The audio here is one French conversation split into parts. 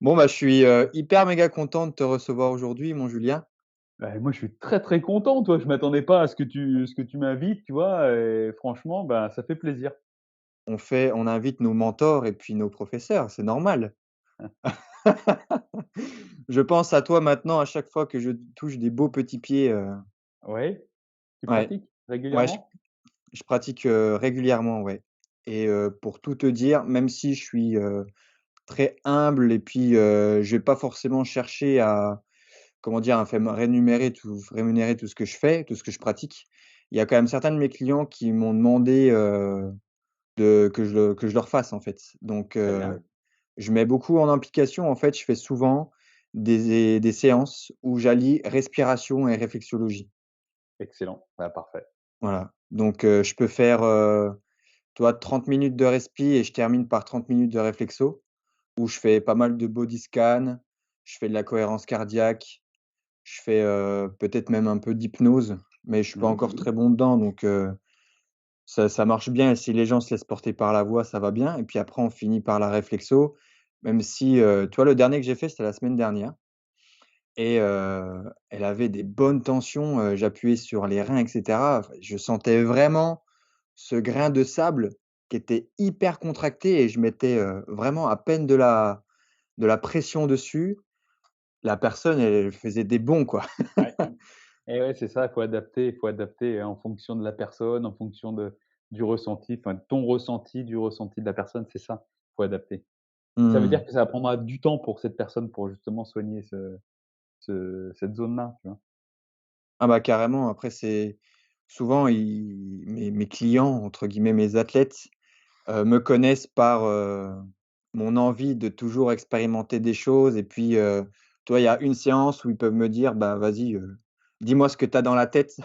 Bon, bah, je suis, hyper méga content de te recevoir aujourd'hui, mon Julien. Bah, moi, je suis très, très content, toi. Je m'attendais pas à ce que tu m'invites, tu vois? Et franchement, bah, ça fait plaisir. On invite nos mentors et puis nos professeurs, c'est normal. Je pense à toi maintenant à chaque fois que je touche des beaux petits pieds, Ouais, tu ouais, pratiques ouais, régulièrement? je pratique, régulièrement, ouais, et pour tout te dire, même si je suis, très humble et puis, je vais pas forcément chercher à, comment dire? À faire rémunérer tout ce que je fais, tout ce que je pratique. Il y a quand même certains de mes clients qui m'ont demandé, que je leur fasse, en fait. Donc Très bien, je mets beaucoup en application, en fait, je fais souvent des séances où j'allie respiration et réflexologie. excellent, bah, parfait. Voilà. Donc je peux faire, tu vois, 30 minutes de respi et je termine par 30 minutes de réflexo, où je fais pas mal de body scan, je fais de la cohérence cardiaque, je fais, peut-être même un peu d'hypnose, mais je suis pas Mmh. encore très bon dedans, donc ça marche bien et si les gens se laissent porter par la voix, ça va bien et puis après on finit par la réflexo, même si, tu vois, le dernier que j'ai fait, c'était la semaine dernière et elle avait des bonnes tensions, j'appuyais sur les reins et cetera. Enfin, je sentais vraiment ce grain de sable qui était hyper contracté et je mettais, vraiment à peine de la pression dessus. La personne, elle faisait des bonds, quoi. Ouais. Et ouais, c'est ça, il faut adapter en fonction de la personne, en fonction du ressenti, enfin, de ton ressenti, du ressenti de la personne, c'est ça, il faut adapter. Ça veut Mmh. dire que ça prendra du temps pour cette personne pour justement soigner cette zone-là, tu vois? Ah bah, carrément, après c'est souvent ils mes «clients» entre guillemets, mes athlètes, me connaissent par, mon envie de toujours expérimenter des choses et puis, tu vois, il y a une séance où ils peuvent me dire: «Bah, vas-y, dis-moi ce que tu as dans la tête»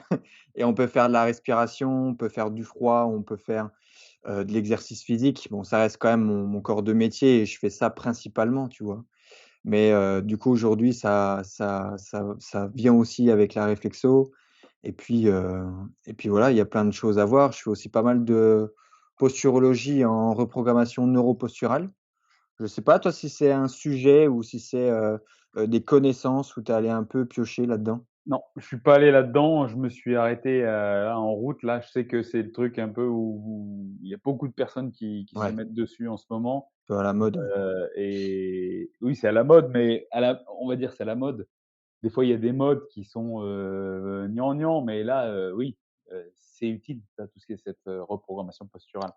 et on peut faire de la respiration, on peut faire du froid, on peut faire, de l'exercice physique. Bon, ça reste quand même mon corps de métier et je fais ça principalement, tu vois? Mais, du coup, aujourd'hui, ça vient aussi avec la réflexo et puis voilà, il y a plein de choses à voir. Je fais aussi pas mal de posturologie en reprogrammation neuroposturale. Je sais pas toi si c'est un sujet ou si c'est, des connaissances où tu es allé un peu piocher là-dedans? Non, je suis pas allé là-dedans. Je me suis arrêté, là, en route. Là, je sais que c'est le truc un peu où il y a beaucoup de personnes qui se Ouais, mettent dessus en ce moment, peu à la mode, ouais. et oui, c'est à la mode, mais on va dire, c'est à la mode. Des fois, il y a des modes qui sont, gnangnan, mais là, oui, c'est utile, ça, tout ce qui est cette, reprogrammation posturale.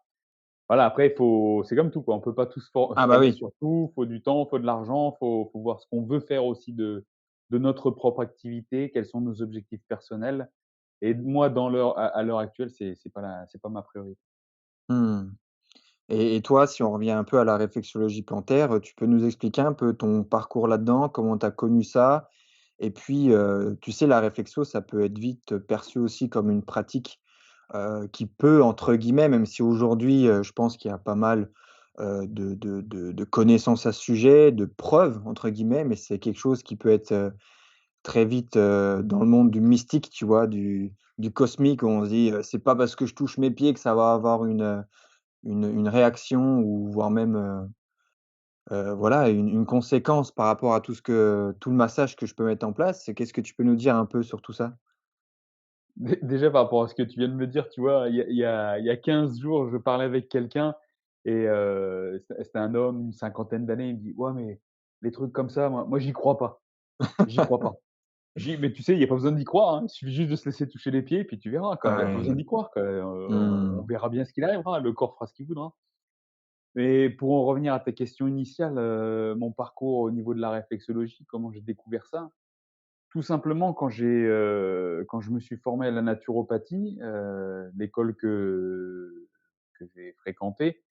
Voilà, après, il faut c'est comme tout, quoi. On peut pas tous Ah bah former oui. sur tout. Faut du temps, faut de l'argent, faut voir ce qu'on veut faire aussi de notre propre activité, quels sont nos objectifs personnels, et moi, à l'heure actuelle, c'est pas ma priorité. Mmh. Et toi, si on revient un peu à la réflexologie plantaire, tu peux nous expliquer un peu ton parcours là-dedans? Comment tu as connu ça? Et puis, tu sais, la réflexo, ça peut être vite perçu aussi comme une pratique, qui peut, entre guillemets, même si aujourd'hui, je pense qu'il y a pas mal, de connaissances à ce sujet, de «preuves» entre guillemets, mais c'est quelque chose qui peut être, très vite, dans le monde du mystique, tu vois? Du cosmique où on se dit, «C'est pas parce que je touche mes pieds que ça va avoir une réaction ou voire même, voilà, une conséquence par rapport à tout le massage que je peux mettre en place. Qu'est-ce que tu peux nous dire un peu sur tout ça? Déjà, par rapport à ce que tu viens de me dire, tu vois, il y a 15 jours, je parlais avec quelqu'un, et c'était un homme, une cinquantaine d'années. Il me dit: «Ouais, mais les trucs comme ça, moi, j'y crois pas, j'y crois pas». J'ai dit: «Mais tu sais, il y a pas besoin d'y croire, hein, il suffit juste de se laisser toucher les pieds, puis tu verras, quoi. Il y a pas besoin Ouais. d'y croire, quoi, on Mmh. verra bien ce qu'il arrivera, le corps fera ce qu'il voudra». Mais pour en revenir à ta question initiale, mon parcours au niveau de la réflexologie, comment j'ai découvert ça? Tout simplement quand je me suis formé à la naturopathie, l'école que j'ai fréquentée,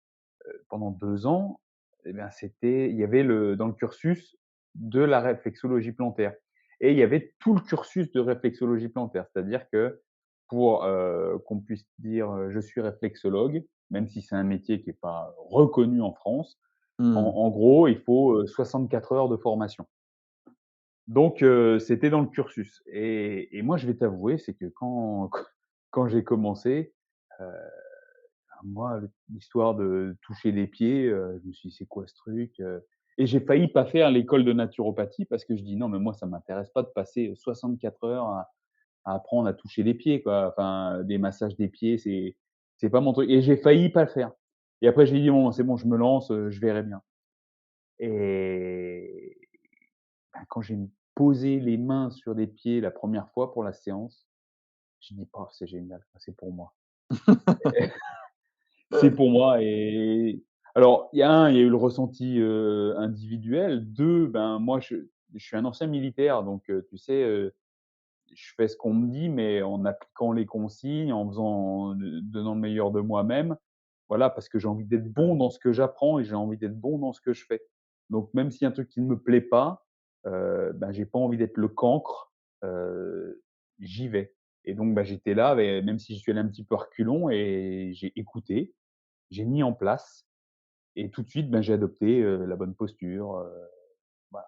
pendant 2 ans, et bien, il y avait dans le cursus de la réflexologie plantaire, et il y avait tout le cursus de réflexologie plantaire. C'est-à-dire que pour, qu'on puisse dire, «Je suis réflexologue», même si c'est un métier qui est pas reconnu en France, Mmh. en gros, il faut, 64 heures de formation. Donc c'était dans le cursus, et moi, je vais t'avouer, c'est que quand j'ai commencé, heu, moi, l'histoire de toucher les pieds, je me suis dit: «C'est quoi ce truc?» et j'ai failli pas faire l'école de naturopathie parce que je dis: «Non, mais moi, ça m'intéresse pas de passer 64 heures à apprendre à toucher les pieds, quoi. Enfin, des massages des pieds, c'est pas mon truc» et j'ai failli pas le faire et après j'ai dit: «Bon, c'est bon, je me lance, je verrai bien» et bah, quand j'ai posé les mains sur les pieds la première fois pour la séance, j'ai dit: «Oh, c'est génial, c'est pour moi». C'est pour moi et alors il y a eu le ressenti, individuel. 2, ben, moi je suis un ancien militaire donc tu sais, je fais ce qu'on me dit, mais en appliquant les consignes, en faisant donnant le meilleur de moi-même. Voilà, parce que j'ai envie d'être bon dans ce que j'apprends et j'ai envie d'être bon dans ce que je fais. Donc même s'il y a un truc qui ne me plaît pas, ben, j'ai pas envie d'être le cancre, j'y vais et donc bah, j'étais là, mais même si je suis allé un petit peu à reculons et j'ai écouté, j'ai mis en place et tout de suite, ben, j'ai adopté, la bonne posture, voilà.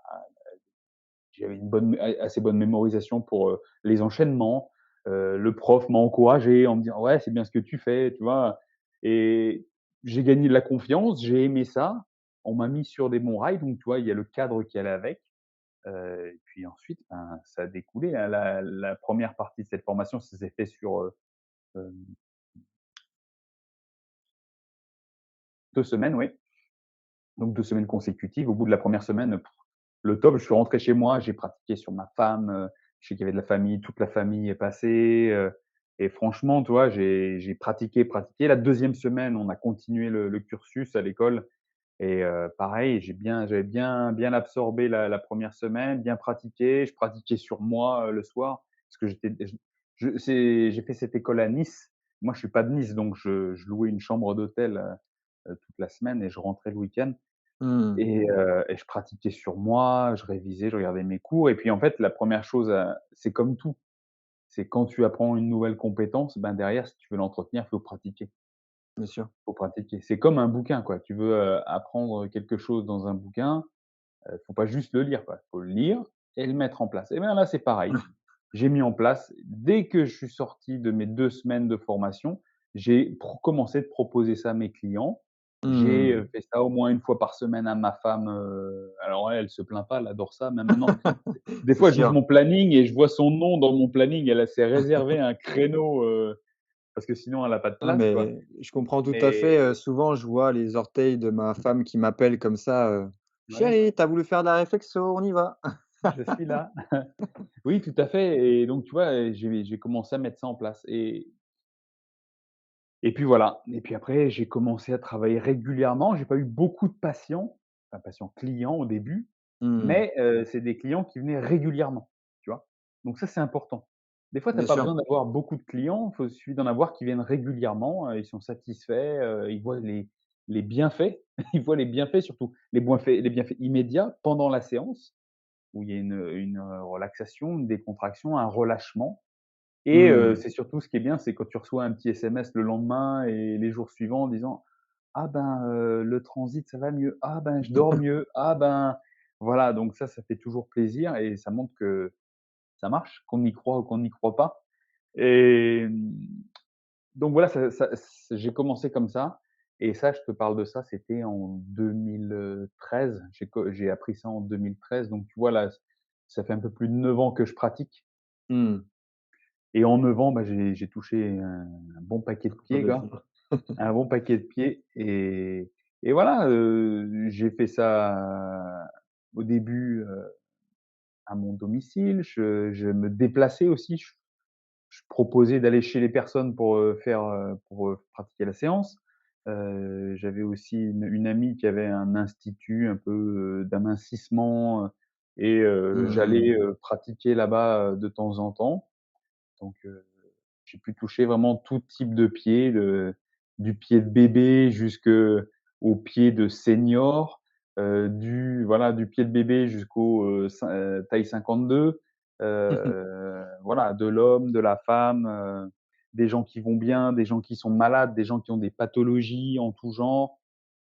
J'avais une bonne assez bonne mémorisation pour, les enchaînements. Le prof m'a encouragé en me disant: «Ouais, c'est bien ce que tu fais», tu vois? Et j'ai gagné de la confiance, j'ai aimé ça. On m'a mis sur des bons rails, donc tu vois, il y a le cadre qui allait avec. Et puis ensuite, ben, ça a découlé, hein. La 1re partie de cette formation, ça s'est fait sur, hem, 2 semaines, oui. Donc 2 semaines consécutives. Au bout de la première semaine, le top, je suis rentré chez moi, j'ai pratiqué sur ma femme, je sais qu'il y avait de la famille, toute la famille est passée, et franchement, tu vois, j'ai pratiqué, pratiqué. La deuxième semaine, on a continué le cursus à l'école et pareil, j'avais bien absorbé la 1re semaine, bien pratiqué. Je pratiquais sur moi, le soir parce que j'ai fait cette école à Nice. Moi, je suis pas de Nice, donc je louais une chambre d'hôtel, toute la semaine et je rentrais le week-end. Mmh, Et je pratiquais sur moi, je révisais, je regardais mes cours et puis en fait, la première chose, c'est comme tout, c'est quand tu apprends une nouvelle compétence, ben, derrière, si tu veux l'entretenir, il faut pratiquer. bien sûr. Faut pratiquer. C'est comme un bouquin, quoi. Tu veux, apprendre quelque chose dans un bouquin, faut pas juste le lire, quoi. Faut le lire et le mettre en place et ben, là, c'est pareil. J'ai mis en place dès que je suis sorti de mes 2 semaines de formation, j'ai commencé de proposer ça à mes clients. J'ai, Mmh, fait ça au moins une fois par semaine à ma femme, alors elle se plaint pas, elle adore ça, même maintenant. Des c'est fois, j'ouvre sûr. mon planning et je vois son nom dans mon planning, elle s'est réservé un créneau, parce que sinon elle a pas de Ah place, quoi. mais je comprends tout à fait, Mais souvent je vois les orteils de ma femme qui m'appellent comme ça, ouais, «Chérie, tu as voulu faire de la réflexo, on y va». je suis là. Oui, tout à fait et donc tu vois, j'ai commencé à mettre ça en place et puis voilà et puis après j'ai commencé à travailler régulièrement. J'ai pas eu beaucoup de patients, enfin patients, clients au début, Mmh, mais c'est des clients qui venaient régulièrement, tu vois? Donc ça, c'est important. Des fois, tu as bien pas sûr. besoin d'avoir beaucoup de clients, il suffit d'en avoir qui viennent régulièrement, ils sont satisfaits, ils voient les bienfaits, ils voient les bienfaits surtout, les bienfaits immédiats pendant la séance où il y a une relaxation, une décontraction, un relâchement et Mmh. c'est surtout ce qui est bien, c'est quand tu reçois un petit SMS le lendemain et les jours suivants en disant: «Ah ben, le transit, ça va mieux. Ah ben, je dors mieux. Ah ben» voilà, donc ça fait toujours plaisir et ça montre que ça marche, qu'on y croit ou qu'on n'y croit pas et donc voilà, j'ai commencé comme ça et ça, je te parle de ça, c'était en 2013. J'ai appris ça en 2013 donc tu vois là, ça fait un peu plus de 9 ans que je pratique Mmh. et en 9 ans, bah, j'ai touché un bon paquet de Ah pieds, bah, quoi. Un bon paquet de pieds et voilà, j'ai fait ça au début, à mon domicile. Je me déplaçais aussi. Je proposais d'aller chez les personnes pour, pratiquer la séance. J'avais aussi une amie qui avait un institut un peu, d'amincissement, et Mmh. j'allais, pratiquer là-bas, de temps en temps. Donc j'ai pu toucher vraiment tout type de pied, du pied de bébé jusqu'au pied de senior, du pied de bébé jusqu'au, taille 52, voilà, de l'homme, de la femme, des gens qui vont bien, des gens qui sont malades, des gens qui ont des pathologies en tout genre,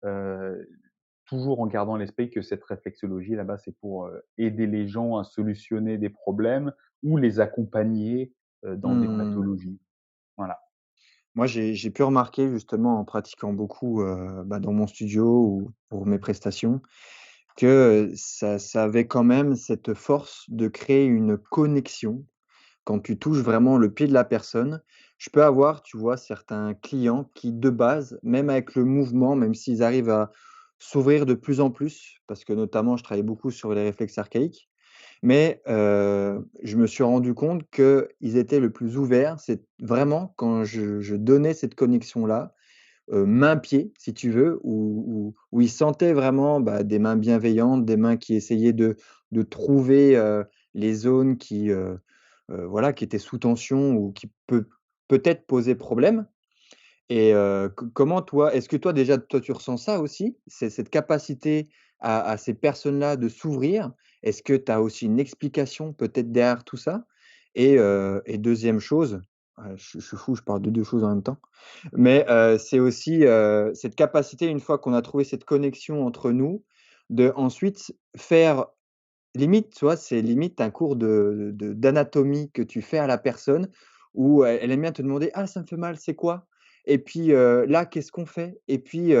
heu, toujours en gardant à l'esprit que cette réflexologie là-bas, c'est pour, aider les gens à solutionner des problèmes ou les accompagner, dans des Mmh. pathologies. Voilà. Moi, j'ai pu remarquer justement en pratiquant beaucoup, bah, dans mon studio ou pour mes prestations, que, ça avait quand même cette force de créer une connexion quand tu touches vraiment le pied de la personne. Je peux avoir, tu vois, certains clients qui, de base, même avec le mouvement, même s'ils arrivent à s'ouvrir de plus en plus, parce que notamment je travaille beaucoup sur les réflexes archaïques, mais je me suis rendu compte qu'ils étaient le plus ouverts, c'est vraiment quand je donnais cette connexion-là, main-pied, si tu veux, où ils sentaient vraiment, bah, des mains bienveillantes, des mains qui essayaient de trouver, les zones voilà, qui étaient sous tension ou qui peut-être posaient problème. Et comment toi est-ce que toi déjà, toi tu ressens ça aussi? Cette capacité à ces personnes-là de s'ouvrir? Est-ce que tu as aussi une explication peut-être derrière tout ça? Et 2e chose, je suis fou, je parle de 2 choses en même temps, mais c'est aussi, cette capacité une fois qu'on a trouvé cette connexion entre nous, de ensuite faire limite, tu vois, c'est limite un cours d'anatomie que tu fais à la personne où elle aime bien te demander: «Ah, ça me fait mal, c'est quoi? Et puis, là, qu'est-ce qu'on fait?» Et puis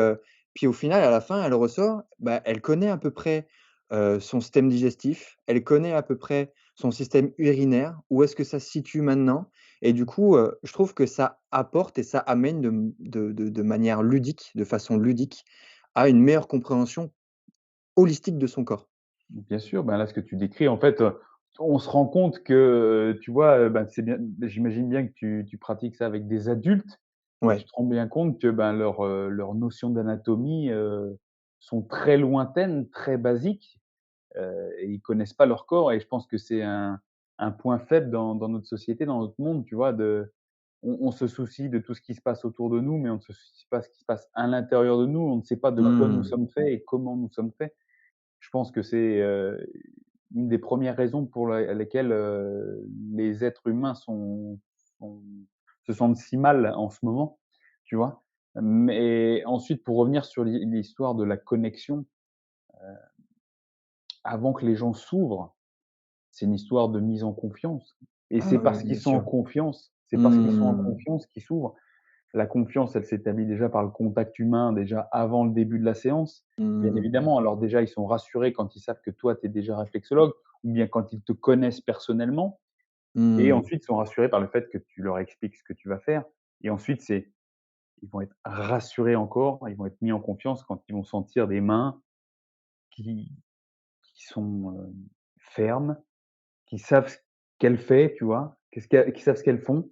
au final, à la fin, elle ressort, bah, elle connaît à peu près, son système digestif, elle connaît à peu près son système urinaire, où est-ce que ça se situe maintenant et du coup, je trouve que ça apporte et ça amène de manière ludique, de façon ludique, à une meilleure compréhension holistique de son corps. Bien sûr, ben, là, ce que tu décris, en fait, on se rend compte que, tu vois, ben, c'est bien j'imagine bien que tu pratiques ça avec des adultes et tu Ouais. te rends bien compte que, ben, leurs notions d'anatomie, sont très lointaines, très basiques, et ils connaissent pas leur corps et je pense que c'est un point faible dans notre société, dans notre monde, tu vois? On se soucie de tout ce qui se passe autour de nous, mais on ne se soucie pas de ce qui se passe à l'intérieur de nous. On ne sait pas de quoi nous Mmh. sommes faits et comment nous sommes faits. Je pense que c'est, une des premières raisons pour lesquelles, les êtres humains sont se sentent si mal en ce moment, tu vois? Mais ensuite pour revenir sur l'histoire de la connexion, avant que les gens s'ouvrent, c'est une histoire de mise en confiance et Ah c'est oui, parce qu'ils bien sont en sûr. confiance, c'est parce qu'ils sont en Mmh. confiance qu'ils s'ouvrent. La confiance, elle s'établit déjà par le contact humain, déjà avant le début de la séance, bien Mmh. évidemment. Alors déjà, ils sont rassurés quand ils savent que toi, tu es déjà réflexologue ou bien quand ils te connaissent personnellement et Mmh. ensuite, ils sont rassurés par le fait que tu leur expliques ce que tu vas faire et ensuite, ils vont être rassurés encore, ils vont être mis en confiance quand ils vont sentir des mains qui qui sont, fermes, qui savent ce qu'elles fait, tu vois? Qui savent ce qu'elles font,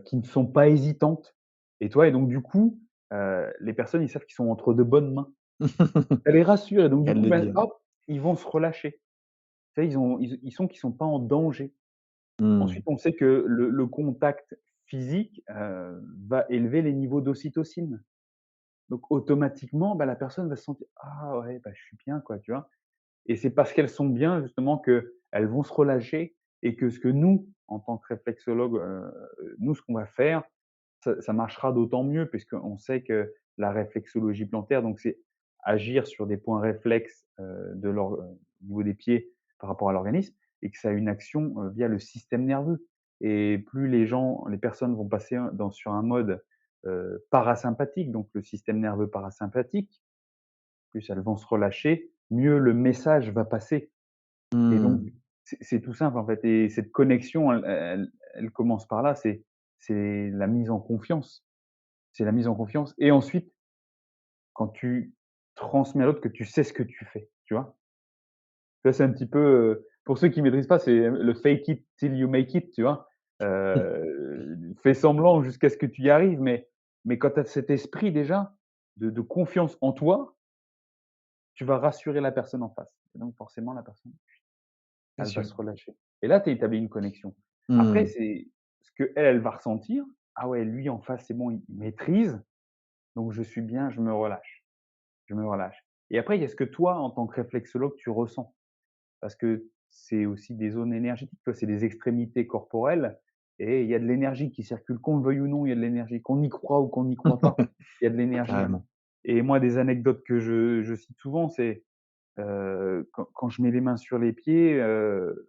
qui ne sont pas hésitantes et toi et donc du coup, les personnes, ils savent qu'ils sont entre de bonnes mains. Ça les rassure et donc du Elle coup, le ben, dit, hein. hop, ils vont se relâcher. Tu sais, ils sont qu'ils sont pas en danger. Mmh. Ensuite, on sait que le contact physique, va élever les niveaux d'ocytocine. Donc automatiquement, bah, la personne va se sentir: «Ah ouais, bah, je suis bien quoi», tu vois? Et c'est parce qu'elles sont bien justement qu'elles vont se relâcher et que ce que nous, en tant que réflexologues, nous, ce qu'on va faire, ça marchera d'autant mieux puisqu'on sait que la réflexologie plantaire, donc c'est agir sur des points réflexes, au niveau des pieds par rapport à l'organisme et que ça a une action, via le système nerveux et plus les personnes vont passer sur un mode, parasympathique, donc le système nerveux parasympathique, plus elles vont se relâcher, mieux le message va passer et donc Mmh. c'est tout simple, en fait et cette connexion, elle commence par là, c'est la mise en confiance. C'est la mise en confiance et ensuite, quand tu transmets à l'autre que tu sais ce que tu fais, tu vois? Tu vois, c'est un petit peu, pour ceux qui maîtrisent pas, c'est le fake it till you make it, tu vois? Fais semblant jusqu'à ce que tu y arrives, mais quand tu as cet esprit déjà de confiance en toi, tu vas rassurer la personne en face et donc forcément la personne, C'est elle va sûr. se relâcher et là, tu as établi une connexion. Après, Mmh. c'est ce qu'elle, elle va ressentir: «Ah ouais, lui en face, c'est bon, il maîtrise, donc je suis bien, je me relâche, je me relâche» et après, il y a ce que toi, en tant que réflexologue, tu ressens. Parce que c'est aussi des zones énergétiques, tu vois? C'est des extrémités corporelles et il y a de l'énergie qui circule, qu'on le veuille ou non, il y a de l'énergie. Qu'on y croit ou qu'on n'y croit pas, il y a de l'énergie Carrément. et moi, des anecdotes que je cite souvent, c'est, quand je mets les mains sur les pieds,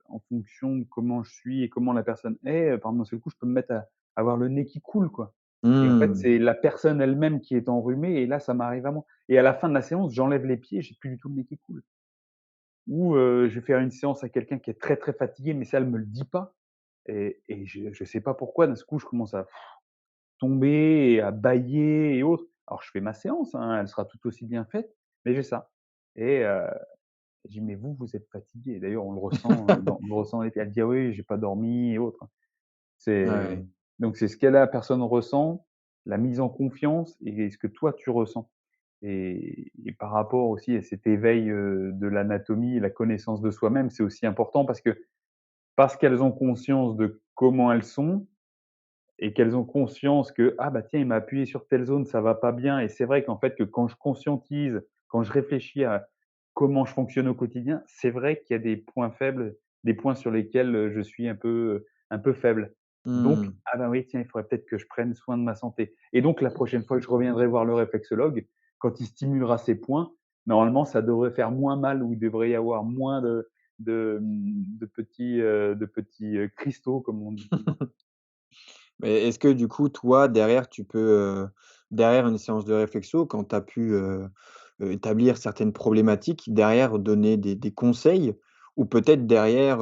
en fonction de comment je suis et comment la personne est, par exemple, d'un seul coup, je peux me mettre à avoir le nez qui coule, quoi et en fait, Mmh. c'est la personne elle-même qui est enrhumée et là, ça m'arrive à moi et à la fin de la séance, j'enlève les pieds, j'ai plus du tout le nez qui coule. ou je vais faire une séance à quelqu'un qui est très, très fatigué, mais ça, elle me le dit pas et je sais pas pourquoi, d'un coup, je commence à tomber et à bâiller et autres. Alors je fais ma séance, hein, elle sera tout aussi bien faite, mais j'ai ça et je dis: «Mais vous, vous êtes fatigué». D'ailleurs, on le ressent dans les elle dit: «Ah oui, j'ai pas dormi et autres». C'est Ouais, donc c'est ce que la personne ressent, la mise en confiance et ce que toi tu ressens et par rapport aussi à cet éveil, de l'anatomie et la connaissance de soi-même, c'est aussi important parce qu'elles ont conscience de comment elles sont et qu'elles ont conscience que: «Ah bah tiens, il m'a appuyé sur telle zone, ça va pas bien» et c'est vrai qu'en fait, que quand je conscientise, quand je réfléchis à comment je fonctionne au quotidien, c'est vrai qu'il y a des points faibles, des points sur lesquels, je suis un peu faible. Donc: mmh. «Ah bah oui, tiens, il faudrait peut-être que je prenne soin de ma santé» et donc la prochaine fois que je reviendrai voir le réflexologue, quand il stimulera ces points, normalement, ça devrait faire moins mal ou il devrait y avoir moins de petits, cristaux comme on dit. Mais est-ce que du coup, toi, derrière, tu peux, derrière une séance de réflexion, quand tu as pu, établir certaines problématiques, derrière donner des conseils ou peut-être derrière,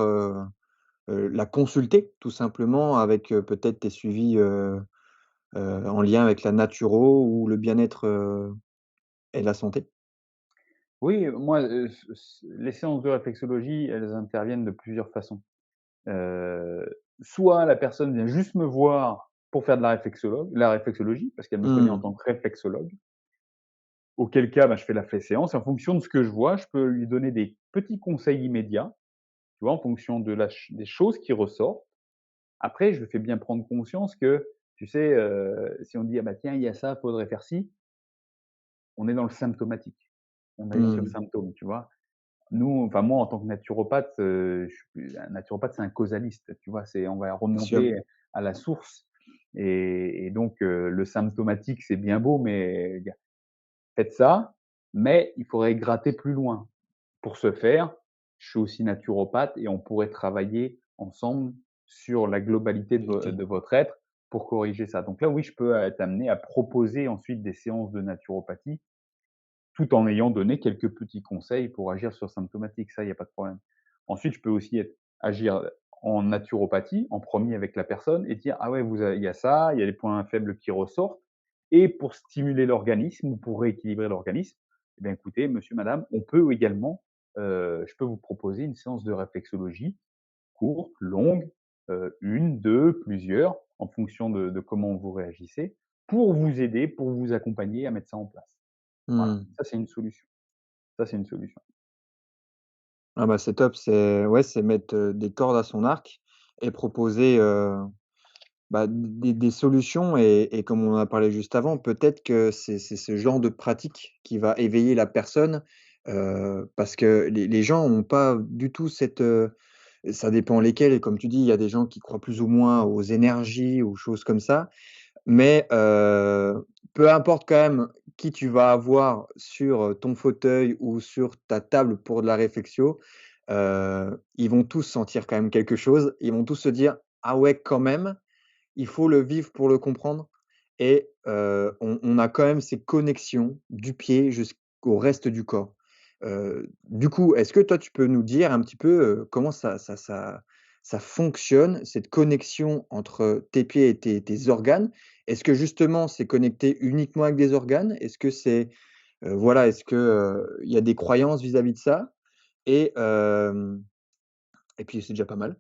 la consulter tout simplement avec, peut-être tes suivis, en lien avec la naturo ou le bien-être, et la santé? Oui, moi, les séances de réflexologie, elles interviennent de plusieurs façons. Heu, soit la personne vient juste me voir pour faire de la réflexologie, parce qu'elle me connaît en Mmh. tant que réflexologue, auquel cas, bah, je fais la séance. En fonction de ce que je vois, je peux lui donner des petits conseils immédiats, tu vois? En fonction de la ch des choses qui ressortent. Après, je lui fais bien prendre conscience que, tu sais, si on dit: «Ah bah tiens, il y a ça, faudrait faire ci», on est dans le symptomatique. On agit sur le Mmh. symptôme, tu vois? Nous, enfin moi en tant que naturopathe, je suis un naturopathe, c'est un causaliste, tu vois? C'est on va Bien sûr. remonter à la source et donc le symptomatique, c'est bien beau, mais il y a faites ça, mais il faudrait gratter plus loin. Pour ce faire, je suis aussi naturopathe et on pourrait travailler ensemble sur la globalité Vérité. de votre être pour corriger ça. Donc là, oui, je peux être amené à proposer ensuite des séances de naturopathie tout en ayant donné quelques petits conseils pour agir sur symptomatique, ça, il y a pas de problème. Ensuite, je peux aussi agir en naturopathie, en premier avec la personne et dire: «Ah ouais, vous avez il y a ça, il y a les points faibles qui ressortent et pour stimuler l'organisme ou pour rééquilibrer l'organisme, eh bien écoutez, monsieur, madame, on peut également, je peux vous proposer une séance de réflexologie courte, longue, 1, 2, plusieurs, en fonction de comment vous réagissez, pour vous aider, pour vous accompagner à mettre ça en place». Voilà, Mmh. ça c'est une solution. Ça c'est une solution. Ah bah, c'est top, c'est ouais, c'est mettre, des cordes à son arc et proposer, bah, des solutions et comme on en a parlé juste avant, peut-être que c'est ce genre de pratique qui va éveiller la personne, parce que les gens ont pas du tout cette, ça dépend lesquels, comme tu dis, il y a des gens qui croient plus ou moins aux énergies, aux choses comme ça. Mais, peu importe quand même qui tu vas avoir sur, ton fauteuil ou sur ta table pour de la réflexion, ils vont tous sentir quand même quelque chose. Ils vont tous se dire: «Ah ouais, quand même, il faut le vivre pour le comprendre» et on a quand même ces connexions du pied jusqu'au reste du corps. Du coup, est-ce que toi, tu peux nous dire un petit peu, comment ça fonctionne, cette connexion entre tes pieds et tes organes? Est-ce que justement, c'est connecté uniquement avec des organes? Est-ce que c'est, voilà, est-ce que, il y a des croyances vis-à-vis de ça? Et et puis c'est déjà pas mal.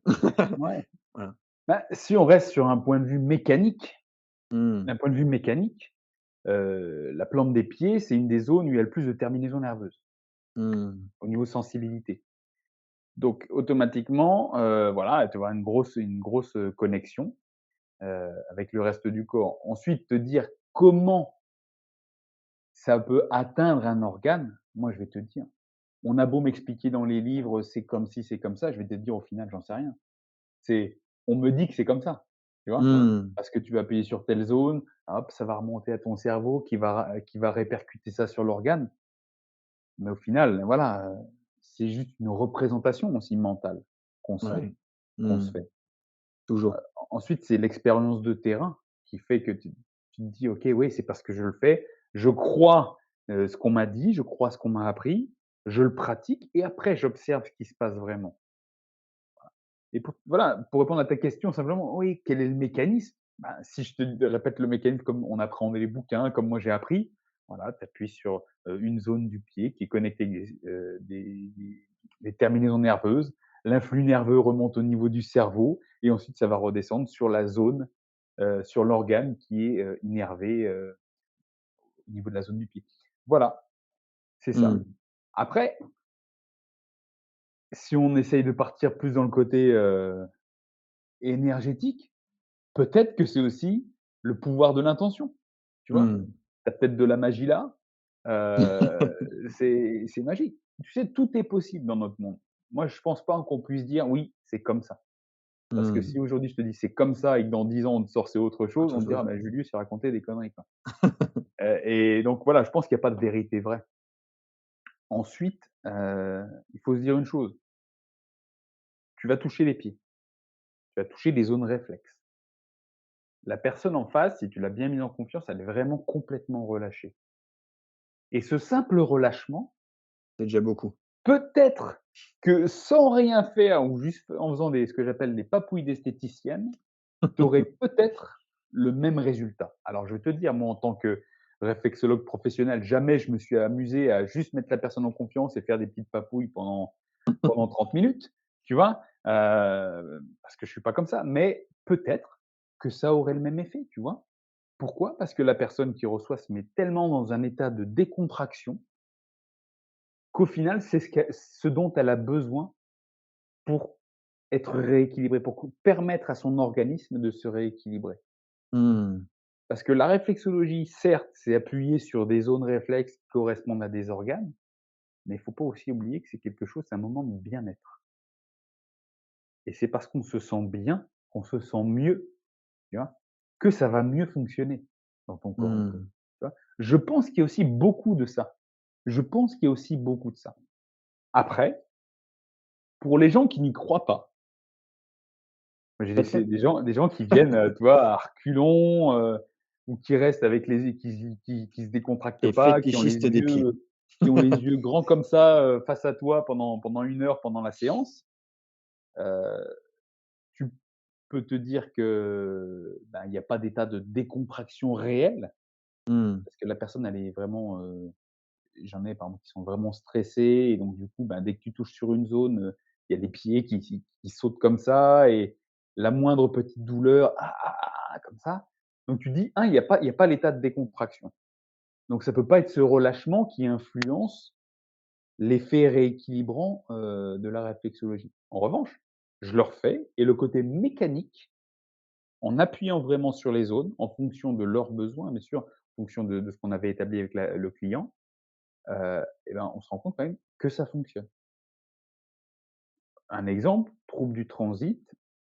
Ouais. Voilà. Bah, si on reste sur un point de vue mécanique, Mmh. d'un point de vue mécanique, la plante des pieds, c'est une des zones où il y a le plus de terminaisons nerveuses, Mmh. au niveau sensibilité. Donc automatiquement, voilà, tu vas avoir une grosse, connexion, avec le reste du corps. Ensuite, te dire comment ça peut atteindre un organe, moi je vais te dire, on a beau m'expliquer dans les livres, c'est comme ci, c'est comme ça, je vais te dire au final, j'en sais rien. C'est on me dit que c'est comme ça, tu vois? Mmh. Parce que tu vas appuyer sur telle zone, hop, ça va remonter à ton cerveau qui va répercuter ça sur l'organe. Mais au final, voilà, c'est juste une représentation aussi mentale qu'on se fait Ouais. qu'on se Mmh. fait. Toujours. Ensuite, c'est l'expérience de terrain qui fait que tu te dis: «OK, oui, c'est parce que je le fais. Je crois, ce qu'on m'a dit, je crois ce qu'on m'a appris je le pratique et après j'observe ce qui se passe vraiment. Et pour répondre à ta question simplement, oui, quel est le mécanisme? Ben, si je te répète le mécanisme comme on apprend dans les bouquins, comme moi j'ai appris, voilà, tu appuies sur, une zone du pied qui est connectée avec des terminaisons nerveuses. L'influx nerveux remonte au niveau du cerveau et ensuite ça va redescendre sur la zone, sur l'organe qui est, innervé, au niveau de la zone du pied. Voilà, c'est ça. Mmh. Après, si on essaye de partir plus dans le côté, énergétique, peut-être que c'est aussi le pouvoir de l'intention, tu vois? Mmh. Tu as peut-être de la magie là, c'est magique. Tu sais, tout est possible dans notre monde. Moi, je pense pas qu'on puisse dire: «Oui, c'est comme ça». Parce que Mmh. si aujourd'hui je te dis: «C'est comme ça» et que dans 10 ans on te sort «C'est autre chose», Autre on te dira: chose. «Bah, Julius, il racontait des conneries, quoi». Et donc voilà, je pense qu'il y a pas de vérité vraie. Ensuite, il faut se dire une chose, tu vas toucher les pieds, tu vas toucher des zones réflexes. La personne en face, si tu l'as bien mise en confiance, elle est vraiment complètement relâchée. Et ce simple relâchement, C'est déjà beaucoup. peut-être que sans rien faire ou juste en faisant ce que j'appelle des papouilles d'esthéticienne, tu aurais peut-être le même résultat. Alors je vais te dire, moi en tant que réflexologue professionnel, jamais je me suis amusé à juste mettre la personne en confiance et faire des petites papouilles pendant 30 minutes, tu vois? Parce que je suis pas comme ça, mais peut-être que ça aurait le même effet, tu vois? Pourquoi? Parce que la personne qui reçoit se met tellement dans un état de décontraction qu'au final, c'est ce dont elle a besoin pour être rééquilibrée, pour permettre à son organisme de se rééquilibrer. Mmh. Parce que la réflexologie, certes, c'est appuyé sur des zones réflexes qui correspondent à des organes, mais il ne faut pas aussi oublier que c'est quelque chose, c'est un moment de bien-être. Et c'est parce qu'on se sent bien, qu'on se sent mieux, tu vois, que ça va mieux fonctionner dans ton corps et tout, Mmh. tu vois? Je pense qu'il y a aussi beaucoup de ça. Je pense qu'il y a aussi beaucoup de ça. Après, pour les gens qui n'y croient pas, moi j'ai des gens qui viennent, tu vois, à reculons, ou qui restent avec les qui se décontractent Les pas, fétichistes des pieds. qui ont les yeux grands comme ça, face à toi pendant 1 heure pendant la séance. Heu, Tu peux te dire que, ben, il y a pas d'état de décontraction réel, Mmh. parce que la personne elle est vraiment, j'en ai par exemple qui sont vraiment stressés et donc du coup, ben, dès que tu touches sur une zone, il y a des pieds qui sautent comme ça et la moindre petite douleur, «Ah, ah, ah, ah», comme ça. Donc tu dis: «Ah, il y a pas l'état de décontraction». Donc ça peut pas être ce relâchement qui influence l'effet rééquilibrant, de la réflexologie. En revanche, je le refais et le côté mécanique, en appuyant vraiment sur les zones, en fonction de leurs besoins, bien sûr, en fonction de ce qu'on avait établi avec le client, et ben, on se rend compte quand même que ça fonctionne. Un exemple, trouble du transit,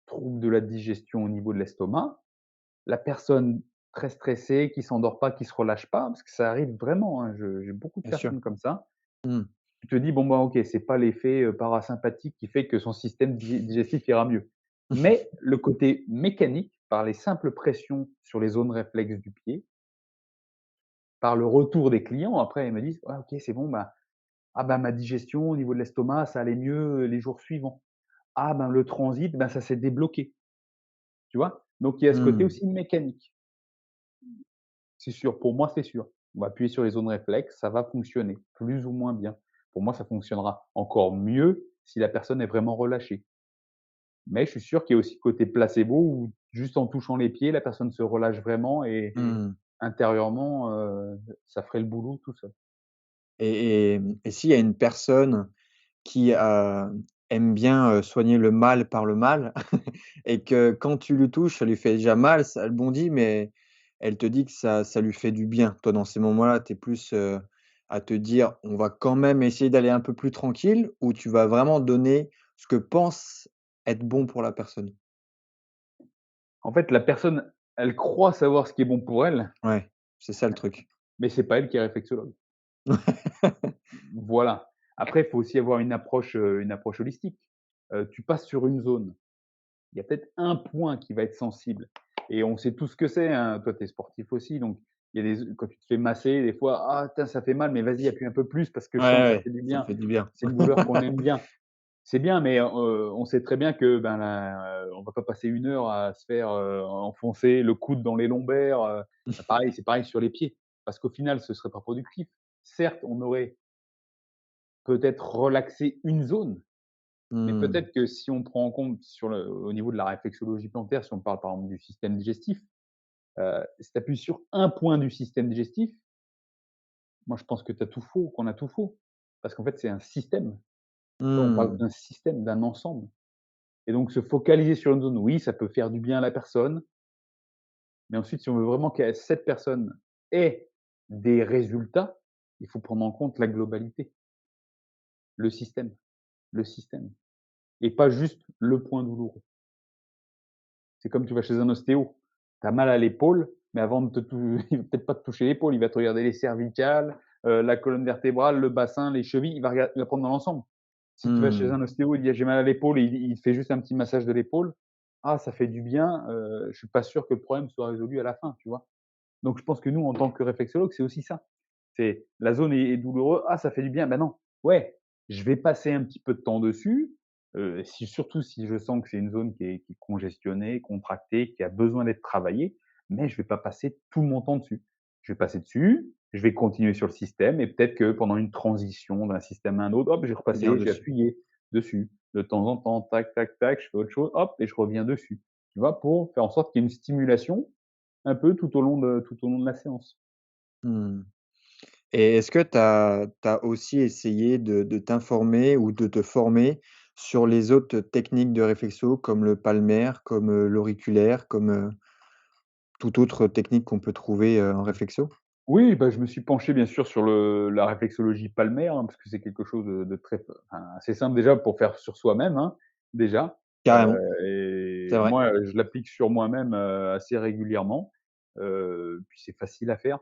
trouble de la digestion au niveau de l'estomac, la personne très stressée, qui s'endort pas, qui se relâche pas, parce que ça arrive vraiment, hein, j'ai beaucoup de Bien sûr. personnes comme ça. Mmh. Tu te dis: «Bon, bah, OK, c'est pas l'effet, parasympathique qui fait que son système digestif ira mieux». Mais le côté mécanique, par les simples pressions sur les zones réflexes du pied, par le retour des clients, après ils me disent: «Ouais, OK, c'est bon, bah, ah, bah, ma digestion au niveau de l'estomac, ça allait mieux, les jours suivants. Ah, ben, le transit, ben, ça s'est débloqué». Tu vois? Donc il y a ce côté Mmh. aussi mécanique. C'est sûr, pour moi, c'est sûr. On va appuyer sur les zones réflexes, ça va fonctionner, plus ou moins bien. Pour moi, ça fonctionnera encore mieux si la personne est vraiment relâchée. Mais je suis sûr qu'il y a aussi le côté placebo où juste en touchant les pieds, la personne se relâche vraiment et Mmh. intérieurement, ça ferait le boulot tout seul. Et s'il y a une personne qui, aime bien, soigner le mal par le mal et que quand tu lui touches, ça lui fait déjà mal, ça elle bondit, mais elle te dit que ça lui fait du bien. Toi, dans ces moments-là, tu es plus, à te dire: «On va quand même essayer d'aller un peu plus tranquille» ou tu vas vraiment donner ce que pense être bon pour la personne? En fait, la personne, elle croit savoir ce qui est bon pour elle, Ouais, c'est ça le truc. mais c'est pas elle qui est réflexologue. Voilà. Après, il faut aussi avoir une approche holistique. Tu passes sur une zone, il y a peut-être un point qui va être sensible et on sait tous ce que c'est, hein. Toi, tu es sportif aussi, donc Il y a des quand tu te fais masser des fois: «Ah tain, ça fait mal, mais vas-y appuie un peu plus parce que Ouais, je sens que ça ouais, fait du ça bien». fait du bien. C'est une douleur qu'on aime bien. C'est bien, mais on sait très bien que, ben, on va pas passer 1 heure à se faire, enfoncer le coude dans les lombaires, pareil, c'est pareil sur les pieds. Parce qu'au final, ce serait pas productif. Certes, on aurait peut-être relaxé une zone, mais Mmh. peut-être que si on prend en compte au niveau de la réflexologie plantaire, si on parle par exemple du système digestif, si tu appuies sur un point du système digestif, moi je pense que tu as tout faux, qu'on a tout faux. Parce qu'en fait, c'est un système. Tu vois, on parle Mmh. d'un système, d'un ensemble. Et donc se focaliser sur une zone, oui, ça peut faire du bien à la personne, mais ensuite, si on veut vraiment que cette personne ait des résultats, il faut prendre en compte la globalité, le système, le système et pas juste le point douloureux. C'est comme tu vas chez un ostéo, tu as mal à l'épaule, mais avant de te tou il va peut-être pas te toucher l'épaule, il va te regarder les cervicales, la colonne vertébrale, le bassin, les chevilles, il va prendre dans l'ensemble. Si tu vas chez Mmh. un ostéo, il dit: «Ah, j'ai mal à l'épaule» et il te fait juste un petit massage de l'épaule, ah ça fait du bien, je suis pas sûr que le problème soit résolu à la fin, tu vois? Donc je pense que nous, en tant que réflexologue, c'est aussi ça. C'est la zone est douloureuse, ah ça fait du bien, ben non. Ouais, je vais passer un petit peu de temps dessus, si surtout si je sens que c'est une zone qui est congestionnée, contractée, qui a besoin d'être travaillée, mais je vais pas passer tout mon temps dessus. Je vais passer dessus, je vais continuer sur le système et peut-être que pendant une transition d'un système à un autre, hop, je vais Revenir repasser, je vais dessus. appuyer dessus. De temps en temps, tac, tac, tac, je fais autre chose, hop et je reviens dessus. Tu vois? Pour faire en sorte qu'il y ait une stimulation un peu tout au long de la séance. Mmh. Et est-ce que tu as aussi essayé de t'informer ou de te former sur les autres techniques de réflexo comme le palmaire, comme, l'auriculaire, comme, toute autre technique qu'on peut trouver, en réflexo? Oui, bah, je me suis penché bien sûr sur la réflexologie palmaire, hein, parce que c'est quelque chose de très enfin, assez simple déjà pour faire sur soi-même, hein, déjà, Carrément, c'est et vrai. moi, je l'applique sur moi-même, assez régulièrement, puis c'est facile à faire.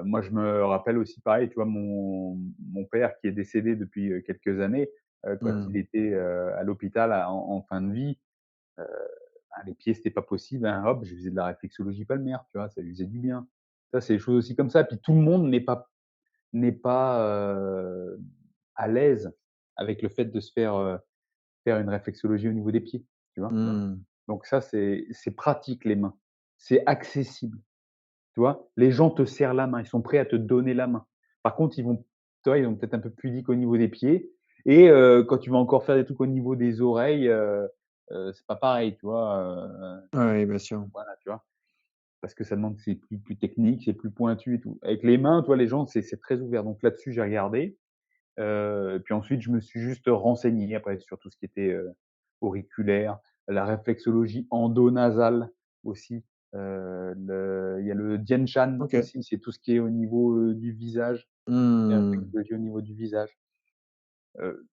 Moi, je me rappelle aussi pareil, tu vois, mon père qui est décédé depuis, quelques années, quand Mmh. il était, à l'hôpital en fin de vie, heu, bah, les pieds, c'était pas possible, hein, hop, je faisais de la réflexologie palmaire, tu vois? Ça lui faisait du bien. Ça, c'est des choses aussi comme ça. Puis tout le monde n'est pas, à l'aise avec le fait de se faire une réflexologie au niveau des pieds, tu vois? Mmh. Donc ça, c'est pratique les mains. C'est accessible, tu vois? Les gens te serrent la main, ils sont prêts à te donner la main. Par contre, tu vois, ils vont peut-être un peu pudiques au niveau des pieds et quand tu vas encore faire des trucs au niveau des oreilles, c'est pas pareil, tu vois? Ouais, bien sûr. Voilà, tu vois? Parce que ça demande c'est plus technique, c'est plus pointu et tout. Avec les mains, tu vois, les gens, c'est très ouvert. Donc là-dessus, j'ai regardé, puis ensuite, je me suis juste renseigné après sur tout ce qui était, auriculaire, la réflexologie endonasale aussi, il y a le Dian Shan OK. aussi, c'est tout ce qui est au niveau, du visage, la Mmh. réflexologie au niveau du visage. Heu,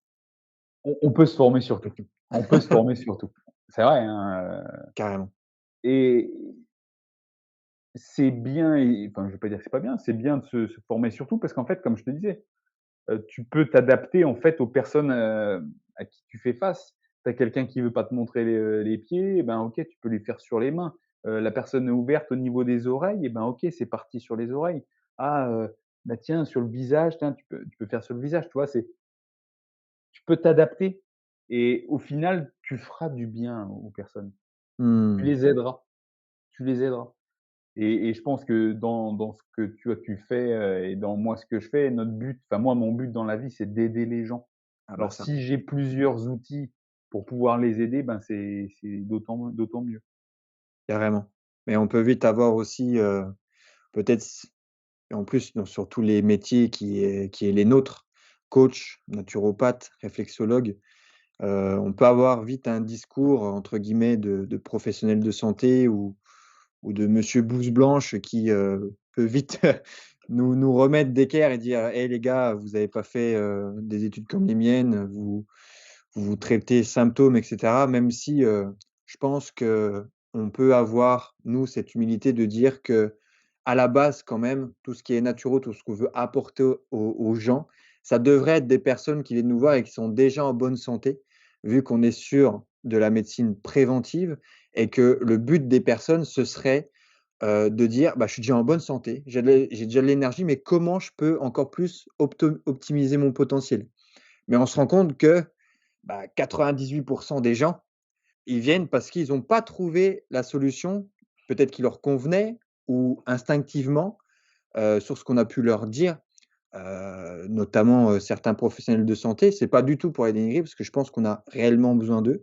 on peut se former sur tout. On peut se former sur tout. C'est vrai, hein, Carrément. et c'est bien et enfin, je vais pas dire que c'est pas bien, c'est bien de se former sur tout parce qu'en fait, comme je te disais, tu peux t'adapter en fait aux personnes, à qui tu fais face. Tu as quelqu'un qui veut pas te montrer les pieds, eh ben, OK, tu peux lui faire sur les mains. La personne est ouverte au niveau des oreilles, et ben, OK, c'est parti sur les oreilles. Ah, bah, tiens, sur le visage, tiens, tu peux faire sur le visage, tu vois? Tu peux t'adapter et au final, tu feras du bien aux personnes. Tu Mmh. les aideras, tu les aideras. Et je pense que dans ce que tu fais, et dans moi ce que je fais, notre but enfin moi mon but dans la vie, c'est d'aider les gens. Ah bah Alors ça, si j'ai plusieurs outils pour pouvoir les aider, ben c'est d'autant mieux. carrément. Mais on peut vite avoir aussi, peut-être et en plus sur tous les métiers qui est les nôtres, coach, naturopathe, réflexologue, on peut avoir vite un discours entre guillemets de professionnel de santé ou de monsieur blouse blanche qui, peut vite nous remettre d'équerre et dire: «Hey les gars, vous avez pas fait, des études comme les miennes, vous traitez symptômes et cetera». Même si, je pense qu'on peut avoir, nous, cette humilité de dire que à la base quand même, tout ce qui est naturel, tout ce qu'on veut apporter aux gens, ça devrait être des personnes qui viennent nous voir et qui sont déjà en bonne santé, vu qu'on est sur de la médecine préventive et que le but des personnes, ce serait de dire: «Bah, je suis déjà en bonne santé, j'ai déjà de l'énergie, mais comment je peux encore plus optimiser mon potentiel?» Mais on se rend compte que, bah, 98 des gens, ils viennent parce qu'ils ont pas trouvé la solution, peut-être qui leur convenait ou instinctivement, sur ce qu'on a pu leur dire, notamment, certains professionnels de santé. C'est pas du tout pour les dénigrer parce que je pense qu'on a réellement besoin d'eux,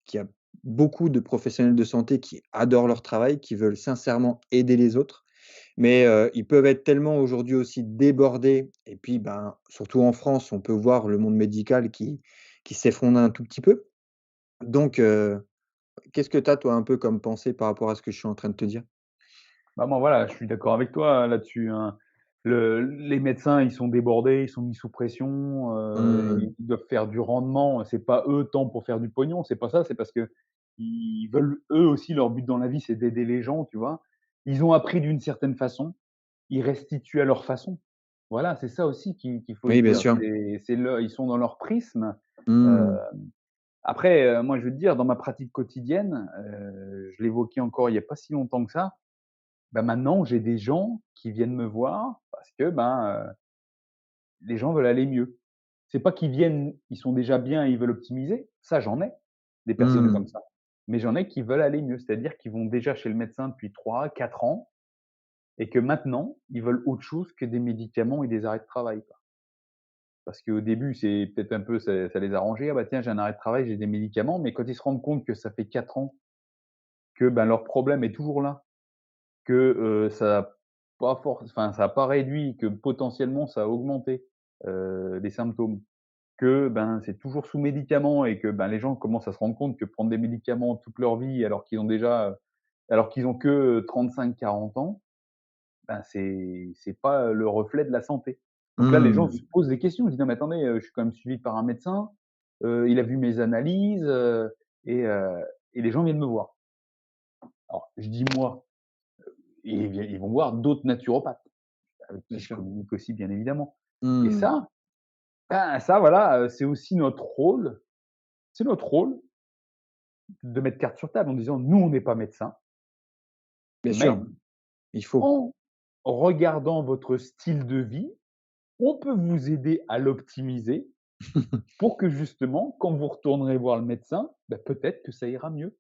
qu'il y a beaucoup de professionnels de santé qui adorent leur travail, qui veulent sincèrement aider les autres. Mais, ils peuvent être tellement aujourd'hui aussi débordés et puis, ben, surtout en France, on peut voir le monde médical qui s'effondre un tout petit peu. Donc, qu'est-ce que tu as toi un peu comme pensée par rapport à ce que je suis en train de te dire? Bah, moi, voilà, je suis d'accord avec toi là-dessus, hein. Les médecins, ils sont débordés, ils sont mis sous pression, Mmh. ils doivent faire du rendement. C'est pas eux tant pour faire du pognon, c'est pas ça, c'est parce qu'ils veulent eux aussi, leur but dans la vie, c'est d'aider les gens, tu vois? Ils ont appris d'une certaine façon, ils restituent à leur façon. Voilà, c'est ça aussi qu'il faut se Oui, bien dire. sûr. C'est le Ils sont dans leur prisme. Heu, Mmh. Après, moi, je veux te dire, dans ma pratique quotidienne, je l'évoquais encore il y a pas si longtemps que ça. Bah, maintenant, j'ai des gens qui viennent me voir parce que, les gens veulent aller mieux. C'est pas qu'ils viennent, ils sont déjà bien et ils veulent optimiser, ça j'en ai, des personnes Mmh. comme ça. Mais j'en ai qui veulent aller mieux, c'est-à-dire qu'ils vont déjà chez le médecin depuis 3, 4 ans et que maintenant, ils veulent autre chose que des médicaments et des arrêts de travail, quoi. Parce qu'au début, c'est peut-être un peu ça les a arrangés: «Ah bah tiens, j'ai un arrêt de travail, j'ai des médicaments», mais quand ils se rendent compte que ça fait 4 ans que, leur problème est toujours là, que, ça a pas réduit, que potentiellement ça a augmenté, les symptômes, que, c'est toujours sous médicaments et que, les gens commencent à se rendre compte que prendre des médicaments toute leur vie alors qu'ils ont que 35, 40 ans, c'est pas le reflet de la santé. Donc là, les gens se Mmh. posent des questions. Ils disent: «Non mais attendez, je suis quand même suivi par un médecin, il a vu mes analyses, et heu et les gens viennent me voir». Alors je dis «moi», et ils vont voir d'autres naturopathes, avec Bien qui je sûr. communique aussi bien évidemment. Et Mmh. ça voilà, c'est aussi notre rôle, c'est notre rôle de mettre carte sur table en disant: «Nous, on n'est pas médecins, Bien mais sûr, il faut. en regardant votre style de vie, on peut vous aider à l'optimiser pour que justement, quand vous retournerez voir le médecin, peut-être que ça ira mieux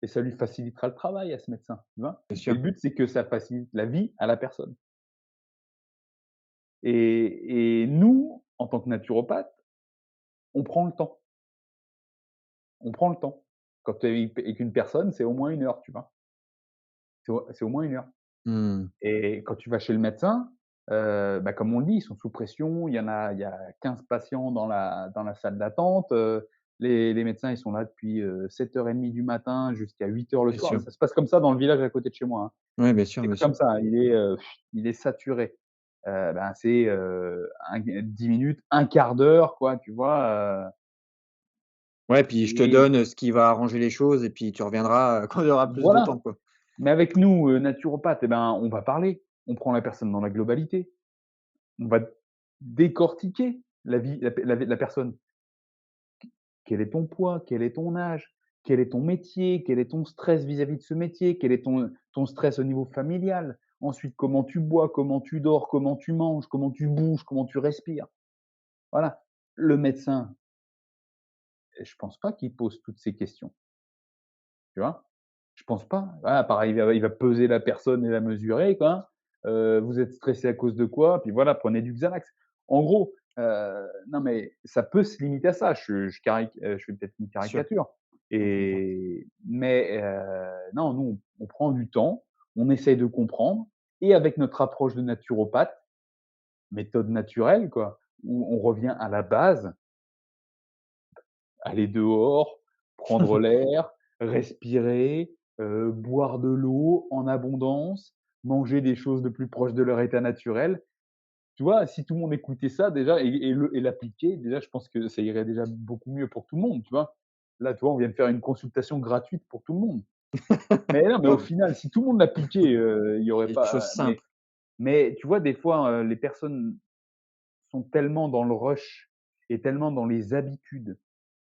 et ça lui facilitera le travail à ce médecin», tu vois? Bien Et sûr. le but, c'est que ça facilite la vie à la personne. Et nous, en tant que naturopathe, on prend le temps. On prend le temps. Quand tu es avec une personne, c'est au moins 1 heure, tu vois? C'est au moins 1 heure. Mmh. Et quand tu vas chez le médecin, comme on le dit, ils sont sous pression. Il y a 15 patients dans la salle d'attente. Les médecins, ils sont là depuis, 7h30 du matin jusqu'à 8 heures le Bien soir. sûr. Ça se passe comme ça dans le village à côté de chez moi, hein. Ouais, bien sûr, C'est bien que comme sûr. ça, il est saturé. C'est, 10 minutes, un quart d'heure, quoi, tu vois? Ouais, puis je te Et donne, ce qui va arranger les choses et puis tu reviendras, quand il y aura plus de voilà. temps, quoi. Mais avec nous, naturopathes, on va parler. On prend la personne dans la globalité. On va décortiquer la vie, la personne. Quel est ton poids? Quel est ton âge? Quel est ton métier? Quel est ton stress vis-à-vis de ce métier? Quel est ton stress au niveau familial? Ensuite, comment tu bois? Comment tu dors? Comment tu manges? Comment tu bouges? Comment tu respires? Voilà. Le médecin, je pense pas qu'il pose toutes ces questions, tu vois? Je pense pas. Voilà, pareil, il va peser la personne et la mesurer, quoi. Vous êtes stressé à cause de quoi? Puis voilà, prenez du Xanax. En gros, non mais ça peut se limiter à ça. Je fais peut-être une Bien sûr, caricature, je comprends. mais non, nous, on prend du temps, on essaye de comprendre, et avec notre approche de naturopathe, méthode naturelle, quoi, où on revient à la base, aller dehors, prendre l'air, respirer, boire de l'eau en abondance, manger des choses le plus proche de leur état naturel. Tu vois? Si tout le monde écoutait ça déjà et l'appliquait, déjà, je pense que ça irait déjà beaucoup mieux pour tout le monde, tu vois? Là, tu vois, on vient de faire une consultation gratuite pour tout le monde. Mais non, mais au Grave, final, si tout le monde l'appliquait, il y aurait des choses pas simples. mais tu vois, des fois, les personnes sont tellement dans le rush et tellement dans les habitudes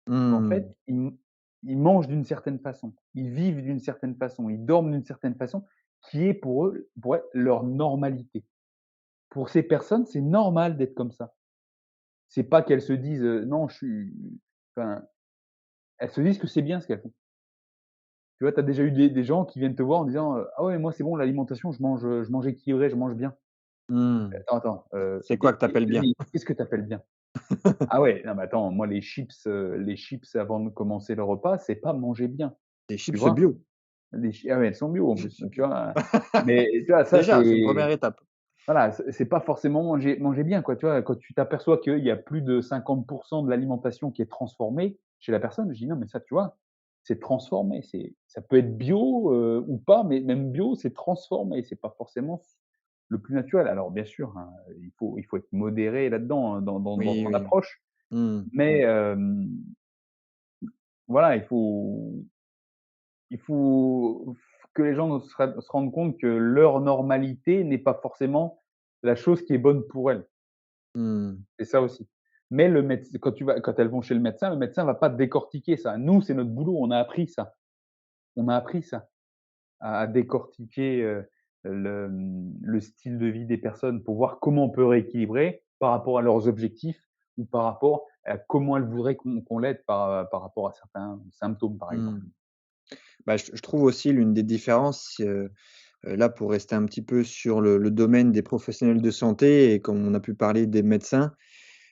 qu'en Mmh. fait, ils mangent d'une certaine façon, ils vivent d'une certaine façon, ils dorment d'une certaine façon, qui est pour elles, leur normalité. Pour ces personnes, c'est normal d'être comme ça. C'est pas qu'elles se disent, «Non, je suis» enfin, elles se disent que c'est bien ce qu'elles font. Tu vois, tu as déjà eu des gens qui viennent te voir en disant, «Ah ouais, moi c'est bon l'alimentation, je mange équilibré, je mange bien». Mmh. Attends, C'est quoi que tu appelles bien? vas-y, qu'est-ce que tu appelles bien? Ah ouais, non mais attends, moi les chips avant de commencer le repas, c'est pas manger bien, Des tu chips vois? bio. Ah ouais, elles sont bio en plus, tu vois? Mais tu vois, ça Déjà, c'est une c'est première étape. voilà, c'est pas forcément manger bien quoi, tu vois? Quand tu t'aperçois qu'il y a plus de 50 de l'alimentation qui est transformée chez la personne, je dis: «Non mais ça, tu vois, c'est transformé, c'est ça peut être bio, ou pas, mais même bio, c'est transformé, c'est pas forcément le plus naturel». Alors bien sûr, hein, il faut être modéré là-dedans, hein, dans Oui, son oui. approche, Mmh. mais voilà, il faut que les gens se rendent compte que leur normalité n'est pas forcément la chose qui est bonne pour elles. Mmh. C'est ça aussi. Mais quand elles vont chez le médecin va pas décortiquer ça. Nous, c'est notre boulot, on a appris ça. On a appris ça, à décortiquer, le style de vie des personnes pour voir comment on peut rééquilibrer par rapport à leurs objectifs ou par rapport à comment elles voudraient qu'on l'aide par rapport à certains symptômes, par exemple. Mmh. Bah, je trouve aussi l'une des différences, là, pour rester un petit peu sur le domaine des professionnels de santé et comme on a pu parler des médecins,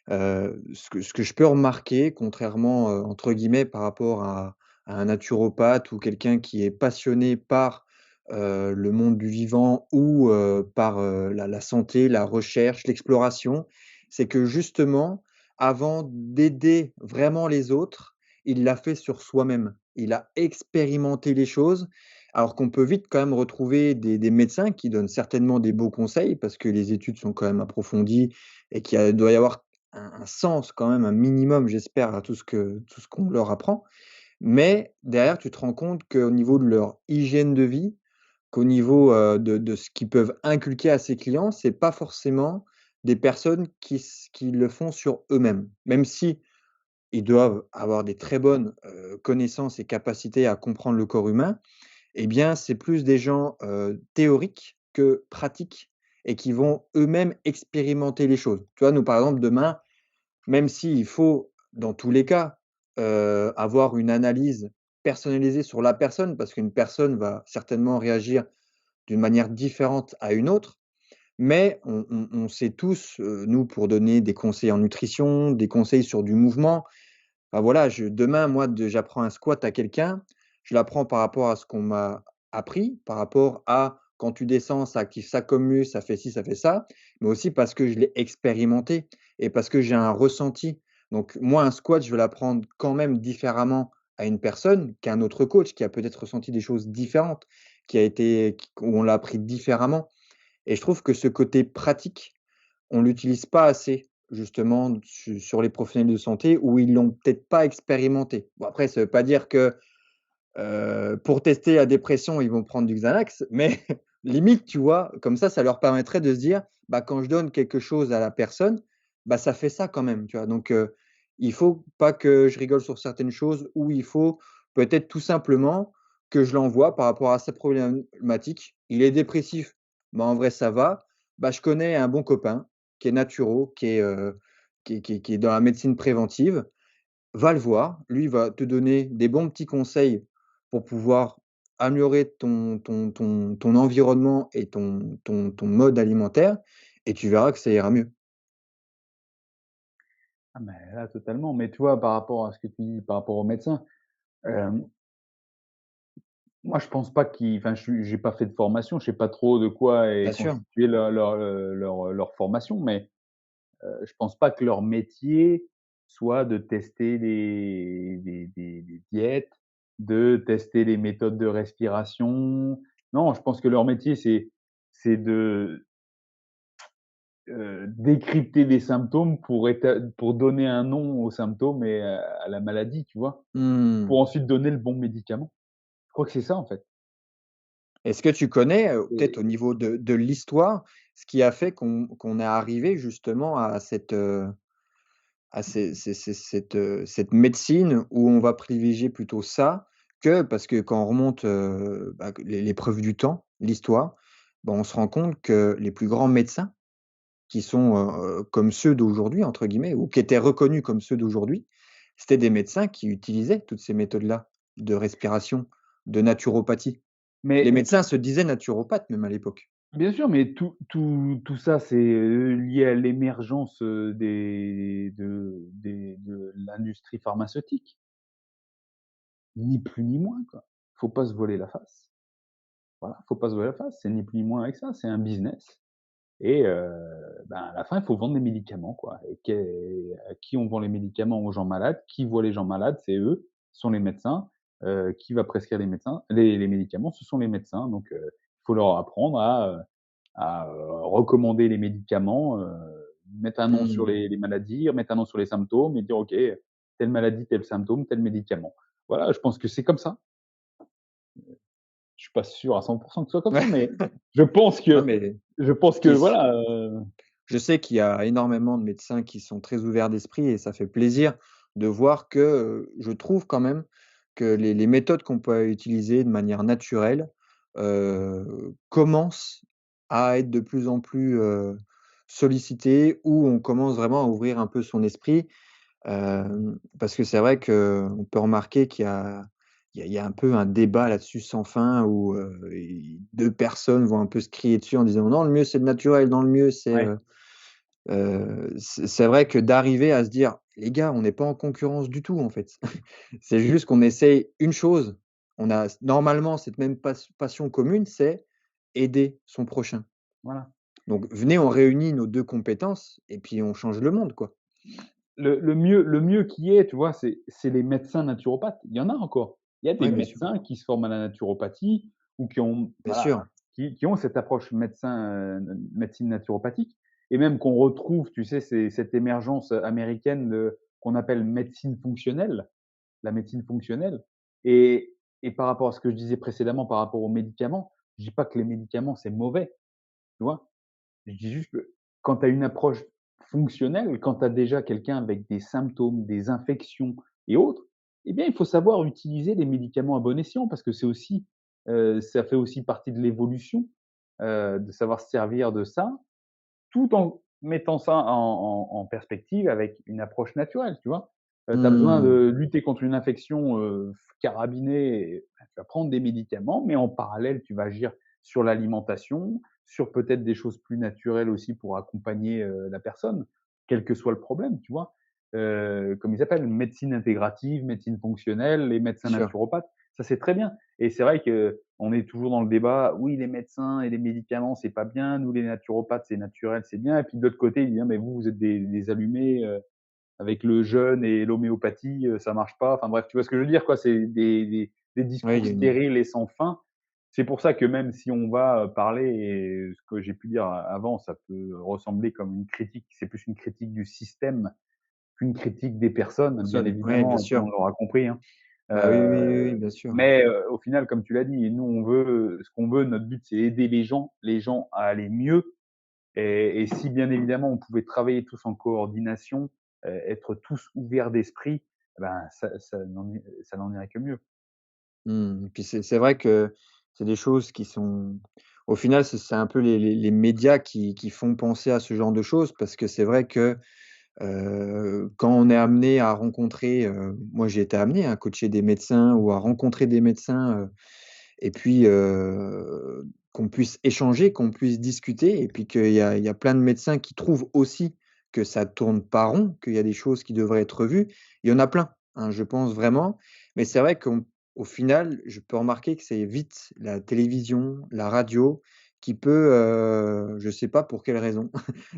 ce que je peux remarquer contrairement, entre guillemets, par rapport à un naturopathe ou quelqu'un qui est passionné par, le monde du vivant ou, par, la santé, la recherche, l'exploration, c'est que justement, avant d'aider vraiment les autres, il l'a fait sur soi-même. Il a expérimenté les choses, alors qu'on peut vite quand même retrouver des médecins qui donnent certainement des beaux conseils parce que les études sont quand même approfondies et doit y avoir un sens quand même, un minimum, j'espère, à tout ce qu'on leur apprend. Mais derrière, tu te rends compte qu'au niveau de leur hygiène de vie, qu'au niveau, de ce qu'ils peuvent inculquer à ces clients, c'est pas forcément des personnes qui le font sur eux-mêmes. Même si ils doivent avoir des très bonnes, connaissances et capacités à comprendre le corps humain, eh bien, c'est plus des gens, théoriques que pratiques et qui vont eux-mêmes expérimenter les choses. Tu vois, nous, par exemple, demain, même s'il faut, dans tous les cas, avoir une analyse personnalisée sur la personne, parce qu'une personne va certainement réagir d'une manière différente à une autre, mais on sait tous, nous, pour donner des conseils en nutrition, des conseils sur du mouvement, bah, voilà, demain, moi, j'apprends un squat à quelqu'un, je l'apprends par rapport à ce qu'on m'a appris, par rapport à quand tu descends, ça active ça comme muscle, ça fait ci, ça fait ça, mais aussi parce que je l'ai expérimenté et parce que j'ai un ressenti. Donc moi, un squat, je vais l'apprendre quand même différemment à une personne qu'un autre coach qui a peut-être ressenti des choses différentes, où on l'a appris différemment et je trouve que ce côté pratique, on l'utilise pas assez, justement, sur les professionnels de santé où ils l'ont peut-être pas expérimenté. Bon après, ça veut pas dire que, pour tester la dépression, ils vont prendre du Xanax, mais limite, tu vois? Comme ça leur permettrait de se dire: «Bah, quand je donne quelque chose à la personne, bah, ça fait ça quand même», tu vois? Donc il faut pas que je rigole sur certaines choses ou il faut peut-être tout simplement que je l'envoie par rapport à sa problématique. Il est dépressif, bah, en vrai ça va. Bah, je connais un bon copain qui est naturo, qui est dans la médecine préventive. Va le voir, lui va te donner des bons petits conseils pour pouvoir améliorer ton environnement et ton mode alimentaire et tu verras que ça ira mieux. Ah mais là, totalement, mais tu vois, par rapport à ce que tu dis, par rapport aux médecins, hem, moi je pense pas qu'ils enfin, j'ai pas fait de formation, je sais pas trop de quoi est Bien sûr. constituée leur formation, mais je pense pas que leur métier soit de tester des diètes, de tester les méthodes de respiration. Non, je pense que leur métier, c'est de, décrypter des symptômes pour donner un nom aux symptômes et à la maladie, tu vois? Mmh. Pour ensuite donner le bon médicament. Je crois que c'est ça, en fait. Est-ce que tu connais, peut-être au Et niveau de l'histoire, ce qui a fait qu'on est arrivé justement à cette médecine où on va privilégier plutôt ça parce que quand on remonte, bah, que les preuves du temps, l'histoire, bah, on se rend compte que les plus grands médecins qui sont, comme «ceux d'aujourd'hui» entre guillemets ou qui étaient reconnus comme ceux d'aujourd'hui, c'était des médecins qui utilisaient toutes ces méthodes-là de respiration, de naturopathie. Les Mais médecins se disaient naturopathes même à l'époque. bien sûr, mais tout ça, c'est, lié à l'émergence, de l'industrie pharmaceutique, ni plus ni moins, quoi. Faut pas se voiler la face. Voilà, faut pas se voiler la face, c'est ni plus ni moins avec ça, c'est un business et ben, à la fin, il faut vendre des médicaments, quoi et à qui on vend les médicaments? Aux gens malades. Qui voit les gens malades? C'est eux, ce sont les médecins. Qui va prescrire les médicaments? Ce sont les médecins, donc il faut leur apprendre recommander les médicaments, mettre un nom sur Mmh. les maladies, mettre un nom sur les symptômes et dire: «OK, telle maladie, tel symptôme, tel médicament». Voilà, je pense que c'est comme ça. Je suis pas sûr à 100 que ce soit comme ça, mais je pense Non que mais je pense que qui s voilà, je sais qu'il y a énormément de médecins qui sont très ouverts d'esprit et ça fait plaisir de voir que, je trouve quand même que les méthodes qu'on peut utiliser de manière naturelle, commencent à être de plus en plus, sollicitées, où on commence vraiment à ouvrir un peu son esprit. Parce que c'est vrai qu'on peut remarquer qu'il y a un peu un débat là-dessus sans fin où, 2 personnes vont un peu se crier dessus en disant: «Non, le mieux c'est le naturel, non, le mieux c'est», ouais, c'est vrai que d'arriver à se dire: «Les gars, on n'est pas en concurrence du tout, en fait». C'est juste qu'on essaye une chose, on a normalement cette même passion commune, c'est aider son prochain. voilà. Donc venez, on réunit nos 2 compétences et puis on change le monde, quoi. Le mieux qui est, tu vois, c'est les médecins naturopathes. Il y en a encore. Il y a des Ouais, bien sûr, médecins qui se forment à la naturopathie ou qui ont bien voilà, sûr. qui ont cette approche médecine naturopathique et même qu'on retrouve, tu sais, c'est cette émergence américaine de qu'on appelle médecine fonctionnelle, la médecine fonctionnelle et par rapport à ce que je disais précédemment par rapport aux médicaments, je dis pas que les médicaments, c'est mauvais, tu vois? Je dis juste que quand tu as une approche fonctionnelle, quand tu as déjà quelqu'un avec des symptômes, des infections et autres, eh bien, il faut savoir utiliser les médicaments à bon escient parce que c'est aussi, ça fait aussi partie de l'évolution, de savoir se servir de ça, tout en mettant ça en perspective avec une approche naturelle, tu vois? Tu as besoin Mmh. de lutter contre une infection, carabinée et bah, tu vas prendre des médicaments, mais en parallèle, tu vas agir sur l'alimentation, sur peut-être des choses plus naturelles aussi pour accompagner, la personne, quel que soit le problème, tu vois? Comme ils appellent, médecine intégrative, médecine fonctionnelle, les médecins Bien sûr. naturopathes, ça c'est très bien et c'est vrai qu'on est toujours dans le débat: «Oui, les médecins et les médicaments, c'est pas bien. Nous, les naturopathes, c'est naturel, c'est bien» et puis de l'autre côté, ils disent: «Ah mais vous, vous êtes des allumés, avec le jeûne et l'homéopathie, ça marche pas». Enfin bref, tu vois ce que je veux dire, quoi? C'est des Ouais, il discours y a une stériles et sans fin. C'est pour ça que même si on va, parler et ce que j'ai pu dire avant, ça peut ressembler comme une critique, c'est plus une critique du système qu'une critique des personnes, bien personne. Ouais, bien évidemment, tout le sûr. monde l'aura compris, hein. Bah, oui, oui, oui, Heu, oui, bien sûr. mais au final, comme tu l'as dit, nous, on veut ce qu'on veut, notre but, c'est aider les gens à aller mieux et si bien évidemment, on pouvait travailler tous en coordination, être tous ouverts d'esprit, ben, ça n'en irait que mieux. Mmh. Puis c'est vrai que c'est des choses qui sont au final, c'est un peu les médias qui font penser à ce genre de choses parce que c'est vrai que, quand on est amené à rencontrer, moi j'ai été amené à coacher des médecins ou à rencontrer des médecins, et puis, qu'on puisse échanger, qu'on puisse discuter et puis qu'il y a plein de médecins qui trouvent aussi que ça tourne pas rond, qu'il y a des choses qui devraient être revues. Il y en a plein, hein, je pense vraiment. Mais c'est vrai qu'au final, je peux remarquer que c'est vite la télévision, la radio qui peut, je sais pas pour quelle raison,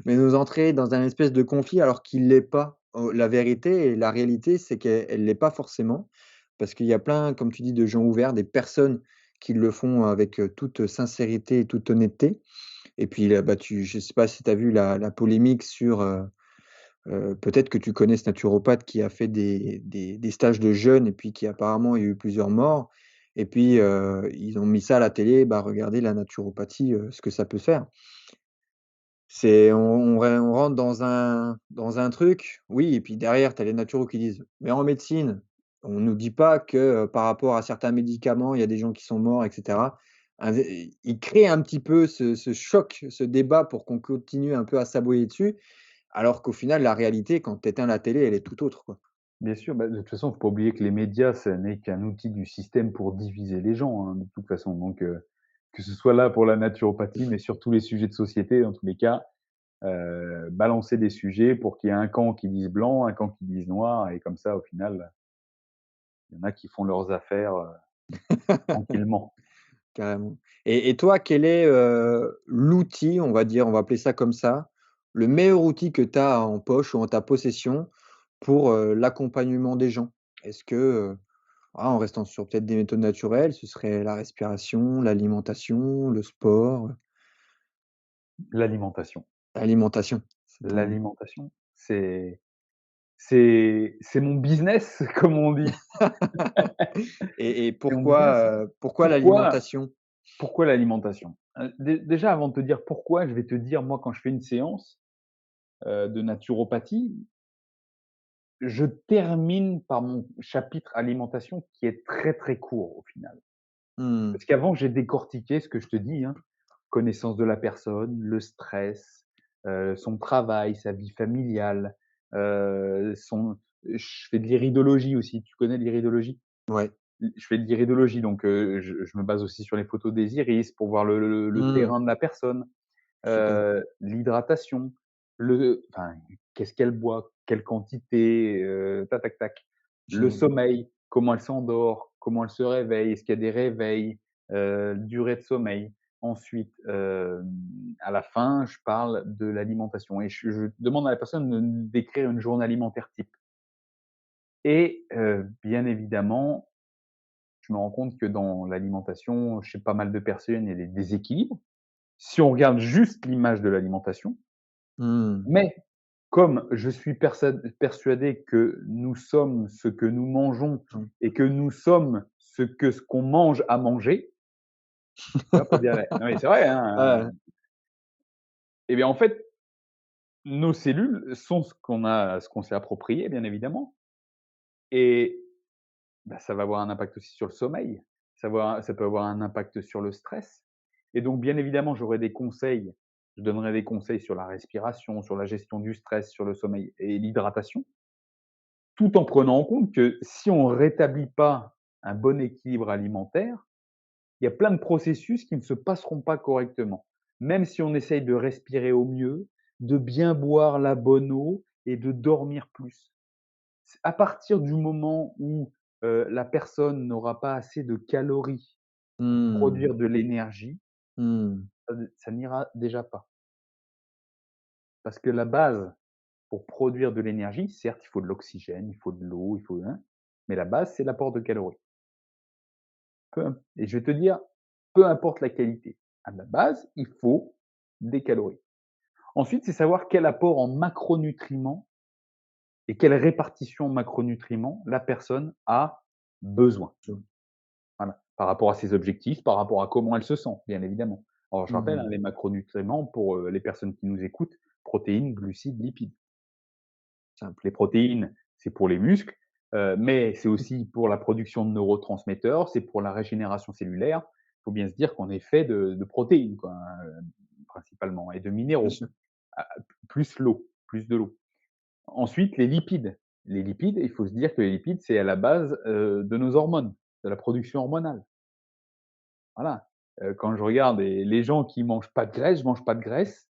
mais nous entrer dans un espèce de conflit alors qu'il l'est pas. La vérité et la réalité, c'est qu'elle l'est pas forcément parce qu'il y a plein, comme tu dis, de gens ouverts, des personnes qui le font avec, toute sincérité et toute honnêteté et puis là, bah, je sais pas si tu as vu la polémique sur, peut-être que tu connais ce naturopathe qui a fait des stages de jeûne et puis qui apparemment il y a eu plusieurs morts et puis, ils ont mis ça à la télé, bah, regardez la naturopathie, ce que ça peut faire. C'est on rentre dans un truc, oui et puis derrière tu as les naturaux qui disent: «Mais en médecine, on nous dit pas que, par rapport à certains médicaments, il y a des gens qui sont morts et cetera». il crée un petit peu ce choc, ce débat pour qu'on continue un peu à s'aboyer dessus, alors qu'au final, la réalité, quand tu éteins la télé, elle est tout autre, quoi. Bien sûr, bah, de toute façon, faut pas oublier que les médias, ce n'est qu'un outil du système pour diviser les gens, hein, de toute façon. Donc, que ce soit là pour la naturopathie, mais sur tous les sujets de société, dans tous les cas, balancer des sujets pour qu'il y ait un camp qui dise blanc, un camp qui dise noir, et comme ça, au final, il y en a qui font leurs affaires, tranquillement. Carrément. Et toi, quel est, l'outil, on va dire, on va appeler ça comme ça, le meilleur outil que tu as en poche ou en ta possession pour, l'accompagnement des gens? Est-ce que, en restant sur peut-être des méthodes naturelles, ce serait la respiration, l'alimentation, le sport, L'alimentation. l'alimentation? C'est ton L'alimentation, c'est mon business, comme on dit. et C'est mon business. pourquoi Pourquoi l'alimentation? pourquoi l'alimentation? Déjà, avant de te dire pourquoi, je vais te dire, moi, quand je fais une séance, de naturopathie, je termine par mon chapitre alimentation qui est très, très court au final. Mmh, Parce qu'avant, j'ai décortiqué ce que je te dis, hein, connaissance de la personne, le stress, son travail, sa vie familiale, son je fais de l'iridologie aussi. Tu connais l'iridologie? ouais, Je fais de l'iridologie, donc je me base aussi sur les photos des iris pour voir le mmh, terrain de la personne. super. L'hydratation, qu'est-ce qu'elle boit, quelle quantité, tac, tac, tac. Le Génial. sommeil, comment elle s'endort, comment elle se réveille, est-ce qu'il y a des réveils, durée de sommeil. Ensuite, à la fin, je parle de l'alimentation et je demande à la personne de d'écrire une journée alimentaire type et bien évidemment, je me rends compte que dans l'alimentation, chez pas mal de personnes, il y a des déséquilibres. Si on regarde juste l'image de l'alimentation, Mmh, mais comme je suis persuadé que nous sommes ce que nous mangeons mmh. et que nous sommes ce qu'on mange à manger, tu vois? Pour dire non mais c'est vrai, hein, Ouais, et bien, en fait, nos cellules sont ce qu'on s'est approprié, bien évidemment, et bah, ça va avoir un impact aussi sur le sommeil, ça peut avoir un impact sur le stress, et donc bien évidemment, j'aurai des conseils, je donnerai des conseils sur la respiration, sur la gestion du stress, sur le sommeil et l'hydratation. Tout en prenant en compte que si on ne rétablit pas un bon équilibre alimentaire, il y a plein de processus qui ne se passeront pas correctement. Même si on essaye de respirer au mieux, de bien boire la bonne eau et de dormir plus. À partir du moment où, la personne n'aura pas assez de calories pour mmh, produire de l'énergie, mmh, ça n'ira déjà pas. Parce que la base pour produire de l'énergie, certes, il faut de l'oxygène, il faut de l'eau, il faut, hein, mais la base, c'est l'apport de calories. Et je vais te dire, peu importe la qualité, à la base, il faut des calories. Ensuite, c'est savoir quel apport en macronutriments et quelle répartition en macronutriments la personne a besoin. Voilà. Par rapport à ses objectifs, par rapport à comment elle se sent, bien évidemment. Alors, je rappelle, hein, mmh, les macronutriments pour les personnes qui nous écoutent, protéines, glucides, lipides. simple. Les protéines, c'est pour les muscles, mais c'est aussi pour la production de neurotransmetteurs, c'est pour la régénération cellulaire. Il faut bien se dire qu'on est fait de protéines, quoi, principalement, et de Bien minéraux, sûr. a plus l'eau, plus de l'eau. Ensuite, les lipides. Les lipides, il faut se dire que les lipides, c'est à la base, de nos hormones, de la production hormonale. Voilà, quand je regarde les gens qui mangent pas de graisse, je mange pas de graisse,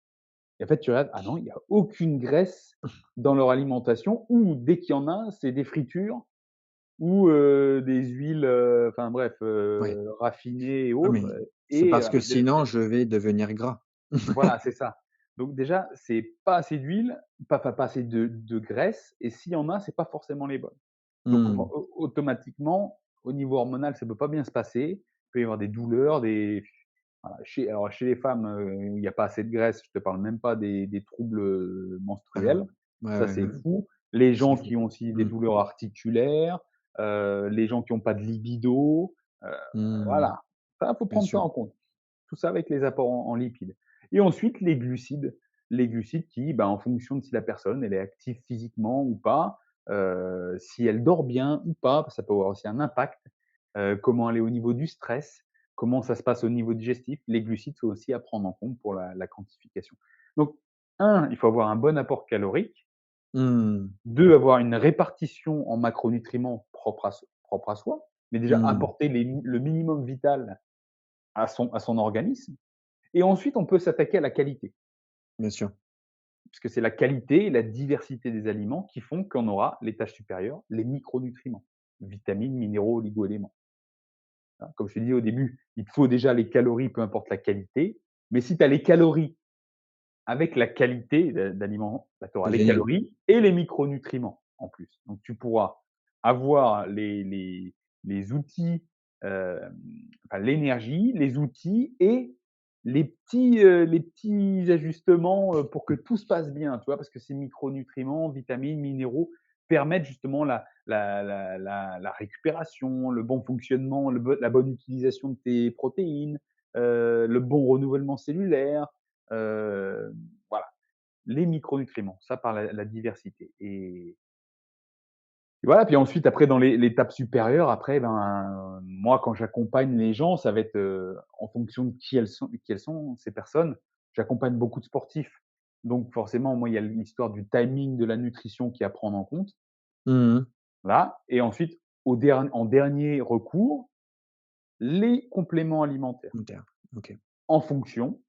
et en fait, tu regardes, ah non, il y a aucune graisse dans leur alimentation, ou dès qu'il y en a, c'est des fritures ou des huiles, enfin bref, Ouais. raffinées et Ah autres, mais c'est et parce que sinon je vais devenir gras. voilà, c'est ça. Donc déjà, c'est pas assez d'huile, pas assez de graisse, et s'il y en a, c'est pas forcément les bonnes. Donc Mmh. automatiquement, au niveau hormonal, ça peut pas bien se passer. Il peut y avoir des douleurs, des voilà, chez les femmes, il y a pas assez de graisse, je te parle même pas des troubles, Ah. menstruels. Ouais, Ça, ouais, c'est ouais, fou. Les c'est gens fou. qui ont aussi des Mmh. douleurs articulaires, les gens qui ont pas de libido, heu, Mmh. voilà. Ça, faut Bien prendre ça sûr. en compte. Tout ça avec les apports en lipides, et ensuite les glucides. Les glucides qui, ben, en fonction de si la personne, elle est active physiquement ou pas, si elle dort bien ou pas, ça peut avoir aussi un impact, comment elle est au niveau du stress, comment ça se passe au niveau digestif. Les glucides sont aussi à prendre en compte pour la quantification. Donc, il faut avoir un bon apport calorique. Mmh. 2, avoir une répartition en macronutriments propre à soi, mais déjà Mmh. apporter le minimum vital à son organisme. Et ensuite, on peut s'attaquer à la qualité, Bien sûr. puisque c'est la qualité et la diversité des aliments qui font qu'on aura l'étage supérieur, les micronutriments, vitamines, minéraux, oligo-éléments. Hein, comme je t'ai dit au début, il te faut déjà les calories, peu importe la qualité, mais si tu as les calories avec la qualité d'aliments, bah, tu auras C'est les génial. calories et les micronutriments en plus. Donc tu pourras avoir les outils, enfin l'énergie, les outils et les petits ajustements, pour que tout se passe bien, tu vois? Parce que ces micronutriments, vitamines, minéraux permettent justement la récupération, le bon fonctionnement, la bonne utilisation de tes protéines, le bon renouvellement cellulaire, voilà, les micronutriments, ça par la diversité et voilà, puis ensuite après dans l'étape supérieure, après ben, moi quand j'accompagne les gens, ça va être, en fonction de qui elles sont ces personnes. J'accompagne beaucoup de sportifs, donc forcément moi il y a l'histoire du timing de la nutrition qui est à prendre en compte, Mmh mh. là et ensuite en dernier recours, les compléments alimentaires OK. en fonction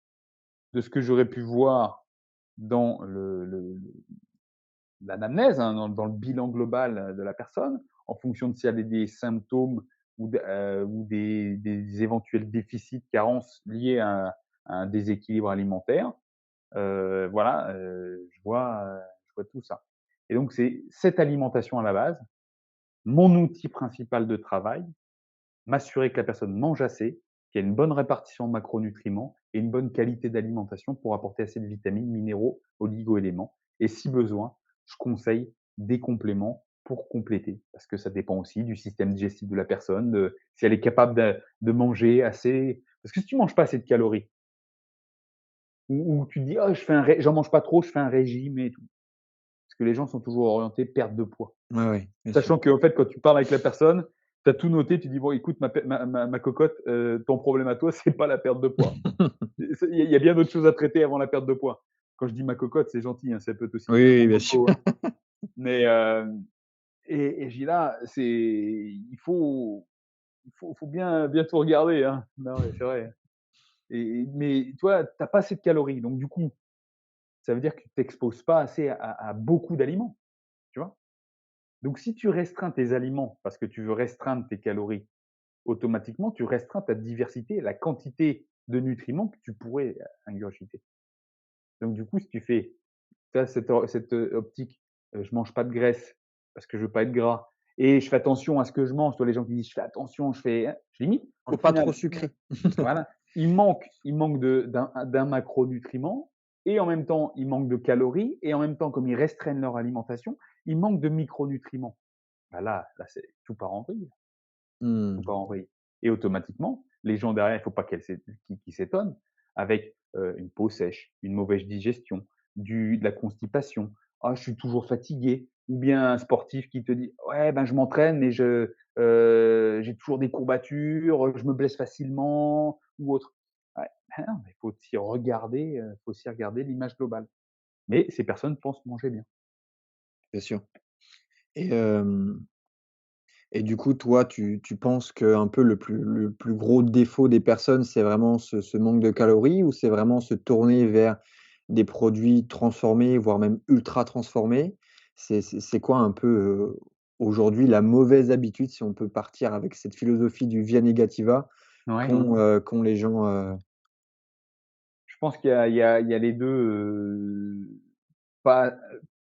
de ce que j'aurais pu voir dans l'anamnèse, hein, dans le bilan global de la personne, en fonction de s'il y a des symptômes ou des éventuels déficits, carences liés à un déséquilibre alimentaire. Voilà, je vois tout ça. Et donc c'est cette alimentation à la base, mon outil principal de travail, m'assurer que la personne mange assez, qu'il y a une bonne répartition de macronutriments et une bonne qualité d'alimentation pour apporter assez de vitamines, minéraux, oligo-éléments. Et si besoin, je conseille des compléments pour compléter, parce que ça dépend aussi du système digestif de la personne, si elle est capable de manger assez. Parce que si tu manges pas assez de calories, ou tu te dis, oh, j'en mange pas trop, je fais un régime et tout. Parce que les gens sont toujours orientés perte de poids. Ouais, ouais, bien sûr. Sachant qu'en fait, quand tu parles avec la personne, tu as tout noté, tu dis: «Bon écoute ma cocotte, ton problème à toi, c'est pas la perte de poids. Il y a bien d'autres choses à traiter avant la perte de poids». Quand je dis ma cocotte, c'est gentil, hein, ça peut être aussi Oui, bien oui, ton bien sûr. coco, hein. Mais, et je dis là, il faut bien tout regarder, hein. Non, mais c'est vrai. Mais toi, tu as pas assez de calories, donc du coup, ça veut dire que tu t'exposes pas assez à beaucoup d'aliments, tu vois? Donc si tu restreins tes aliments parce que tu veux restreindre tes calories, automatiquement, tu restreins ta diversité, la quantité de nutriments que tu pourrais ingurgiter. Donc du coup, si tu as cette optique, je mange pas de graisse parce que je veux pas être gras et je fais attention à ce que je mange. Tu vois, les gens qui disent: «Je fais attention, je limite». Au Mange pas trop final, sucré. voilà, il manque d'un macronutriment et en même temps, il manque de calories et en même temps, comme ils restreignent leur alimentation, il manque de micronutriments. Bah là, c'est tout part en vrille. Tout Mmh. part en vrille et automatiquement, les gens derrière, il faut pas qu'ils s'étonnent avec, une peau sèche, une mauvaise digestion, de la constipation. «Ah, je suis toujours fatigué» ou bien un sportif qui te dit: «Ouais, ben, je m'entraîne mais j'ai toujours des courbatures, je me blesse facilement» ou autre. Ouais, ben non, mais faut aussi regarder l'image globale. Mais ces personnes pensent manger bien. Bien sûr. Et et du coup, toi, tu penses qu'un peu le plus gros défaut des personnes, c'est vraiment ce manque de calories ou c'est vraiment se tourner vers des produits transformés, voire même ultra transformés? C'est quoi un peu, aujourd'hui la mauvaise habitude, si on peut partir avec cette philosophie du via negativa Ouais. qu'ont les gens, Je pense qu'il y a les 2. Pas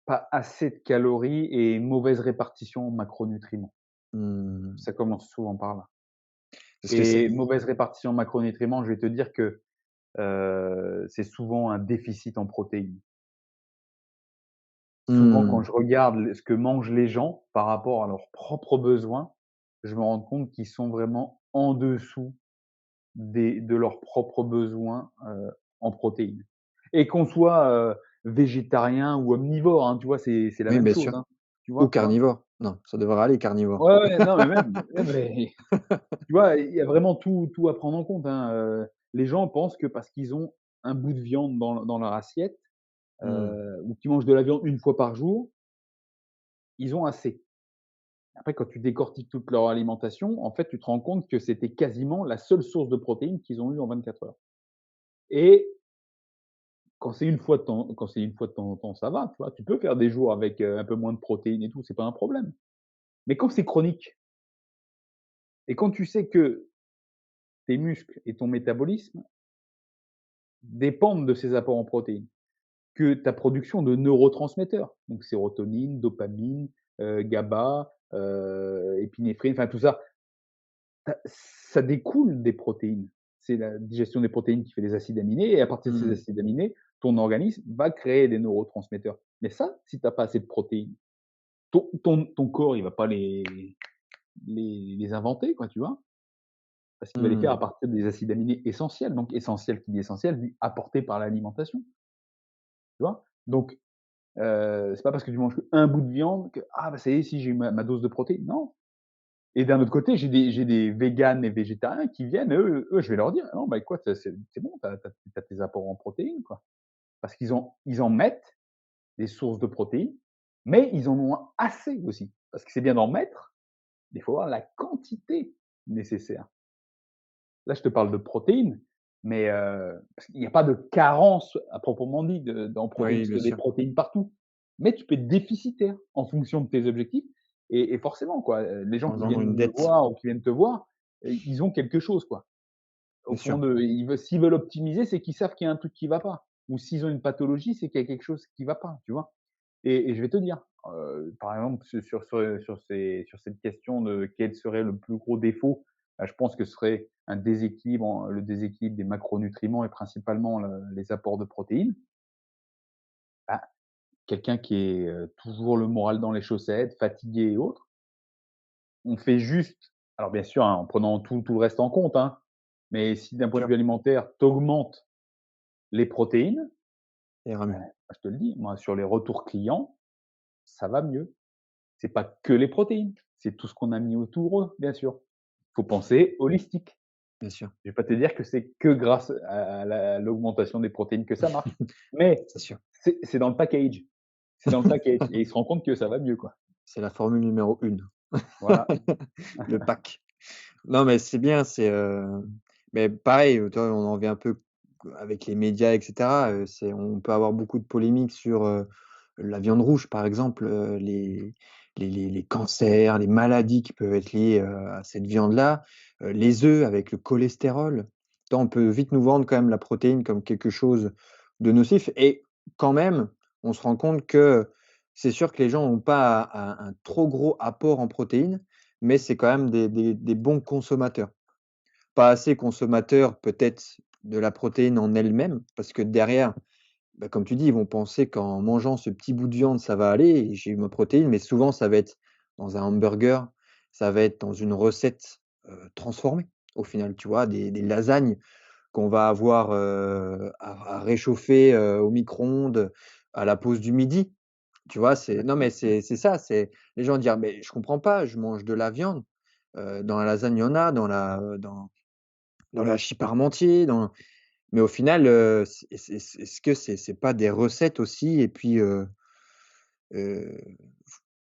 pas assez de calories et mauvaise répartition en macronutriments. mmh, Ça commence souvent par là parce que c'est et mauvaise répartition en macronutriments, je vais te dire que, c'est souvent un déficit en protéines. Souvent quand mmh, je regarde ce que mangent les gens par rapport à leurs propres besoins, je me rends compte qu'ils sont vraiment en dessous de leurs propres besoins, en protéines et qu'on soit, végétarien ou omnivore, hein, tu vois? C'est la oui, même bien chose, sûr. hein. Tu Ou vois? carnivore. Non, ça devrait aller carnivore. Ouais, ouais, non, mais même, ouais, mais Tu vois, il y a vraiment tout à prendre en compte, hein, les gens pensent que parce qu'ils ont un bout de viande dans leur assiette, Mmh. ou qu'ils mangent de la viande une fois par jour, ils ont assez. Après, quand tu décortiques toute leur alimentation, en fait, tu te rends compte que c'était quasiment la seule source de protéines qu'ils ont eue en 24 heures. Et quand c'est une fois de temps en temps, ça va, tu vois? Tu peux faire des jours avec, un peu moins de protéines et tout, c'est pas un problème. Mais quand c'est chronique et quand tu sais que tes muscles et ton métabolisme dépendent de ces apports en protéines, que ta production de neurotransmetteurs, donc sérotonine, dopamine, GABA, épinéphrine, enfin tout ça, ça découle des protéines. C'est la digestion des protéines qui fait les acides aminés et à partir de ces Mmh. acides aminés, ton organisme va créer des neurotransmetteurs. Mais ça, si tu as pas assez de protéines, ton corps, il va pas les inventer, quoi, tu vois? Parce qu'il va les faire Mmh. à partir des acides aminés essentiels. Donc essentiel qui dit essentiel, dit apporté par l'alimentation, tu vois? Donc c'est pas parce que tu manges qu'un bout de viande que: «Ah bah ça y est, si j'ai eu ma dose de protéines». Non. Et d'un autre côté, j'ai des véganes et végétariens qui viennent, eux, je vais leur dire: «Non, bah écoute, c'est bon, tu as tes apports en protéines, quoi». Parce qu'ils en mettent des sources de protéines, mais ils en ont assez aussi. Parce que c'est bien d'en mettre, mais il faut avoir la quantité nécessaire. Là, je te parle de protéines, mais parce qu'il n'y a pas de carence à proprement dit en protéines, Oui, parce bien qu'il y a des sûr. protéines partout. Mais tu peux être déficitaire en fonction de tes objectifs et forcément quoi, les gens qui Engendre viennent une me dette, voir ou qui viennent te voir, ils ont quelque chose quoi. Au bien fond sûr. d'eux, s'ils veulent optimiser, c'est qu'ils savent qu'il y a un truc qui va pas. Ou s'ils ont une pathologie, c'est qu'il y a quelque chose qui va pas, tu vois? Et je vais te dire, par exemple, sur cette question de quel serait le plus gros défaut, bah, je pense que ce serait un déséquilibre le déséquilibre des macronutriments et principalement les apports de protéines. Bah, quelqu'un qui est, toujours le moral dans les chaussettes, fatigué et autres, on fait juste alors bien sûr, hein, en prenant tout le reste en compte, hein, mais si d'un point de Sûr, vue alimentaire, tu augmentes les protéines, ça ira mieux. bah, je te le dis, moi sur les retours clients, ça va mieux. C'est pas que les protéines, c'est tout ce qu'on a mis autour, bien sûr. Faut penser holistique. Bien sûr, Je vais pas te dire que c'est que grâce à l'augmentation des protéines que ça marche, mais c'est sûr. c'est dans le package. C'est dans le package et il se rend compte que ça va mieux, quoi. C'est la formule numéro 1. Voilà. Le pack. Non, mais c'est bien, mais pareil, tu vois, on en revient un peu avec les médias et cetera, on peut avoir beaucoup de polémiques sur, la viande rouge, par exemple, les cancers, les maladies qui peuvent être liées, à cette viande-là, les œufs avec le cholestérol. Tu vois, on peut vite nous vendre quand même la protéine comme quelque chose de nocif et quand même, on se rend compte que c'est sûr que les gens ont pas un trop gros apport en protéines, mais c'est quand même des bons consommateurs. Pas assez consommateurs peut-être de la protéine en elle-même, parce que derrière, bah, comme tu dis, ils vont penser qu'en mangeant ce petit bout de viande, ça va aller et j'ai eu ma protéine, mais souvent ça va être dans un hamburger, ça va être dans une recette, transformée au final, tu vois? Des lasagnes qu'on va avoir, à réchauffer, au micro-ondes à la pause du midi, tu vois? Non mais c'est ça, c'est les gens dire: «Mais je comprends pas, je mange de la viande». Dans la lasagne, il y en a, dans le hachis parmentier, mais au final, est-ce que c'est pas des recettes aussi? Et puis, heu,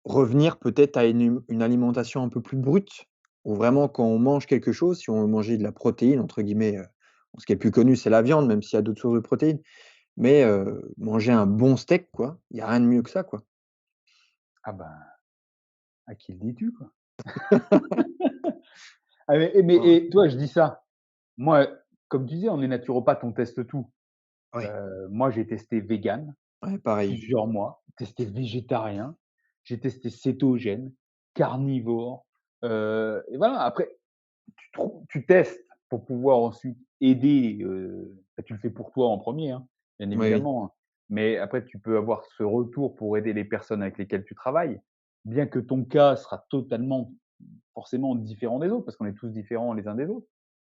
revenir peut-être à une alimentation un peu plus brute, où vraiment quand on mange quelque chose, si on veut manger de la «protéine» entre guillemets, bon ce qui est le plus connu, c'est la viande, même s'il y a d'autres sources de protéines, mais manger un bon steak quoi, il y a rien de mieux que ça quoi. Ah ben, à qui le dis-tu, quoi? Ah mais Voilà. et toi, je dis ça, moi, comme tu disais, on est naturopathe, on teste tout. Ouais, Moi, j'ai testé vegan ouais pareil. plusieurs mois, testé végétarien, j'ai testé cétogène, carnivore, et voilà. Après, tu testes pour pouvoir ensuite aider, bah, tu le fais pour toi en premier, hein, bien Oui, oui, évidemment, hein, mais après tu peux avoir ce retour pour aider les personnes avec lesquelles tu travailles, bien que ton cas sera totalement forcément différent des autres, parce qu'on est tous différents les uns des autres.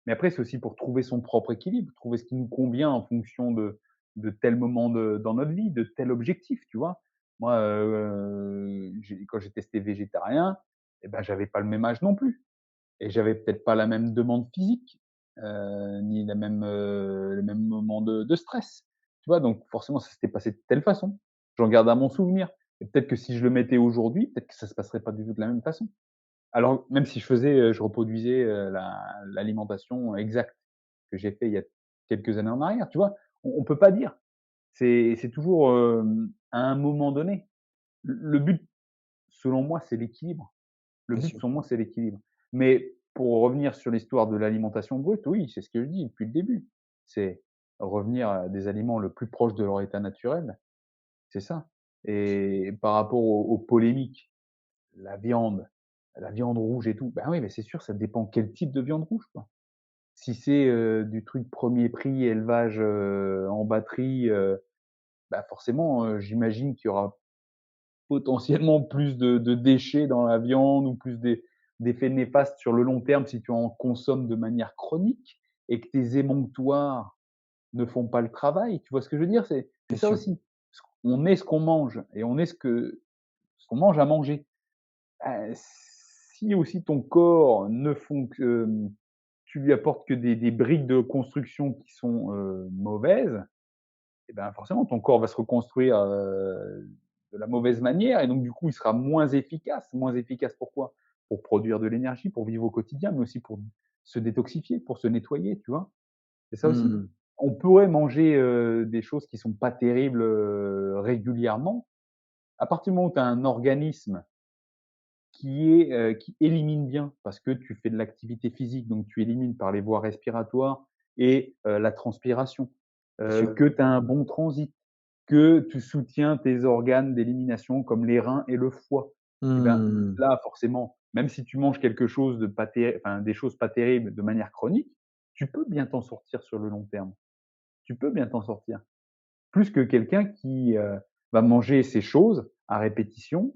Mais après, c'est aussi pour trouver son propre équilibre, trouver ce qui nous convient en fonction de tel moment dans notre vie, de tel objectif, tu vois? Moi, quand j'ai testé végétarien et ben, j'avais pas le même âge non plus. et j'avais peut-être pas la même demande physique, ni le même moment de stress. Tu vois? Donc forcément, ça s'était passé de telle façon. J'en garde à mon souvenir et peut-être que si je le mettais aujourd'hui, peut-être que ça se passerait pas du tout de la même façon. Alors même si je reproduisais, l'alimentation exacte que j'ai fait il y a quelques années en arrière, tu vois? On peut pas dire. C'est toujours, à un moment donné. Le but, selon moi, c'est l'équilibre. Le bien but, sûr. selon moi, c'est l'équilibre. Mais pour revenir sur l'histoire de l'alimentation brute, oui, c'est ce que je dis depuis le début. C'est revenir à des aliments le plus proche de leur état naturel, c'est ça. Et par rapport aux polémiques, la viande, la viande rouge et tout, ben oui, mais c'est sûr, ça dépend quel type de viande rouge, quoi. Si c'est, du truc premier prix, élevage, en batterie, bah, forcément, j'imagine qu'il y aura potentiellement plus de déchets dans la viande ou plus d'effets néfastes sur le long terme si tu en consommes de manière chronique et que tes émonctoires ne font pas le travail. Tu vois ce que je veux dire? C'est Bien ça sûr. aussi. On est ce qu'on mange et on est ce qu'on mange à manger. Si aussi ton corps ne fonc tu lui apportes que des briques de construction qui sont, mauvaises, et ben, forcément, ton corps va se reconstruire, de la mauvaise manière et donc du coup, il sera moins efficace. Moins efficace pourquoi? Pour produire de l'énergie, pour vivre au quotidien, mais aussi pour se détoxifier, pour se nettoyer, tu vois? C'est ça aussi. Mmh. On pourrait manger, des choses qui sont pas terribles, régulièrement. À partir du moment où tu as un organisme qui élimine bien parce que tu fais de l'activité physique, donc tu élimines par les voies respiratoires et la transpiration, Bien sûr. que tu as un bon transit, que tu soutiens tes organes d'élimination comme les reins et le foie. Et ben, Mmh. là, forcément, même si tu manges quelque chose de pas terri enfin, des choses pas terribles de manière chronique, tu peux bien t'en sortir sur le long terme. Tu peux bien t'en sortir. Plus que quelqu'un qui, va manger ces choses à répétition,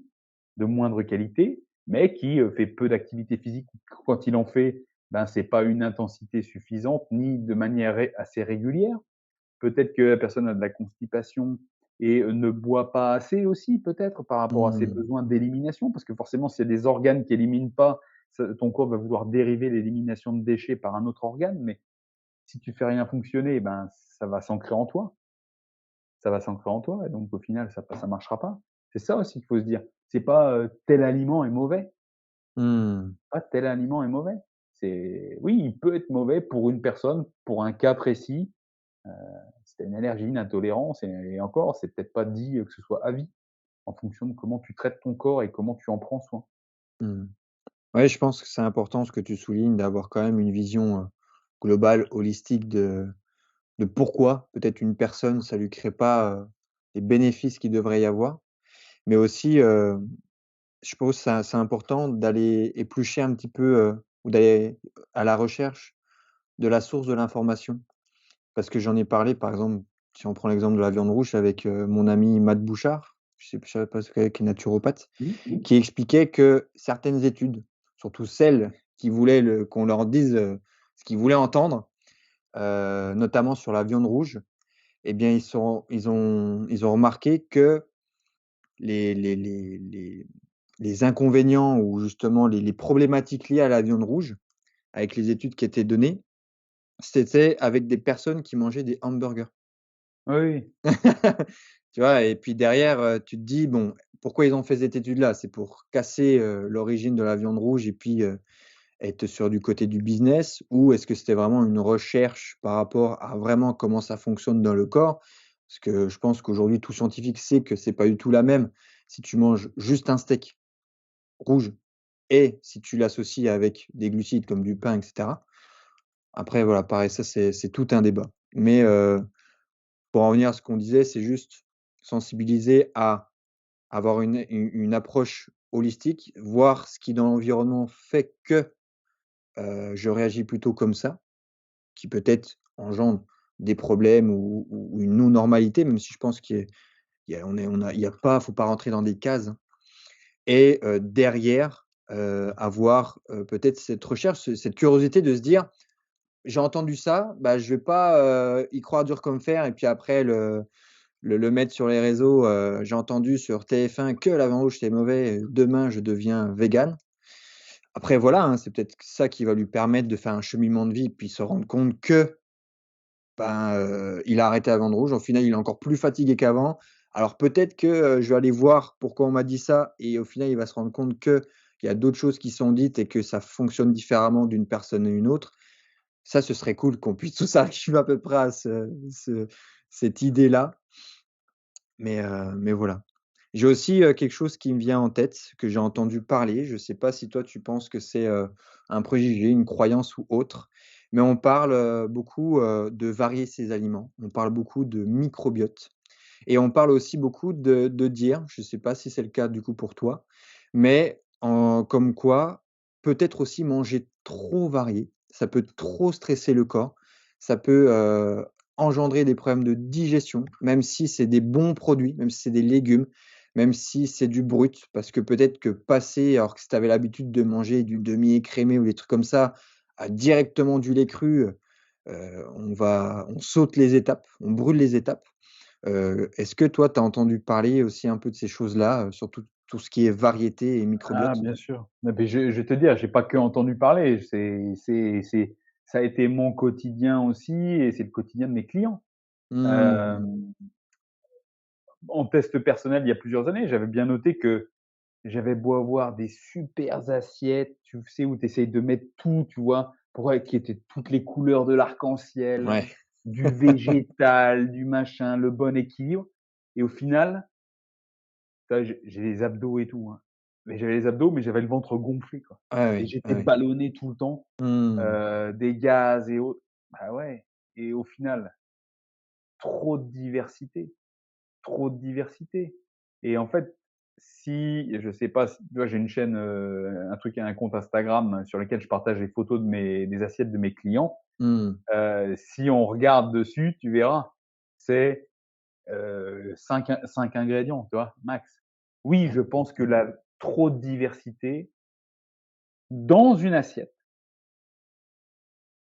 de moindre qualité, mais qui, fait peu d'activité physique. Quand il en fait, ben, c'est pas une intensité suffisante, ni de manière assez régulière. Peut-être que la personne a de la constipation et ne boit pas assez aussi peut-être par rapport à ses Mmh. besoins d'élimination, parce que forcément s'il y a des organes qui éliminent pas, ton corps va vouloir dériver l'élimination de déchets par un autre organe, mais si tu fais rien fonctionner, ben, ça va s'ancrer en toi. Ça va s'ancrer en toi et donc au final ça marchera pas. C'est ça aussi qu'il faut se dire. C'est pas, tel aliment est mauvais, Mmh. pas tel aliment est mauvais. C'est oui, il peut être mauvais pour une personne, pour un cas précis, heu, si tu as une allergie, une intolérance et encore, c'est peut-être pas dit, que ce soit à vie, en fonction de comment tu traites ton corps et comment tu en prends soin. Mmh. Ouais, je pense que c'est important ce que tu soulignes d'avoir quand même une vision, globale, holistique de pourquoi peut-être une personne, ça lui crée pas, les bénéfices qu'il devrait y avoir. Mais aussi, je pense que c'est important d'aller éplucher un petit peu, ou d'aller à la recherche de la source de l'information. Parce que j'en ai parlé, par exemple, si on prend l'exemple de la viande rouge avec, mon ami Matt Bouchard, je sais pas ce qui est naturopathe, Mmh. qui expliquait que certaines études, surtout celles qui voulaient qu'on leur dise, ce qu'ils voulaient entendre, notamment sur la viande rouge, eh bien, ils ont remarqué que les les les les les inconvénients ou justement les problématiques liées à la viande rouge, avec les études qui étaient données, c'était avec des personnes qui mangeaient des hamburgers. Oui, oui. Tu vois? Et puis derrière, tu te dis: «Bon, pourquoi ils ont fait cette étude-là? C'est pour casser, l'origine de la viande rouge et puis, être sur du côté du business ou est-ce que c'était vraiment une recherche par rapport à vraiment comment ça fonctionne dans le corps?» Parce que je pense qu'aujourd'hui tout scientifique sait que c'est pas du tout la même si tu manges juste un steak rouge et si tu l'associes avec des glucides comme du pain et cetera. Après voilà, pareil, ça c'est tout un débat. Mais, pour en revenir à ce qu'on disait, c'est juste sensibiliser à avoir une approche holistique, voir ce qui dans l'environnement fait que, je réagis plutôt comme ça, qui peut-être engendre des problèmes ou une non-normalité, même si je pense qu'il y a on a il y a pas faut pas rentrer dans des cases, hein. Et derrière, avoir, peut-être cette recherche, cette curiosité de se dire: «J'ai entendu ça, bah, je vais pas, y croire dur comme fer et puis après le mettre sur les réseaux, j'ai entendu sur TF1 que la viande rouge c'est mauvais, demain je deviens végan». Après voilà, hein, c'est peut-être ça qui va lui permettre de faire un cheminement de vie, puis se rendre compte que, ben, il a arrêté la viande rouge. Au final, il est encore plus fatigué qu'avant. Alors peut-être que, je vais aller voir pourquoi on m'a dit ça et au final, il va se rendre compte qu'il y a d'autres choses qui sont dites et que ça fonctionne différemment d'une personne à une autre. Ça, ce serait cool qu'on puisse tous arriver à peu près à cette idée-là. Mais voilà. J'ai aussi, quelque chose qui me vient en tête, que j'ai entendu parler. Je ne sais pas si toi tu penses que c'est, un préjugé, une croyance ou autre, mais on parle, beaucoup, de varier ses aliments. On parle beaucoup de microbiote et on parle aussi beaucoup de dire, je ne sais pas si c'est le cas du coup pour toi, mais comme quoi, peut-être aussi manger trop varié, ça peut trop stresser le corps, ça peut, engendrer des problèmes de digestion, même si c'est des bons produits, même si c'est des légumes, même si c'est du brut. Parce que peut-être que passer, alors que si tu avais l'habitude de manger du demi-écrémé ou des trucs comme ça, à directement du lait cru, on saute les étapes, on brûle les étapes. Est-ce que toi, tu as entendu parler aussi un peu de ces choses-là, sur tout ce qui est variété et Ah microbiote? bien sûr. Ah beh, je vais te dire, j'ai pas que entendu parler, c'est ça a été mon quotidien aussi et c'est le quotidien de mes clients. Mmh. Hem, En test personnel, il y a plusieurs années, j'avais bien noté que j'avais beau avoir des supers assiettes, tu sais, où tu essayes de mettre tout, tu vois? Pour qu'il y ait toutes les couleurs de l'arc-en-ciel, Ouais. du végétal, du machin, le bon équilibre et au final, tu vois, j'ai les abdos et tout, hein. Mais j'avais les abdos, mais j'avais le ventre gonflé, quoi Ah et oui, ah j'étais oui. ballonné tout le temps, Mmh. des gaz et autres. Bah ouais et au final, trop de diversité. Trop de diversité et en fait, si je sais pas si tu vois, j'ai une chaîne, un compte Instagram sur lequel je partage les photos de mes des assiettes de mes clients. Mmh. Si on regarde dessus, tu verras, c'est, 5 ingrédients, tu vois? Max. Oui, je pense que la trop de diversité dans une assiette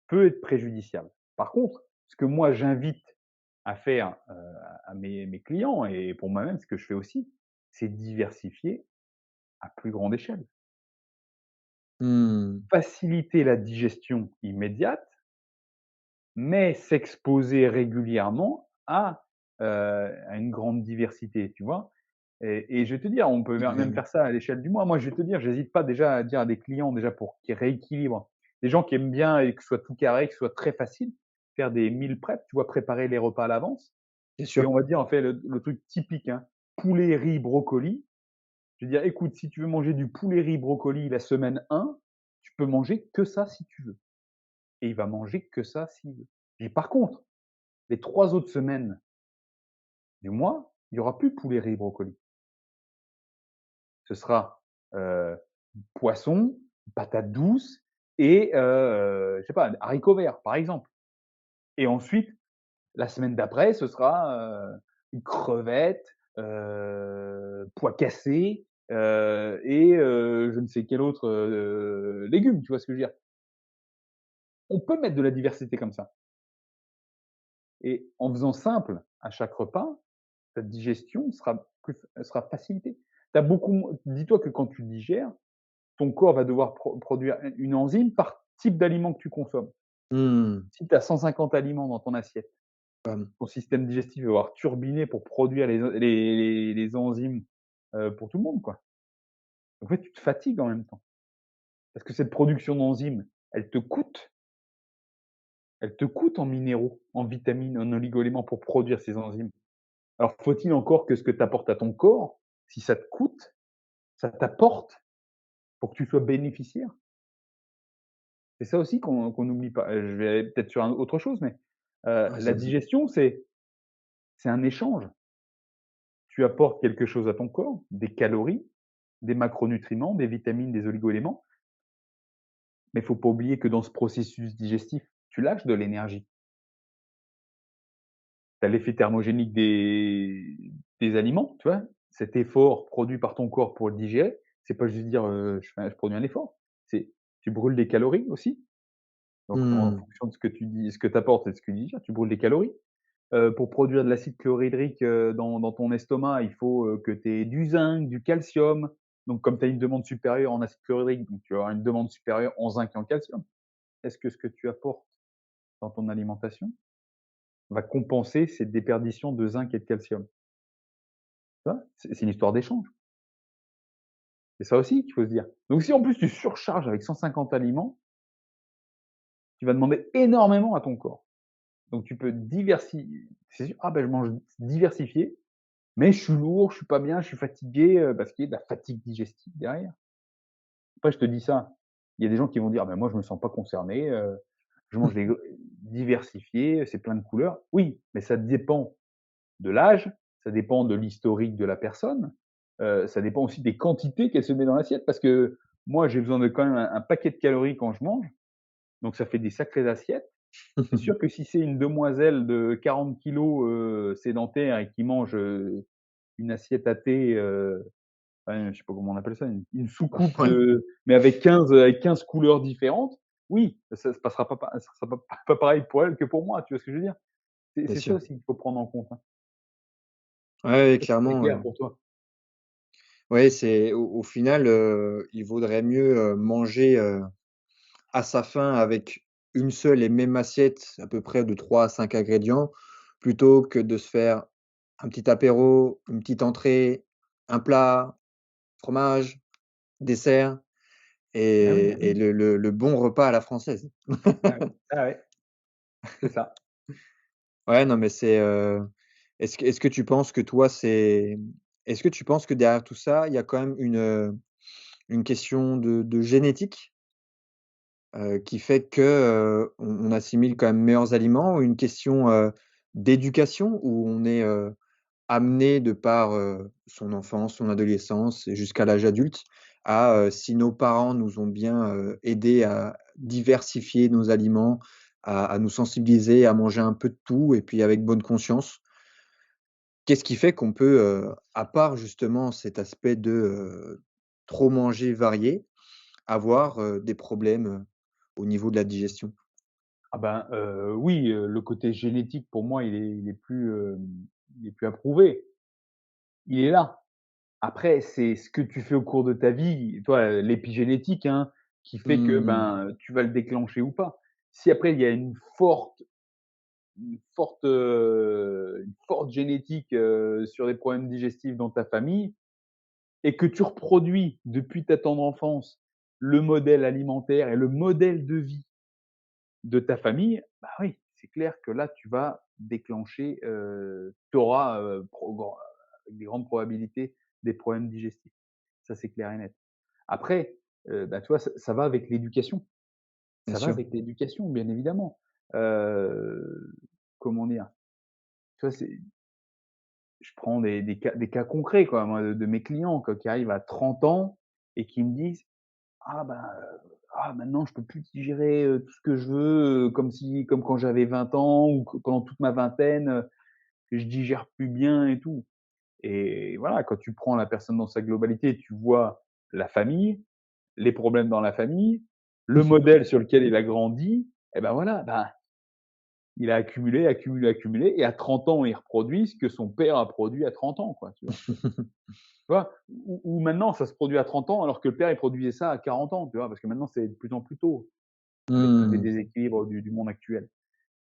peut être préjudiciable. Par contre, ce que moi j'invite à faire, à mes clients et pour moi-même, ce que je fais aussi, c'est diversifier à plus grande échelle. Mmh. Faciliter la digestion immédiate, mais s'exposer régulièrement à une grande diversité, tu vois? Et je vais te dire, on peut même Évidemment. faire ça à l'échelle du mois. Moi, je vais te dire, j'hésite pas déjà à dire à des clients, déjà pour qu'ils rééquilibrent. Des gens qui aiment bien et que ce soit tout carré, que ce soit très facile, faire des meal prep, tu vois? Préparer les repas à l'avance Bien et sûr. on va dire, on fait le truc typique, hein, poulet, riz, brocoli. Je veux dire: «Écoute, si tu veux manger du poulet, riz, brocoli la semaine 1, tu peux manger que ça si tu veux» et il va manger que ça s'il veut. Et par contre, les 3 autres semaines du mois, il y aura plus poulet, riz, brocoli. Ce sera, heu, poisson, patates douces et je sais pas, haricots verts, par exemple. Et ensuite, la semaine d'après, ce sera, crevettes, pois cassés, et je ne sais quel autre, légume, tu vois ce que je veux dire? On peut mettre de la diversité comme ça et en faisant simple à chaque repas, ta digestion sera facilitée. Tu beaucoup dis-toi que quand tu digères, ton corps va devoir produire une enzyme par type d'aliment que tu consommes. Mmh. Si tu as 150 aliments dans ton assiette, Pam. ton système digestif va devoir turbiner pour produire les enzymes, pour tout le monde, quoi. En fait, tu te fatigues en même temps parce que cette production d'enzymes, elle te coûte en minéraux, en vitamines, en oligo-éléments pour produire ces enzymes. Alors faut-il encore que ce que tu apportes à ton corps, si ça te coûte, ça t'apporte pour que tu sois bénéficiaire. C'est ça aussi qu'on n'oublie pas. Je vais aller peut-être sur autre chose, mais la Vas-y. digestion, c'est un échange. Tu apportes quelque chose à ton corps, des calories, des macronutriments, des vitamines, des oligo-éléments, mais il faut pas oublier que dans ce processus digestif, tu lâches de l'énergie. Tu as l'effet thermogénique des aliments, tu vois? Cet effort produit par ton corps pour le digérer, c'est pas juste dire, je produis un effort, c'est tu brûles des calories aussi. Donc en Mmh. fonction de ce que tu dis ce que tu apportes et de ce que tu digères, tu brûles des calories. Pour produire de l'acide chlorhydrique, dans ton estomac, il faut, que tu aies du zinc, du calcium. Donc comme tu as une demande supérieure en acide chlorhydrique, donc tu vas avoir une demande supérieure en zinc et en calcium. Est-ce que ce que tu apportes dans ton alimentation va compenser cette déperdition de zinc et de calcium? Tu vois? C'est une histoire d'échange. C'est ça aussi qu'il faut se dire. Donc si en plus tu surcharges avec 150 aliments, tu vas demander énormément à ton corps. Donc tu peux diversifier. C'est sûr, ah ben je mange diversifié, mais je suis lourd, je suis pas bien, je suis fatigué, parce qu'il y a de la fatigue digestive derrière. Après je te dis ça, il y a des gens qui vont dire: «Ben moi je me sens pas concerné, je mange des diversifié, c'est plein de couleurs». Oui, mais ça dépend de l'âge, ça dépend de l'historique de la personne, ça dépend aussi des quantités qu'elle se met dans l'assiette. Parce que moi j'ai besoin de quand même un paquet de calories quand je mange, donc ça fait des sacrées assiettes. C'est sûr que si c'est une demoiselle de 40 kilogrammes, sédentaire et qui mange, une assiette à thé, ouais, je sais pas comment on appelle ça, une soucoupe Ouais, de mais avec 15 couleurs différentes, oui, ça se passera pas ça sera pas pareil pour elle que pour moi, tu vois ce que je veux dire? bien C'est ça sûr. aussi qu'il faut prendre en compte, hein. Ouais, ouais, Je sais pas si c'est clairement, clair pour toi? ouais, c'est au final, il vaudrait mieux, manger, à sa faim avec une seule et même assiette, à peu près de 3 à 5 ingrédients, plutôt que de se faire un petit apéro, une petite entrée, un plat, fromage, dessert Ah oui, ah et oui. le bon repas à la française. Ah oui. Ah ouais, c'est ça. Ouais, non, mais c'est, est-ce que tu penses que toi, est-ce que tu penses que derrière tout ça, il y a quand même une question de génétique? Qui fait que, on assimile quand même meilleurs aliments ou une question, d'éducation où on est, amené de par, son enfance, son adolescence et jusqu'à l'âge adulte à, si nos parents nous ont bien, aidés à diversifier nos aliments, à nous sensibiliser à manger un peu de tout et puis avec bonne conscience. Qu'est-ce qui fait qu'on peut, à part justement cet aspect de, trop manger varié, avoir, des problèmes, au niveau de la digestion? Ah ben, oui, le côté génétique pour moi il est plus approuvé. Il est là. Après, c'est ce que tu fais au cours de ta vie, toi, l'épigénétique, hein, qui fait que, Mmh. ben, tu vas le déclencher ou pas. Si après il y a une forte génétique, sur des problèmes digestifs dans ta famille et que tu reproduis depuis ta tendre enfance le modèle alimentaire et le modèle de vie de ta famille, bah oui, c'est clair que là, tu vas déclencher, tu auras, avec des grandes probabilités, des problèmes digestifs. Ça, c'est clair et net. Après, bah, tu vois, ça va avec l'éducation. Bien Ça va sûr. avec l'éducation, bien évidemment. Heu, Comment dire? Tu vois, je prends des cas concrets, quoi, moi, de mes clients, quoi, qui arrivent à 30 ans et qui me disent: «Ah ben, maintenant je peux plus digérer, tout ce que je veux, comme quand j'avais 20 ans ou pendant toute ma vingtaine, que je digère plus bien et tout». Et voilà, quand tu prends la personne dans sa globalité, tu vois la famille, les problèmes dans la famille, le modèle sur lequel il a grandi et ben voilà, ben, il a accumulé, accumulé, accumulé et à 30 ans, il reproduit ce que son père a produit à 30 ans, quoi, tu vois? Tu vois? Ou maintenant ça se produit à 30 ans alors que le père il produisait ça à 40 ans, tu vois? Parce que maintenant c'est de plus en plus tôt, avec tous les Mmh. déséquilibres du monde actuel.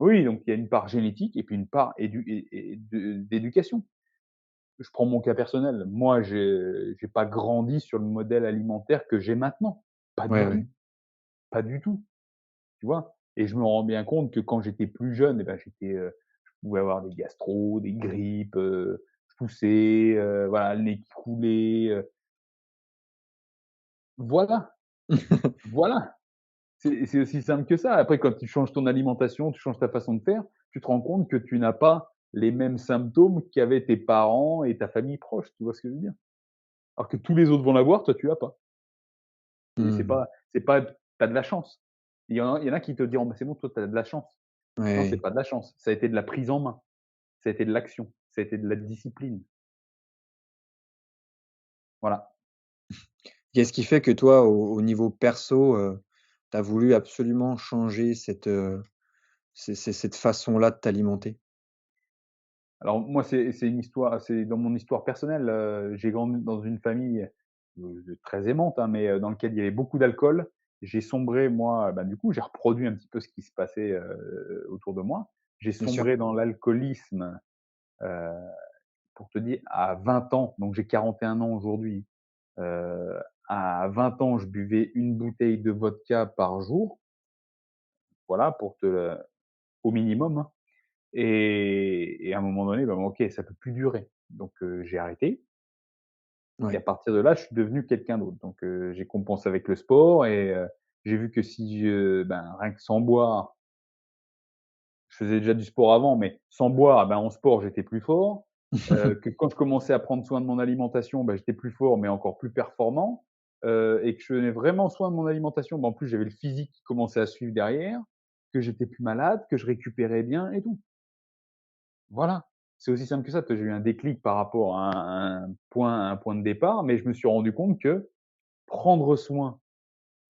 Oui, donc il y a une part génétique et puis une part d'éducation. Je prends mon cas personnel. Moi, j'ai pas grandi sur le modèle alimentaire que j'ai maintenant. Pas du Ouais, ouais. tout, pas du tout, tu vois? Et je me rends bien compte que quand j'étais plus jeune et ben, je pouvais avoir des gastros, des grippes, je toussais, voilà, le nez qui coulait, voilà, voilà. C'est aussi simple que ça. Après, quand tu changes ton alimentation, tu changes ta façon de faire, tu te rends compte que tu n'as pas les mêmes symptômes qu'avaient tes parents et ta famille proche. Tu vois ce que je veux dire? Alors que tous les autres vont l'avoir, toi tu l'as pas. Et Mmh. c'est pas tu as de la chance. Il y en a qui te diront: «Bah, c'est bon, toi tu as de la chance». Non, c'est Ouais. pas de la chance, ça a été de la prise en main, ça a été de l'action, ça a été de la discipline. Voilà. Qu'est-ce qui fait que toi, au niveau perso, tu as voulu absolument changer cette, cette façon-là de t'alimenter? Alors moi, c'est une histoire c'est dans mon histoire personnelle, j'ai grandi dans une famille très aimante, hein, mais dans lequel il y avait beaucoup d'alcool. J'ai sombré moi, du coup, j'ai reproduit un petit peu ce qui se passait, autour de moi. J'ai Bien sûr. sombré dans l'alcoolisme, heu, pour te dire à 20 ans, donc j'ai 41 ans aujourd'hui. Heu, à 20 ans, je buvais une bouteille de vodka par jour, voilà, au minimum, hein, et à un moment donné, bon OK, ça peut plus durer. Donc j'ai arrêté et à Ouais. partir de là, je suis devenu quelqu'un d'autre. Donc j'ai compensé avec le sport et j'ai vu que si rien que sans boire, je faisais déjà du sport avant, mais sans boire, en sport, j'étais plus fort. Que quand je commençais à prendre soin de mon alimentation, j'étais plus fort, mais encore plus performant. Et que je prenais vraiment soin de mon alimentation, en plus, j'avais le physique qui commençait à suivre derrière, que j'étais plus malade, que je récupérais bien et tout. Voilà, c'est aussi simple que ça. J'ai eu un déclic par rapport à un point de départ, mais je me suis rendu compte que prendre soin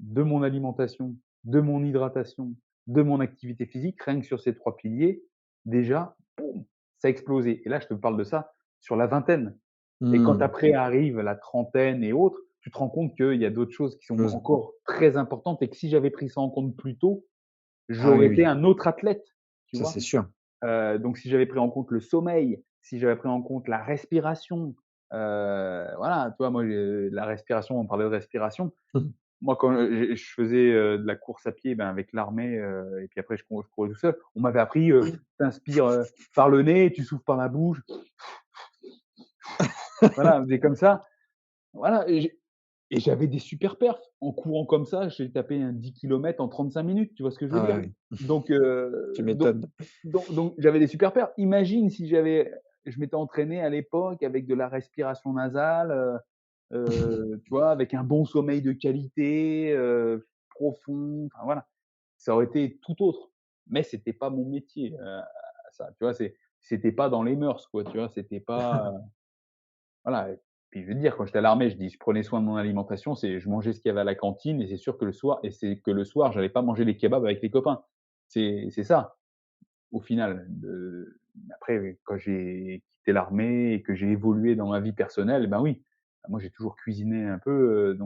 de mon alimentation, de mon hydratation, de mon activité physique, rien que sur ces 3 piliers, déjà, boum, ça a explosé. Et là, je te parle de ça sur la vingtaine. Et quand Mmh. après arrive la trentaine et autres, tu te rends compte qu'il y a d'autres choses qui sont Chose. encore très importantes et que si j'avais pris ça en compte plus tôt, Ah oui, j'aurais été oui, un autre athlète, tu ça c'est vois? sûr. Donc si j'avais pris en compte le sommeil, si j'avais pris en compte la respiration, voilà, tu vois? Moi, la respiration, on parlait de respiration. Mmh. Moi, quand, je faisais, de la course à pied, avec l'armée, et puis après je courais tout seul, on m'avait appris, tu inspires, par le nez, tu souffles par la bouche. Voilà, on faisait comme ça. Voilà et j'avais des super perfs. En courant comme ça, j'ai tapé un 10 kilomètres en 35 minutes, tu vois ce que je veux Ah dire? ouais, oui, Donc tu heu, donc m'étonnes. donc j'avais des super perfs. Imagine si je m'étais entraîné à l'époque avec de la respiration nasale, tu vois? Avec un bon sommeil de qualité, profond, enfin voilà. Ça aurait été tout autre. Mais c'était pas mon métier, ça, tu vois? C'était pas dans les mœurs, quoi, tu vois? C'était pas, voilà. Et puis je veux te dire, quand j'étais à l'armée, je dis: «Je prenais soin de mon alimentation», c'est je mangeais ce qu'il y avait à la cantine et c'est sûr que le soir, j'allais pas manger les kebabs avec les copains. C'est ça, au final. Après, quand j'ai quitté l'armée et que j'ai évolué dans ma vie personnelle, oui, moi j'ai toujours cuisiné un peu,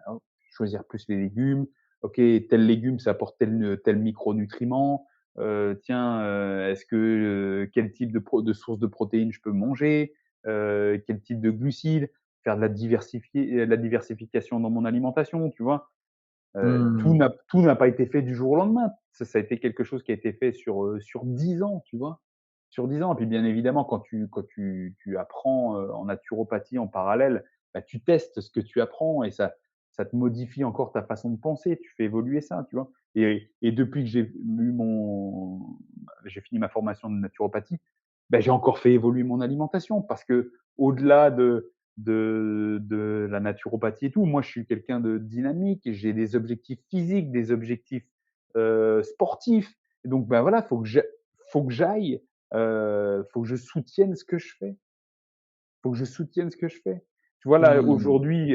hop, choisir plus les légumes. OK, tel légume, ça apporte tel micronutriment. Tiens, est-ce que, quel type de source de protéines je peux manger? Quel type de glucides? Faire de la diversification dans mon alimentation, tu vois? Mmh. Tout n'a pas été fait du jour au lendemain. Ça a été quelque chose qui a été fait sur 10 ans, tu vois? Sur 10 ans et puis bien évidemment quand tu apprends, en naturopathie en parallèle, tu testes ce que tu apprends et ça te modifie encore ta façon de penser. Tu fais évoluer ça, tu vois? Et depuis que j'ai fini ma formation de naturopathie, j'ai encore fait évoluer mon alimentation parce qu'au-delà de la naturopathie et tout. Moi, je suis quelqu'un de dynamique, j'ai des objectifs physiques, des objectifs, sportifs. Et donc, voilà, faut que j'aille, faut que je soutienne ce que je fais. Faut que je soutienne ce que je fais. Tu vois, là, Mmh. aujourd'hui,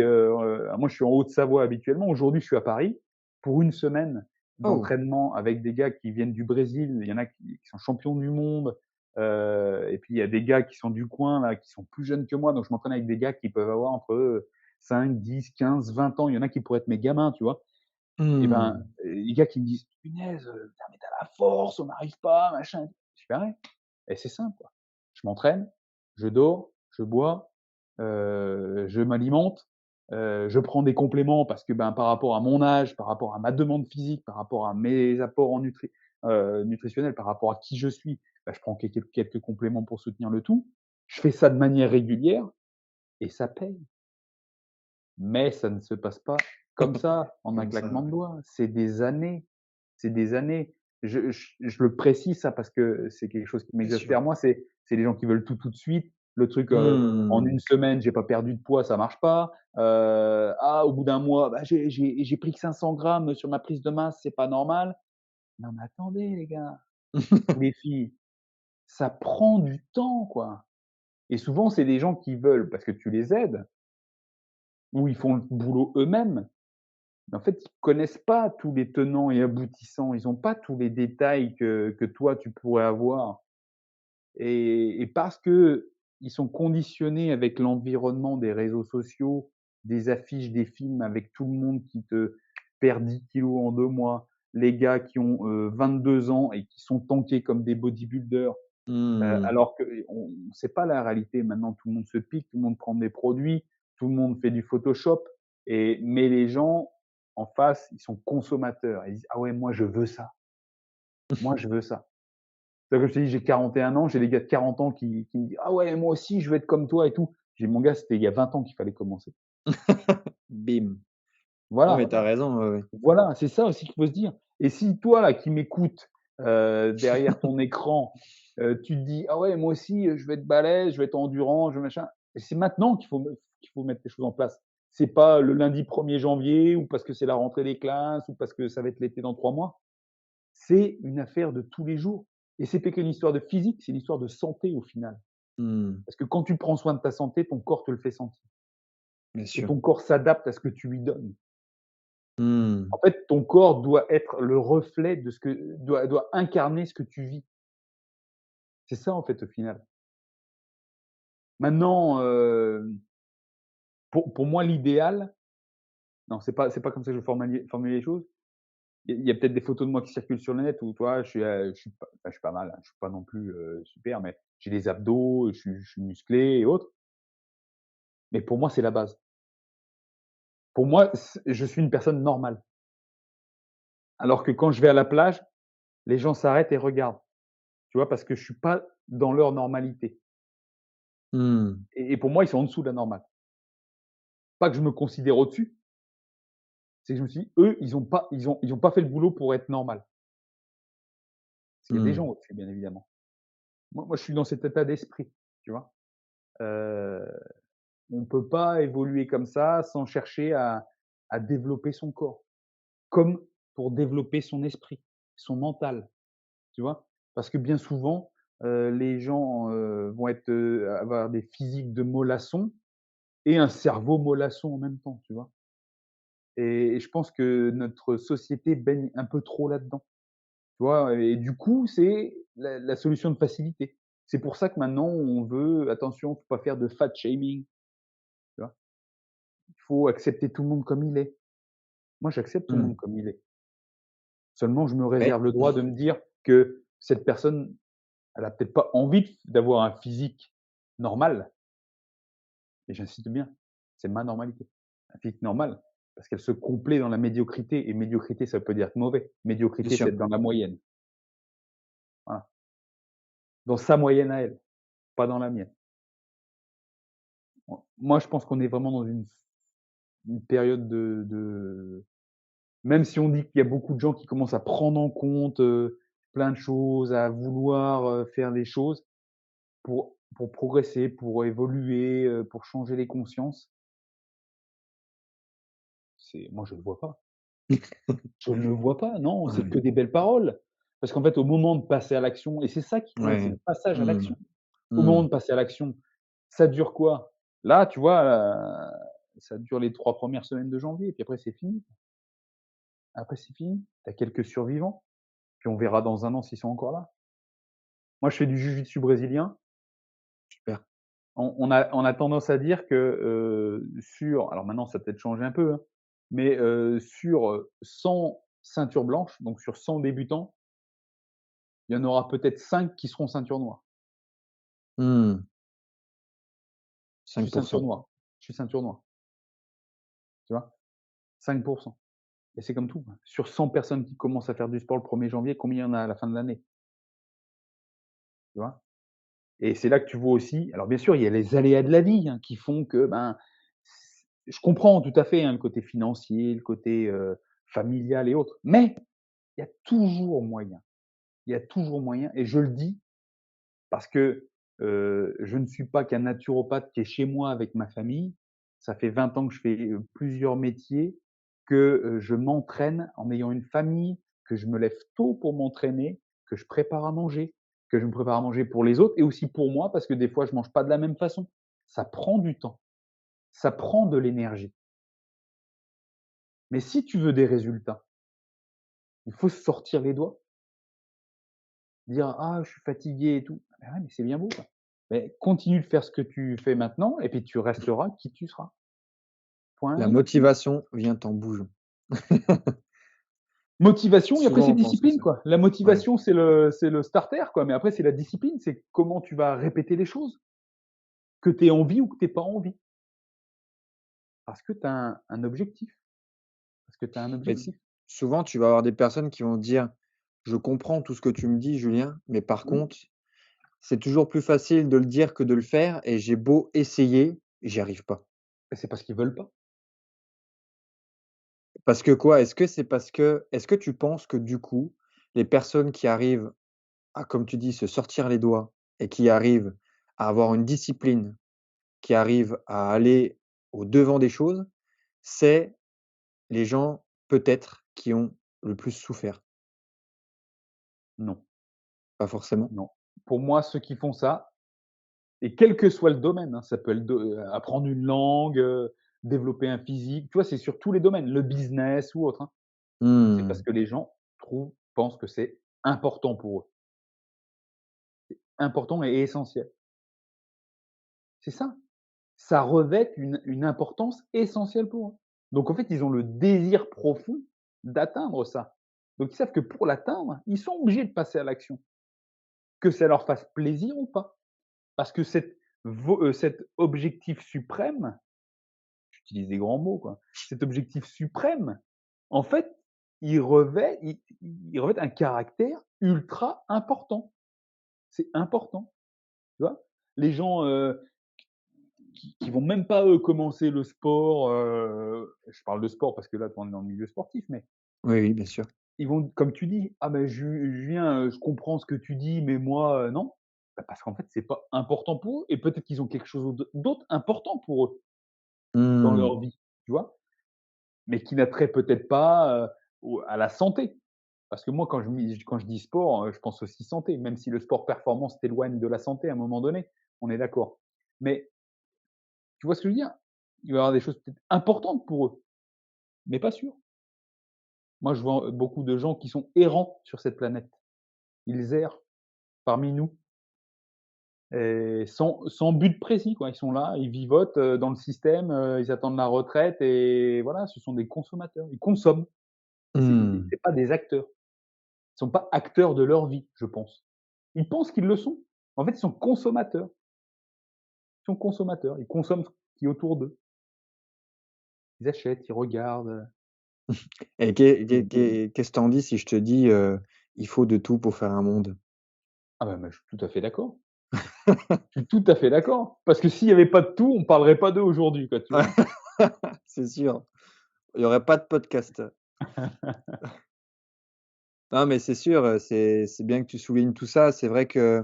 moi, je suis en Haute-Savoie habituellement. Aujourd'hui, je suis à Paris pour une semaine Oh! d'entraînement avec des gars qui viennent du Brésil. Il y en a qui sont champions du monde, et puis il y a des gars qui sont du coin, là, qui sont plus jeunes que moi. Donc je m'entraîne avec des gars qui peuvent avoir entre, 5, 10, 15, 20 ans. Il y en a qui pourraient être mes gamins, tu vois? Et Mmh. les gars qui me disent: «Punaise, putain, mais tu la force, on n'arrive pas, machin». Je fais: «Ah ouais?» Et c'est simple, quoi. Je m'entraîne, je dors, je bois, je m'alimente, je prends des compléments parce que, par rapport à mon âge, par rapport à ma demande physique, par rapport à mes apports nutritionnels, par rapport à qui je suis, je prends quelques compléments pour soutenir le tout. Je fais ça de manière régulière et ça paye. Mais ça ne se passe pas comme ça, en un Comme ça, claquement de ouais. doigts. C'est des années, c'est des années. Je le précise ça parce que c'est quelque chose qui Bien sûr. m'exaspère moi, c'est les gens qui veulent tout, tout de suite. Le truc, en Mmh. une semaine, j'ai pas perdu de poids, ça marche pas. Ah, au bout d'un mois, j'ai pris que 500 grammes sur ma prise de masse, c'est pas normal. Non mais attendez les gars ou les filles, ça prend du temps, quoi. Et souvent, c'est des gens qui veulent parce que tu les aides ou ils font le boulot eux-mêmes. Mais en fait, ils connaissent pas tous les tenants et aboutissants. Ils ont pas tous les détails que toi tu pourrais avoir et parce qu'ils sont conditionnés avec l'environnement des réseaux sociaux des affiches, des films avec tout le monde qui te perd 10 kilos en 2 mois, les gars qui ont, 22 ans et qui sont tankés comme des bodybuilders, Mmh. alors qu'on c'est pas la réalité. Maintenant, tout le monde se pique, tout le monde prend des produits, tout le monde fait du Photoshop mais les gens en face, ils sont consommateurs. Ils disent: «Ah ouais, moi je veux ça, moi je veux ça». C'est comme je t'ai dit, j'ai 41 ans, j'ai des gars de 40 ans qui me disent: «Ah ouais, moi aussi je veux être comme toi et tout». J'ai dit: «Mon gars, c'était il y a 20 ans qu'il fallait commencer». Bim. Non, mais Voilà, tu as raison, ouais, ouais. voilà, c'est ça aussi qu'il faut se dire. Et si toi là qui m'écoutes, derrière ton écran, tu te dis: «Ah ouais, moi aussi, je veux être balèze, je veux être endurant, je veux machin». Et c'est maintenant qu'il faut mettre les choses en place. C'est pas le lundi 1er janvier ou parce que c'est la rentrée des classes ou parce que ça va être l'été dans 3 mois. C'est une affaire de tous les jours et c'est pas qu'une histoire de physique, c'est une histoire de santé au final. Mmh. Parce que quand tu prends soin de ta santé, ton corps te le fait sentir Bien et sûr. ton corps s'adapte à ce que tu lui donnes. Mmh. En fait, ton corps doit être le reflet de ce que doit incarner ce que tu vis. C'est ça, en fait, au final. Maintenant, pour moi, l'idéal non, c'est pas comme ça que je formuler les choses. Il y a peut-être des photos de moi qui circulent sur le net où, tu vois, je suis pas mal, hein, je suis pas non plus, super, mais j'ai des abdos, je suis musclé et autres. Mais pour moi, c'est la base. Pour moi, je suis une personne normale. Alors que quand je vais à la plage, les gens s'arrêtent et regardent, tu vois? Parce que je suis pas dans leur normalité Mmh. et pour moi, ils sont en dessous de la normale. Pas que je me considère au-dessus, c'est que je me suis dit: «Eux, ils ont pas fait le boulot pour être normal». Parce qu'il y a des Mmh. gens au-dessus, bien évidemment. Moi, je suis dans cet état d'esprit, tu vois? Heu, on peut pas évoluer comme ça sans chercher à développer son corps, comme pour développer son esprit, son mental. Tu vois? Parce que bien souvent, les gens, vont avoir des physiques de mollassons et un cerveau mollasson en même temps, tu vois? Et je pense que notre société baigne un peu trop là-dedans, tu vois? Et du coup, c'est la solution de facilité. C'est pour ça que maintenant on veut attention, faut pas faire de fat shaming, tu vois? Il faut accepter tout le monde comme il est. Moi, j'accepte tout le Mmh. monde comme il est. Seulement, je me Ouais. réserve le droit de me dire que cette personne, elle a peut-être pas envie d'avoir un physique normal. Et j'insiste bien, c'est ma normalité. Un physique normal, parce qu'elle se complaît dans la médiocrité et médiocrité, ça veut pas dire être mauvais. Bien Médiocrité, c'est sûr. être dans la moyenne. Voilà. Dans sa moyenne à elle, pas dans la mienne. Moi, je pense qu'on est vraiment dans une période de même si on dit qu'il y a beaucoup de gens qui commencent à prendre en compte, plein de choses, à vouloir, faire des choses pour progresser, pour évoluer, pour changer les consciences, moi je le vois pas. Je ne le vois pas, non, c'est que Ouais. des belles paroles. Parce qu'en fait, au moment de passer à l'action et c'est ça qui compte, c'est Ouais. le passage à Mmh. l'action. Au moment Mmh. de passer à l'action, ça dure quoi? Là, tu vois, ça dure les 3 premières semaines de janvier, puis après c'est fini. Après c'est fini. Tu as quelques survivants, puis on verra dans 1 an s'ils sont encore là. Moi, je fais du jiu-jitsu brésilien. Super. On a tendance à dire que, alors maintenant ça a peut-être changé un peu, hein, mais, sur, 100 ceintures blanches, donc sur 100 débutants, il y en aura peut-être 5 qui seront ceinture noire. Mmh. Je suis ceinture 5%. noire, je suis ceinture noire, tu vois? 5. Et c'est comme tout, hein. Sur 100 personnes qui commencent à faire du sport le 1er janvier, combien il y en a à la fin de l'année? Tu vois? Et c'est là que tu vois aussi alors bien sûr, il y a les aléas de la vie, hein, qui font que, ben, je comprends tout à fait, hein, le côté financier, le côté, familial et autres, mais il y a toujours moyen. Il y a toujours moyen et je le dis parce que, je ne suis pas qu'un naturopathe qui est chez moi avec ma famille. Ça fait 20 ans que je fais, plusieurs métiers, que, je m'entraîne en ayant une famille, que je me lève tôt pour m'entraîner, que je prépare à manger, que je me prépare à manger pour les autres et aussi pour moi parce que des fois je mange pas de la même façon. Ça prend du temps, ça prend de l'énergie. Mais si tu veux des résultats, il faut se sortir les doigts, dire: «Ah, je suis fatigué et tout». Mais ouais, mais c'est bien beau ça. Mais continue de faire ce que tu fais maintenant et puis tu resteras qui tu seras. La point. motivation vient en bougeant. Motivation et après Souvent, c'est on pense que discipline, ça. quoi. La Ouais. motivation, c'est le starter, quoi, mais après c'est la discipline, c'est comment tu vas répéter les choses, que tu aies envie ou que tu aies pas envie. Parce que tu as un objectif, parce que tu as un Mais objectif. souvent, tu vas avoir des personnes qui vont dire: «Je comprends tout ce que tu me dis Julien, mais par Mmh. contre, c'est toujours plus facile de le dire que de le faire et j'ai beau essayer, j'y arrive pas». Et c'est parce qu'ils veulent pas. Parce que quoi? Est-ce que tu penses que du coup, les personnes qui arrivent à, comme tu dis, se sortir les doigts et qui arrivent à avoir une discipline, qui arrivent à aller au-devant des choses, c'est les gens peut-être qui ont le plus souffert? Non, Pas forcément? non. Pour moi, ceux qui font ça, et quel que soit le domaine, hein, ça peut être apprendre une langue, développer un physique, tu vois? C'est sur tous les domaines, le business ou autre, hein. C'est parce Mmh. que les gens pensent que c'est important pour eux. Important et essentiel. C'est ça. Ça revêt une importance essentielle pour eux. Donc en fait, ils ont le désir profond d'atteindre ça. Donc ils savent que pour l'atteindre, ils sont obligés de passer à l'action, que ça leur fasse plaisir ou pas. Parce que cet objectif suprême, j'utilise des grands mots, quoi, cet objectif suprême, en fait, il revêt un caractère ultra important. C'est important, tu vois? Les gens, qui vont même pas, eux, commencer le sport, je parle de sport parce que là, on est dans le milieu sportif, mais Oui, oui, bien sûr. ils vont, comme tu dis: «Ah ben Julien, je comprends ce que tu dis, mais moi, non». Bah, parce qu'en fait, c'est pas important pour eux et peut-être qu'ils ont quelque chose d'autre important pour eux dans Mmh. leur vie, tu vois? Mais qui n'attrait peut-être pas, à la santé. Parce que moi, quand je dis sport, je pense aussi santé, même si le sport performance t'éloigne de la santé à un moment donné, on est d'accord. Mais tu vois ce que je veux dire? Il va y avoir des choses peut-être importantes pour eux, mais pas sûres. Moi, je vois beaucoup de gens qui sont errants sur cette planète. Ils errent parmi nous et sans but précis, quoi. Ils sont là, ils vivotent, dans le système, ils attendent la retraite et voilà, ce sont des consommateurs. Ils consomment. Mmh. C'est pas des acteurs. Ils sont pas acteurs de leur vie, je pense. Ils pensent qu'ils le sont. En fait, ils sont consommateurs. Ils sont consommateurs. Ils consomment ce qui est autour d'eux. Ils achètent, ils regardent. Et qu'est-ce que tu dis si je te dis, «Il faut de tout pour faire un monde»? Ah bah, je suis tout à fait d'accord. Je suis tout à fait d'accord. Parce que s'il y avait pas de tout, on parlerait pas d'eux aujourd'hui, quoi, tu vois? C'est sûr, il y aurait pas de podcast. Non, mais c'est sûr, c'est bien que tu soulignes tout ça. C'est vrai que,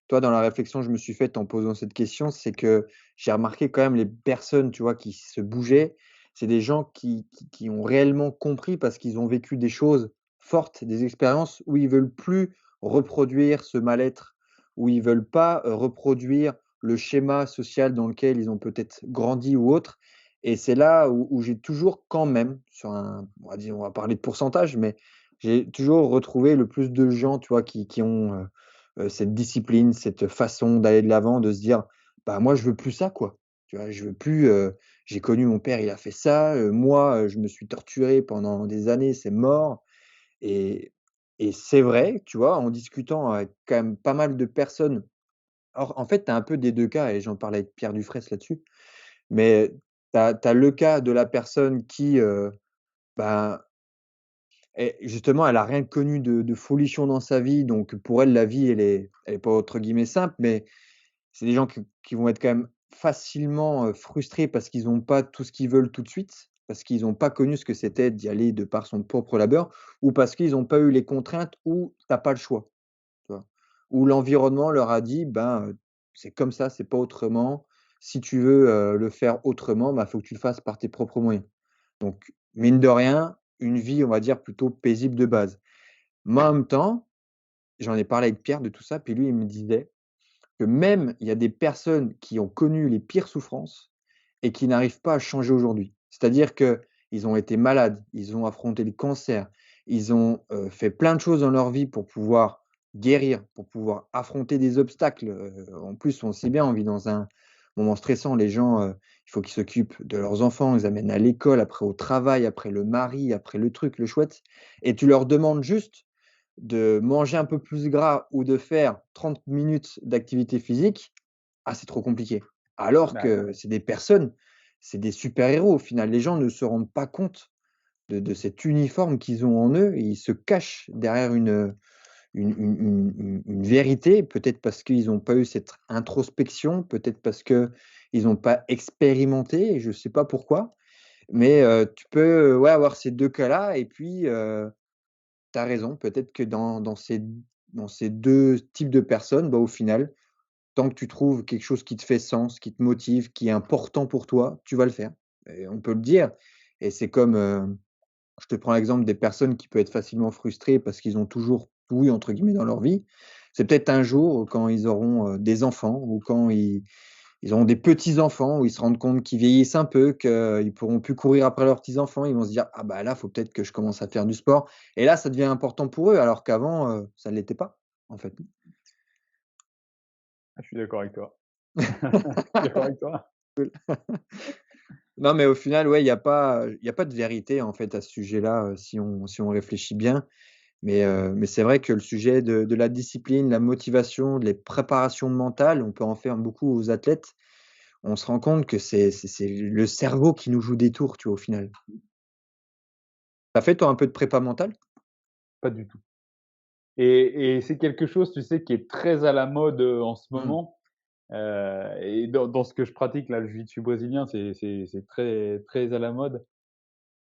toi, dans la réflexion que je me suis faite en posant cette question, c'est que j'ai remarqué quand même les personnes, tu vois, qui se bougeaient, c'est des gens qui ont réellement compris parce qu'ils ont vécu des choses fortes, des expériences où ils veulent plus reproduire ce mal-être, où ils veulent pas, reproduire le schéma social dans lequel ils ont peut-être grandi ou autre et c'est là où j'ai toujours quand même sur un on va parler de pourcentage, mais j'ai toujours retrouvé le plus de gens, tu vois, qui ont, cette discipline, cette façon d'aller de l'avant, de se dire: «Bah, moi, je veux plus ça, quoi». Tu vois? Je veux plus, j'ai connu mon père, il a fait ça, moi, je me suis torturé pendant des années, c'est mort et c'est vrai, tu vois, en discutant avec quand même pas mal de personnes alors, en fait, tu as un peu des 2 cas et j'en parlais avec Pierre Dufraisse là-dessus, mais tu as le cas de la personne qui, ben et justement, elle a rien connu de folichon dans sa vie, donc pour elle, la vie, elle est pas entre guillemets «simple», mais c'est des gens qui vont être quand même facilement, frustrés parce qu'ils ont pas tout ce qu'ils veulent tout de suite, parce qu'ils ont pas connu ce que c'était d'y aller de par son propre labeur ou parce qu'ils ont pas eu les contraintes ou tu as pas le choix, tu vois? Ou l'environnement leur a dit: «Ben, c'est comme ça, c'est pas autrement. Si tu veux, le faire autrement, bah, faut que tu le fasses par tes propres moyens». Donc, mine de rien, une vie, on va dire, plutôt paisible de base. Moi, en même temps, j'en ai parlé avec Pierre de tout ça, puis lui, il me disait que même il y a des personnes qui ont connu les pires souffrances et qui n'arrivent pas à changer aujourd'hui. C'est-à-dire qu'ils ont été malades, ils ont affronté le cancer, ils ont, fait plein de choses dans leur vie pour pouvoir guérir, pour pouvoir affronter des obstacles, en plus, on sait bien, on vit moments stressants. Les gens, il faut qu'ils s'occupent de leurs enfants, ils amènent à l'école, après au travail, après le mari, après le truc, le chouette et tu leur demandes juste de manger un peu plus gras ou de faire 30 minutes d'activité physique, ah, c'est trop compliqué. Alors Bah, que c'est des personnes, c'est des super-héros au final. Les gens ne se rendent pas compte de cet uniforme qu'ils ont en eux et ils se cachent derrière une vérité, peut-être parce qu'ils n'ont pas eu cette introspection, peut-être parce qu'ils n'ont pas expérimenté, je ne sais pas pourquoi. Mais, tu peux, ouais, avoir ces 2 cas-là et puis, tu as raison, peut-être que dans ces 2 types de personnes, bah, au final, tant que tu trouves quelque chose qui te fait sens, qui te motive, qui est important pour toi, tu vas le faire et on peut le dire et c'est comme, je te prends l'exemple des personnes qui peuvent être facilement frustrées parce qu'ils ont toujours «tout eu» entre guillemets dans leur vie. C'est peut-être un jour quand ils auront, des enfants ou quand ils auront des petits-enfants où ils se rendent compte qu'ils vieillissent un peu, qu'ils pourront plus courir après leurs petits-enfants. Ils vont se dire: «Ah bah là, faut peut-être que je commence à faire du sport» et là, ça devient important pour eux alors qu'avant, ça ne l'était pas, en fait. je suis d'accord avec toi. Je suis d'accord avec toi. Cool. Non, mais au final, ouais, il y a pas de vérité, en fait, à ce sujet-là, si on réfléchit bien. Mais c'est vrai que le sujet de la discipline, la motivation, les préparations mentales, on peut en faire beaucoup aux athlètes. On se rend compte que c'est le cerveau qui nous joue des tours, tu vois, au final. Tu as fait toi un peu de prépa mentale? Pas du tout. Et c'est quelque chose, tu sais, qui est très à la mode, en ce Mmh. moment, et dans ce que je pratique là, le jiu-jitsu brésilien, c'est très très à la mode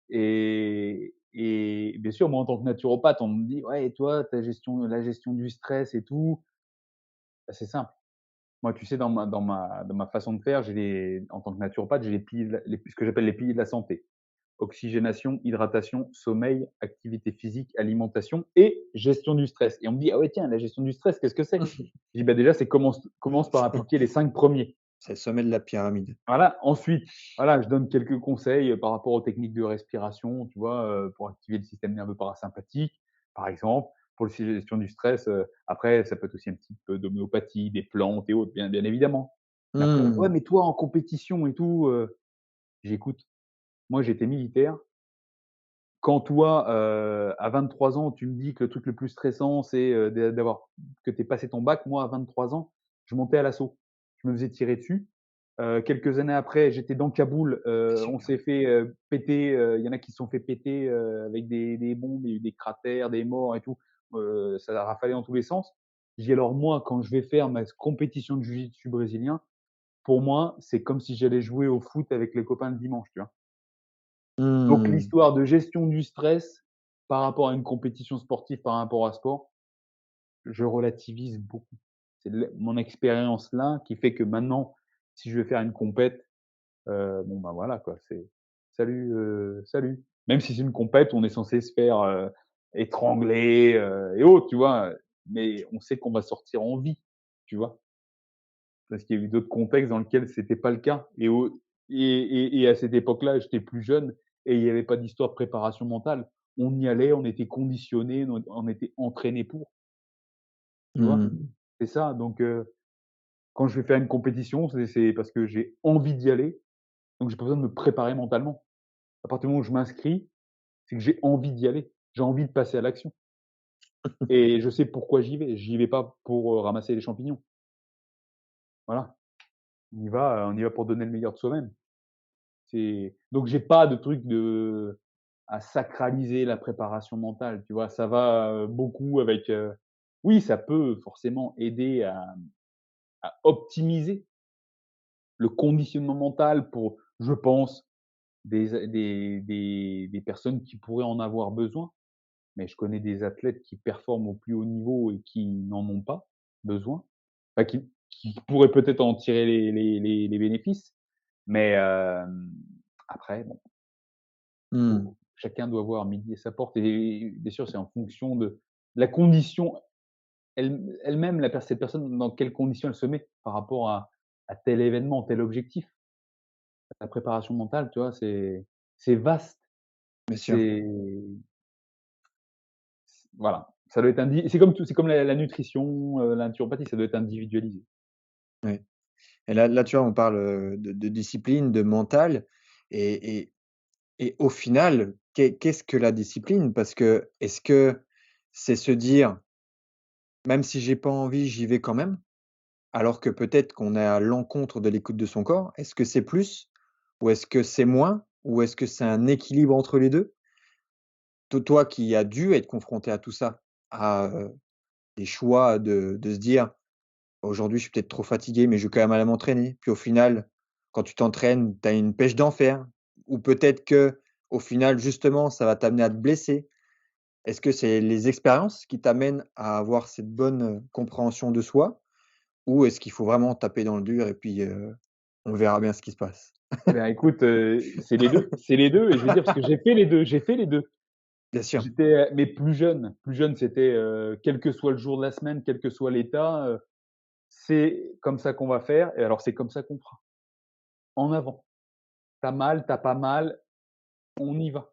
et bien sûr, moi, en tant que naturopathe, on me dit: «Ouais et toi, la gestion du stress et tout». Bah, c'est simple. Moi, tu sais, dans ma façon de faire, en tant que naturopathe, j'ai les piliers ce que j'appelle les piliers de la santé. Oxygénation, hydratation, sommeil, activité physique, alimentation et gestion du stress. Et on me dit: «Ah ouais, tiens, la gestion du stress, qu'est-ce que c'est?» Je dis: «Bah, déjà, c'est commence par appliquer les 5 premiers. C'est le sommet de la pyramide. Voilà, ensuite, voilà, je donne quelques conseils, par rapport aux techniques de respiration, tu vois, pour activer le système nerveux parasympathique, par exemple. Pour la gestion du stress, après ça peut être aussi un petit peu d'homéopathie, des plantes et autres, bien évidemment. Mais après: «Ouais, Mmh. mais toi en compétition et tout», j'écoute. Moi, j'étais militaire. Quand toi, à 23 ans, tu me dis que le truc le plus stressant, c'est, d'avoir que tu aies passé ton bac, moi, à 23 ans, je montais à l'assaut. Je me faisais tirer dessus. Quelques années après, j'étais dans Kaboul, C'est on super. s'est fait, péter, il y en a qui se sont fait péter, avec des bombes, il y a eu des cratères, des morts et tout. Ça a rafalé dans tous les sens. J'ai dit: «Alors moi, quand je vais faire ma compétition de jiu-jitsu brésilien, pour moi, c'est comme si j'allais jouer au foot avec les copains le dimanche», tu vois? Donc Mmh. l'histoire de gestion du stress par rapport à une compétition sportive, par rapport à sport, je relativise beaucoup. C'est mon expérience là qui fait que maintenant, si je vais faire une compète, bon, bah, voilà quoi, c'est salut, salut. Même si c'est une compète, on est censé se faire, étrangler, et autres, tu vois? Mais on sait qu'on va sortir en vie, tu vois? Parce qu'il y a eu d'autres contextes dans lesquels c'était pas le cas et à cette époque-là, j'étais plus jeune et il y avait pas d'histoire de préparation mentale. On y allait, on était conditionnés, on était entraînés pour, tu vois? Mmh. C'est ça, donc quand je vais faire une compétition, c'est parce que j'ai envie d'y aller, donc j'ai pas besoin de me préparer mentalement. À partir du moment où je m'inscris, c'est que j'ai envie d'y aller. J'ai envie de passer à l'action et je sais pourquoi j'y vais. J'y vais pas pour, ramasser les champignons. Voilà, on y va pour donner le meilleur de soi-même. C'est donc j'ai pas de truc à sacraliser la préparation mentale, tu vois? Ça va, beaucoup avec, oui, ça peut forcément aider à optimiser le conditionnement mental pour, je pense, des personnes qui pourraient en avoir besoin. Mais je connais des athlètes qui performent au plus haut niveau et qui n'en ont pas besoin. Enfin qui pourraient peut-être en tirer les bénéfices. Mais, après bon, Mmh. chacun doit voir midi à sa porte et bien sûr, c'est en fonction de la condition elle-même, cette personne, dans quelles conditions elle se met par rapport à tel événement, tel objectif. La préparation mentale, tu vois, c'est vaste. Bien sûr. C'est voilà, ça doit être c'est comme tout, c'est comme la nutrition, la naturopathie, ça doit être individualisé. Ouais. Et là, tu vois, on parle, de discipline, de mental et et au final, qu'est-ce que la discipline? Parce que est-ce que c'est se dire: «Même si j'ai pas envie, j'y vais quand même», alors que peut-être qu'on est à l'encontre de l'écoute de son corps? Est-ce que c'est plus? Ou est-ce que c'est moins? Ou est-ce que c'est un équilibre entre les 2? Toi qui as dû être confronté à tout ça, à, des choix de se dire: «Aujourd'hui, je suis peut-être trop fatigué, mais je vais quand même aller m'entraîner». Puis au final, quand tu t'entraînes, tu as une pêche d'enfer ou peut-être que au final, justement, ça va t'amener à te blesser. Est-ce que c'est les expériences qui t'amènent à avoir cette bonne, compréhension de soi? Ou est-ce qu'il faut vraiment taper dans le dur et puis, on verra bien ce qui se passe? Eh bien, écoute, c'est les 2 et je vais dire parce que j'ai fait les 2. Bien sûr. J'étais, mais plus jeune, c'était, quel que soit le jour de la semaine, quel que soit l'état, c'est comme ça qu'on va faire et alors c'est comme ça qu'on fera. En avant. Tu as mal, tu as pas mal, on y va.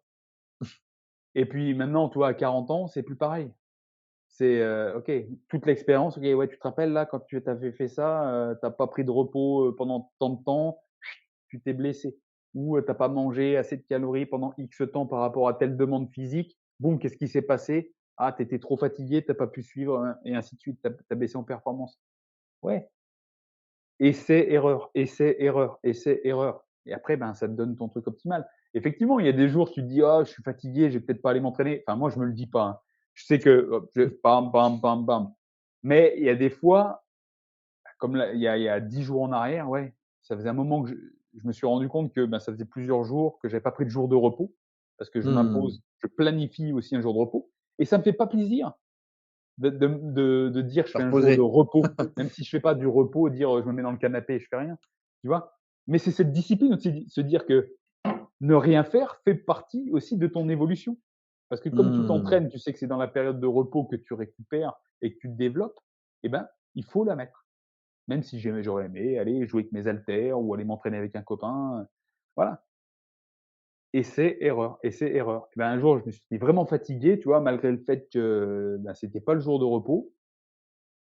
Et puis maintenant, toi, à 40 ans, c'est plus pareil. C'est, OK, toute l'expérience, OK, ouais, tu te rappelles là quand tu avais fait ça, tu pas pris de repos, pendant tant de temps, tu t'es blessé ou, tu pas mangé assez de calories pendant X temps par rapport à telle demande physique. Boum, qu'est-ce qui s'est passé? Ah, tu étais trop fatigué, tu pas pu suivre, et ainsi de suite, tu as baissé en performance. Ouais, essai, erreur, essai, erreur, essai, erreur et après, ben, ça te donne ton truc optimal. Effectivement, il y a des jours, tu te dis: «Ah, je suis fatigué, je vais peut-être pas aller m'entraîner». Enfin, moi, je me le dis pas, hein. Je sais que, hop, je bam, bam, bam, bam. Mais il y a des fois, comme là, il y a 10 jours en arrière, ouais, ça faisait un moment que je me suis rendu compte que, ben, ça faisait plusieurs jours que j'avais pas pris de jour de repos parce que Mmh. je planifie aussi un jour de repos et ça me fait pas plaisir de dire: «Je Se fais un jour de reposer. repos», même si je fais pas du repos, dire, «Je me mets dans le canapé et je fais rien», tu vois? Mais c'est cette discipline aussi, se dire que ne rien faire fait partie aussi de ton évolution. Parce que comme tu Mmh. t'entraînes, tu sais que c'est dans la période de repos que tu récupères et que tu te développes, eh ben, il faut la mettre. Même si j'aurais aimé aller jouer avec mes haltères ou aller m'entraîner avec un copain, voilà. Essai, erreur, essai, erreur. Et ben, un jour, je me suis vraiment fatigué, tu vois? Malgré le fait que, bah, c'était pas le jour de repos.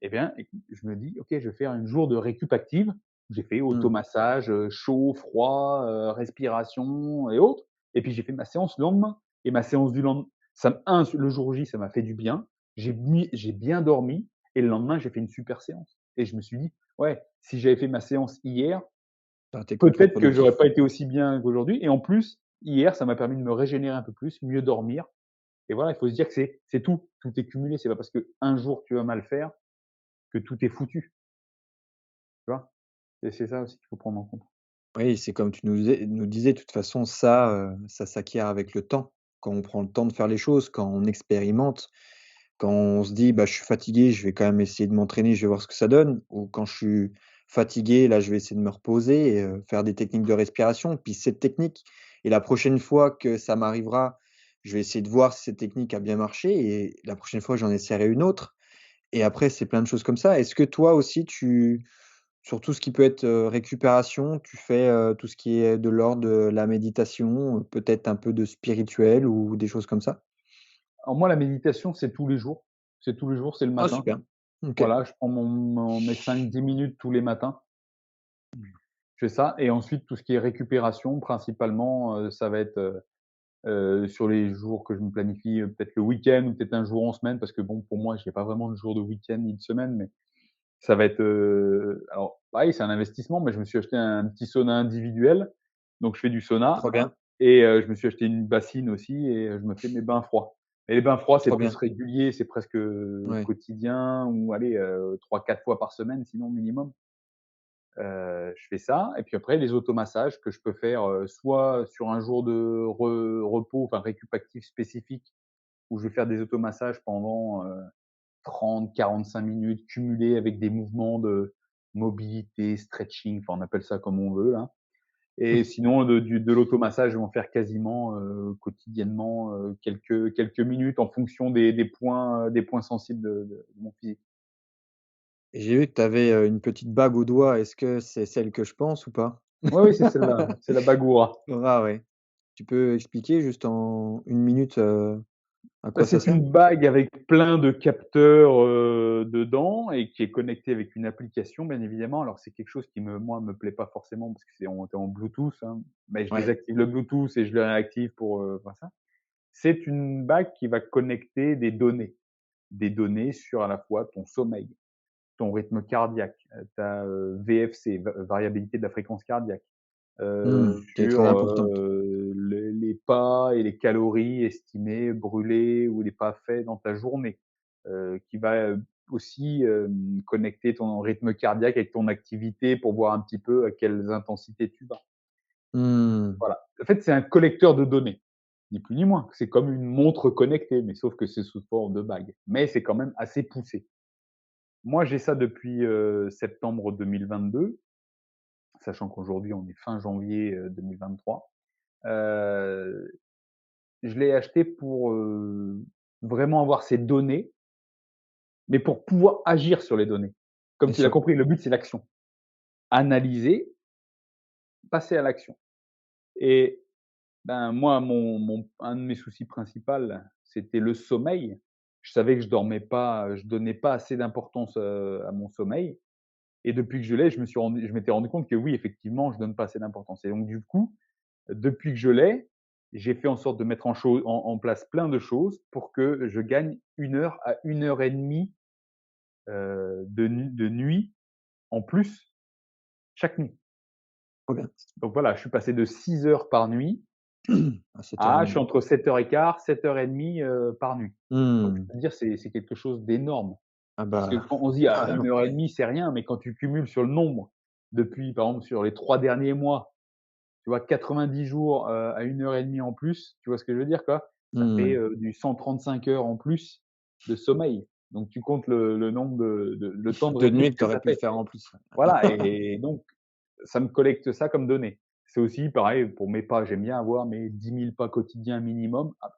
Eh bien, écoute, je me dis: «OK, je vais faire un jour de récup active». J'ai fait Mmh. automassage, chaud, froid, respiration et autres et puis j'ai fait ma séance le lendemain et ma séance du lendemain ça m 1 le jour J, ça m'a fait du bien. J'ai bien dormi et le lendemain, j'ai fait une super séance et je me suis dit: «Ouais, si j'avais fait ma séance hier, Tu été peut-être que j'aurais contre-productif. pas été aussi bien qu'aujourd'hui» et en plus, hier, ça m'a permis de me régénérer un peu plus, mieux dormir et voilà, il faut se dire que c'est tout, tout est cumulé. C'est pas parce qu'un jour tu vas mal faire que tout est foutu, tu vois? Et c'est ça aussi qu'il faut prendre en compte. Oui, c'est comme tu nous disais, de toute façon, ça s'acquiert avec le temps. Quand on prend le temps de faire les choses, quand on expérimente, quand on se dit: «Bah, je suis fatigué, je vais quand même essayer de m'entraîner, je vais voir ce que ça donne» ou quand je suis fatigué, là, je vais essayer de me reposer et faire des techniques de respiration. Puis cette technique et la prochaine fois que ça m'arrivera, je vais essayer de voir si cette technique a bien marché et la prochaine fois, j'en essaierai une autre et après, c'est plein de choses comme ça. Est-ce que toi aussi, sur tout ce qui peut être, récupération, tu fais, tout ce qui est de l'ordre de la méditation, peut-être un peu de spirituel ou des choses comme ça? Alors moi, la méditation, c'est tous les jours. C'est tous les jours, c'est le Ah matin. super, OK. Voilà, je prends mes 5-10 minutes tous les matins. Je fais ça et ensuite tout ce qui est récupération principalement, ça va être, sur les jours que je me planifie, peut-être le week-end ou peut-être un jour en semaine parce que bon, pour moi, j'ai pas vraiment de jour de week-end ni de semaine, mais ça va être, alors pareil, c'est un investissement, mais je me suis acheté un petit sauna individuel, donc je fais du sauna Trop bien, et je me suis acheté une bassine aussi et je me fais mes bains froids. Et les bains froids, c'est trop plus bien. régulier, c'est presque, Ouais. quotidien ou allez, 3-4 fois par semaine sinon minimum. Je fais ça et puis après les automassages que je peux faire, soit sur un jour de repos, enfin récup actif spécifique où je vais faire des automassages pendant, 30-45 minutes cumulés avec des mouvements de mobilité, stretching, enfin on appelle ça comme on veut là. Et sinon de l'automassage, je vais en faire quasiment, quotidiennement, quelques minutes en fonction des points sensibles de mon physique. Et j'ai vu que tu avais, une petite bague au doigt. Est-ce que c'est celle que je pense ou pas? Oui, oui, c'est celle-là, c'est la Bagoura. Ah ouais. Tu peux expliquer juste en une minute, à Bah, quoi ça c'est sert? une bague avec plein de capteurs, dedans et qui est connecté avec une application, bien évidemment. Alors c'est quelque chose qui me plaît pas forcément parce que c'est en Bluetooth, hein, mais je Ouais. désactive le Bluetooth et je le réactive pour, faire ça. C'est une bague qui va connecter des données sur à la fois ton sommeil, ton rythme cardiaque, ta, VFC, variabilité de la fréquence cardiaque, Qui est très sur, importante. les pas et les calories estimées brûlées ou les pas faits dans ta journée, qui va, aussi, connecter ton rythme cardiaque avec ton activité pour voir un petit peu à quelles intensités tu vas. Mmh. Voilà. En fait, c'est un collecteur de données, ni plus ni moins. C'est comme une montre connectée, mais sauf que c'est sous forme de bague. Mais c'est quand même assez poussé. Moi, j'ai ça depuis, septembre 2022, sachant qu'aujourd'hui on est fin janvier, 2023. Heu, je l'ai acheté pour, vraiment avoir ces données, mais pour pouvoir agir sur les données. Comme Bien tu l'as sûr. compris, le but c'est l'action. Analyser, passer à l'action et ben, moi, un de mes soucis principaux, c'était le sommeil. Je savais que je donnais pas assez d'importance, à mon sommeil et depuis que je l'ai, je m'étais rendu compte que oui, effectivement, je donne pas assez d'importance et donc du coup, depuis que je l'ai, j'ai fait en sorte de mettre en place plein de choses pour que je gagne 1 heure à 1 heure et demie, de nuit en plus chaque nuit. Trop bien. Donc voilà, je suis passé de 6 heures par nuit À 7 heures et à je suis demie. entre 7h15, 7h30, par nuit. Donc je Mmh. peux te dire, c'est quelque chose d'énorme. Ah Parce que bah, quand on se dit: «Ah, une carrément. heure et demie, c'est rien», mais quand tu cumules sur le nombre depuis, par exemple, sur les 3 derniers mois, tu vois, 90 jours, à 1 heure et demie en plus, tu vois ce que je veux dire, quoi? Ça fait, Mmh. du 135 heures en plus de sommeil. Donc tu comptes le nombre le temps de De nuit récup que tu que aurais ça pu le fait. faire en plus. Voilà et donc ça me collecte ça comme données. C'est aussi pareil pour mes pas, j'aime bien avoir mes 10 000 pas quotidiens minimum. Ah,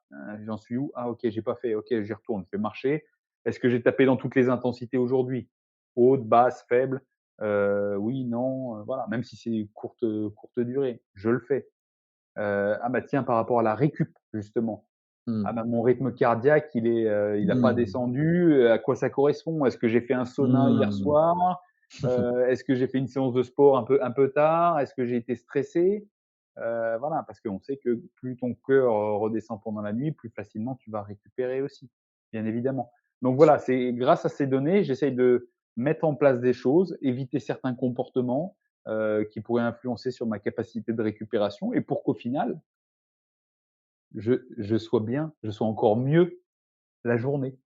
j'en suis où? Ah OK, j'ai pas fait, OK, j'y retourne, je vais marcher. Est-ce que j'ai tapé dans toutes les intensités aujourd'hui? Haute, basse, faible? Oui, non, voilà, même si c'est courte durée, je le fais. Ah bah tiens, par rapport à la récup justement, Mmh. ah bah mon rythme cardiaque il a pas Mmh. descendu, à quoi ça correspond? Est-ce que j'ai fait un sauna hier Mmh. soir? Est-ce que j'ai fait une séance de sport un peu tard? Est-ce que j'ai été stressé? Voilà, parce qu'on sait que plus ton cœur, redescend pendant la nuit, plus facilement tu vas récupérer aussi, bien évidemment. Donc voilà, c'est grâce à ces données, j'essaye de mettre en place des choses, éviter certains comportements, qui pourraient influencer sur ma capacité de récupération et pour qu'au final, je sois bien, je sois encore mieux la journée.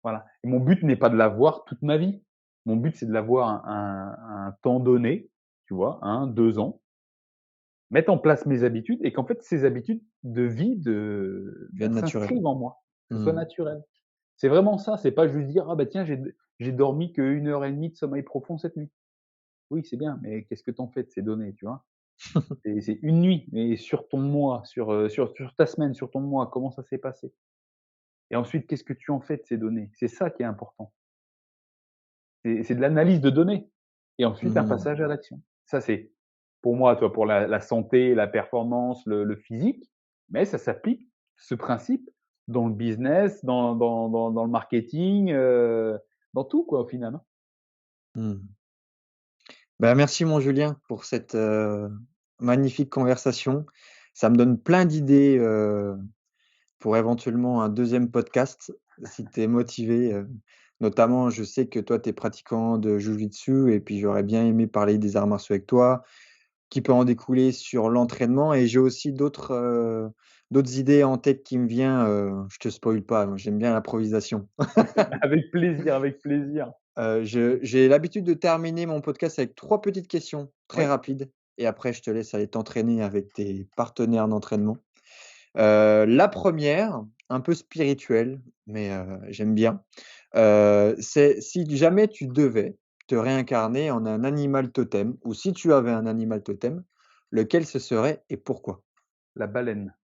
Voilà. Et mon but n'est pas de l'avoir toute ma vie. Mon but, c'est de l'avoir un temps donné, tu vois, 1, 2 ans, mettre en place mes habitudes et qu'en fait, ces habitudes de vie Bien naturel. s'inscrivent en moi, que ce soit Mmh. naturel. C'est vraiment ça, c'est pas juste dire: «Ah bah tiens, j'ai dormi que 1 heure et demie de sommeil profond cette nuit». Oui, c'est bien, mais qu'est-ce que tu en fais de ces données, tu vois? C'est une nuit, mais sur ton mois, sur ta semaine, sur ton mois, comment ça s'est passé? Et ensuite, qu'est-ce que tu en fais de ces données? C'est ça qui est important. C'est de l'analyse de données et ensuite un Mmh. passage à l'action. Ça, c'est pour moi, toi, pour la santé, la performance, le physique, mais ça s'applique, ce principe, dans le business, dans le marketing, dans tout quoi, au final, hein. Mmh. Bah, merci mon Julien pour cette, magnifique conversation. Ça me donne plein d'idées, pour éventuellement un deuxième podcast, si tu es motivé, notamment je sais que toi tu es pratiquant de Jiu-Jitsu et puis j'aurais bien aimé parler des arts martiaux avec toi, qui peut en découler sur l'entraînement et j'ai aussi d'autres idées en tête qui me vient, je te spoile pas, moi j'aime bien l'improvisation. Avec plaisir, avec plaisir. J'ai l'habitude de terminer mon podcast avec 3 petites questions très Oui, rapides et après je te laisse aller t'entraîner avec tes partenaires d'entraînement. La première, un peu spirituelle, mais j'aime bien, c'est si jamais tu devais te réincarner en un animal totem ou si tu avais un animal totem, lequel ce serait et pourquoi? la baleine,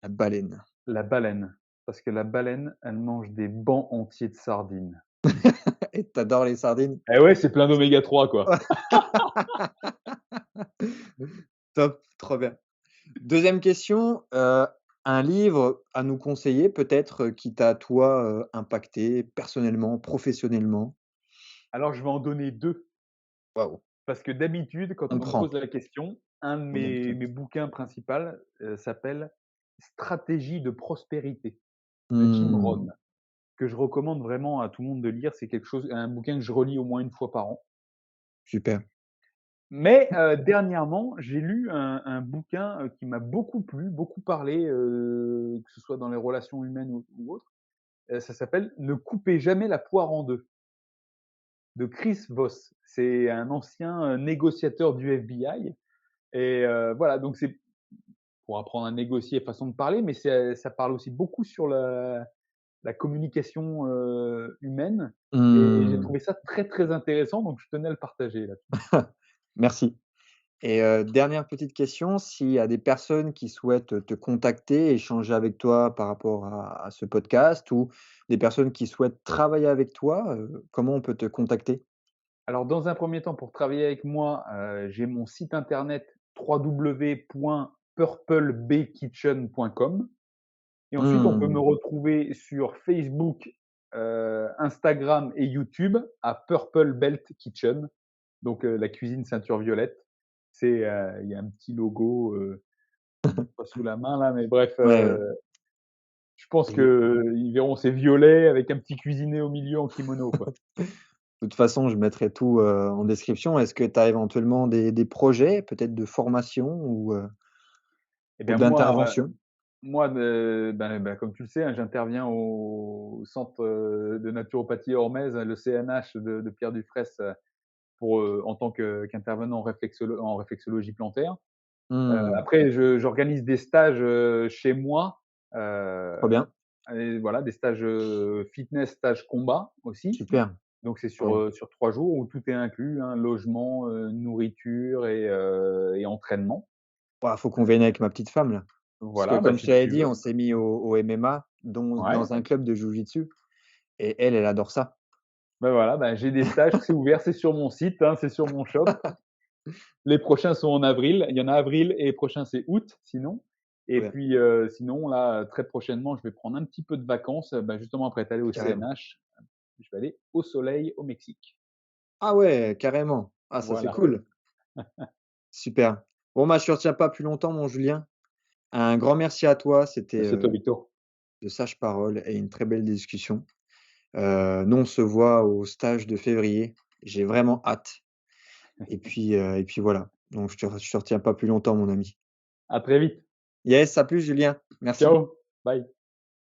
La baleine. la baleine, parce que la baleine, elle mange des bancs entiers de sardines. Et tu adores les sardines? Eh ouais, c'est plein d'oméga 3 quoi. Top, trop bien. Deuxième question, Un livre à nous conseiller peut-être, qui t'a toi, impacté personnellement, professionnellement? Alors je vais en donner 2 Waouh, parce que d'habitude, quand on on me prend, pose la question, un de on aime mes tout. mes bouquins principal, s'appelle «Stratégie de prospérité» de Jim Mmh, Rohn, que je recommande vraiment à tout le monde de lire. C'est quelque chose un bouquin que je relis au moins une fois par an. super. Mais dernièrement, j'ai lu un bouquin, qui m'a beaucoup plu, beaucoup parlé, que ce soit dans les relations humaines ou autres. Ça s'appelle «Ne coupez jamais la poire en 2» de Chris Voss. C'est un ancien, négociateur du FBI et voilà, donc c'est pour apprendre à négocier, façon de parler, mais ça parle aussi beaucoup sur la communication, humaine et j'ai Mmh. trouvé ça très, très intéressant, donc je tenais à le partager là. Merci. Et dernière petite question, s'il y a des personnes qui souhaitent te contacter, échanger avec toi par rapport à ce podcast ou des personnes qui souhaitent travailler avec toi, comment on peut te contacter? Alors dans un premier temps, pour travailler avec moi, j'ai mon site internet www.purplebkitchen.com et ensuite on peut me Mmh, retrouver sur Facebook, Instagram et YouTube à Purple Belt Kitchen, donc la cuisine ceinture violette. Il y a un petit logo, pas sous la main là, mais bref, ouais, ouais. je pense Je qu'ils verront, c'est violet avec un petit cuisinier au milieu en kimono, quoi. De toute façon, je mettrai tout, en description. Est-ce que tu as éventuellement des projets, peut-être de formation Et ou bien d'intervention? moi, comme tu le sais, hein, j'interviens au centre, de naturopathie Hormez, le CNH de Pierre Dufraisse, pour, en tant qu'intervenant en réflexologie plantaire. Mmh, Après j'organise des stages, chez moi, heu trop bien, et voilà, des stages, fitness, stages combat aussi. super. Donc c'est Waouh. sur 3 jours où tout est inclus, hein, logement, nourriture et entraînement. Waouh, faut qu'on vienne avec ma petite femme là. Parce que Voilà, bah, comme je si te l'avais tu dit, veux. on s'est mis au MMA, dont Ouais, dans un club de jiu-jitsu et elle, elle adore ça. bah, voilà, bah, j'ai des stages, c'est ouvert, c'est sur mon site, hein, c'est sur mon shop. Les prochains sont en avril. Il y en a avril et les prochains c'est août sinon. Trop Et bien, puis, sinon là, très prochainement, je vais prendre un petit peu de vacances, bah, justement après être allé au carrément. CNH, je vais aller au soleil au Mexique. Ah ouais, carrément. Ah ça, c'est Voilà. cool. Super. Bon, bah, je te retiens pas plus longtemps mon Julien. Un grand merci à toi, c'était, Merci à toi Victor. de sages paroles et une très belle discussion. Nous, on se voit au stage de février. J'ai vraiment hâte et puis voilà. Donc je te retiens pas plus longtemps mon ami. À très vite. Yes, à plus Julien. Merci. Ciao. Bye.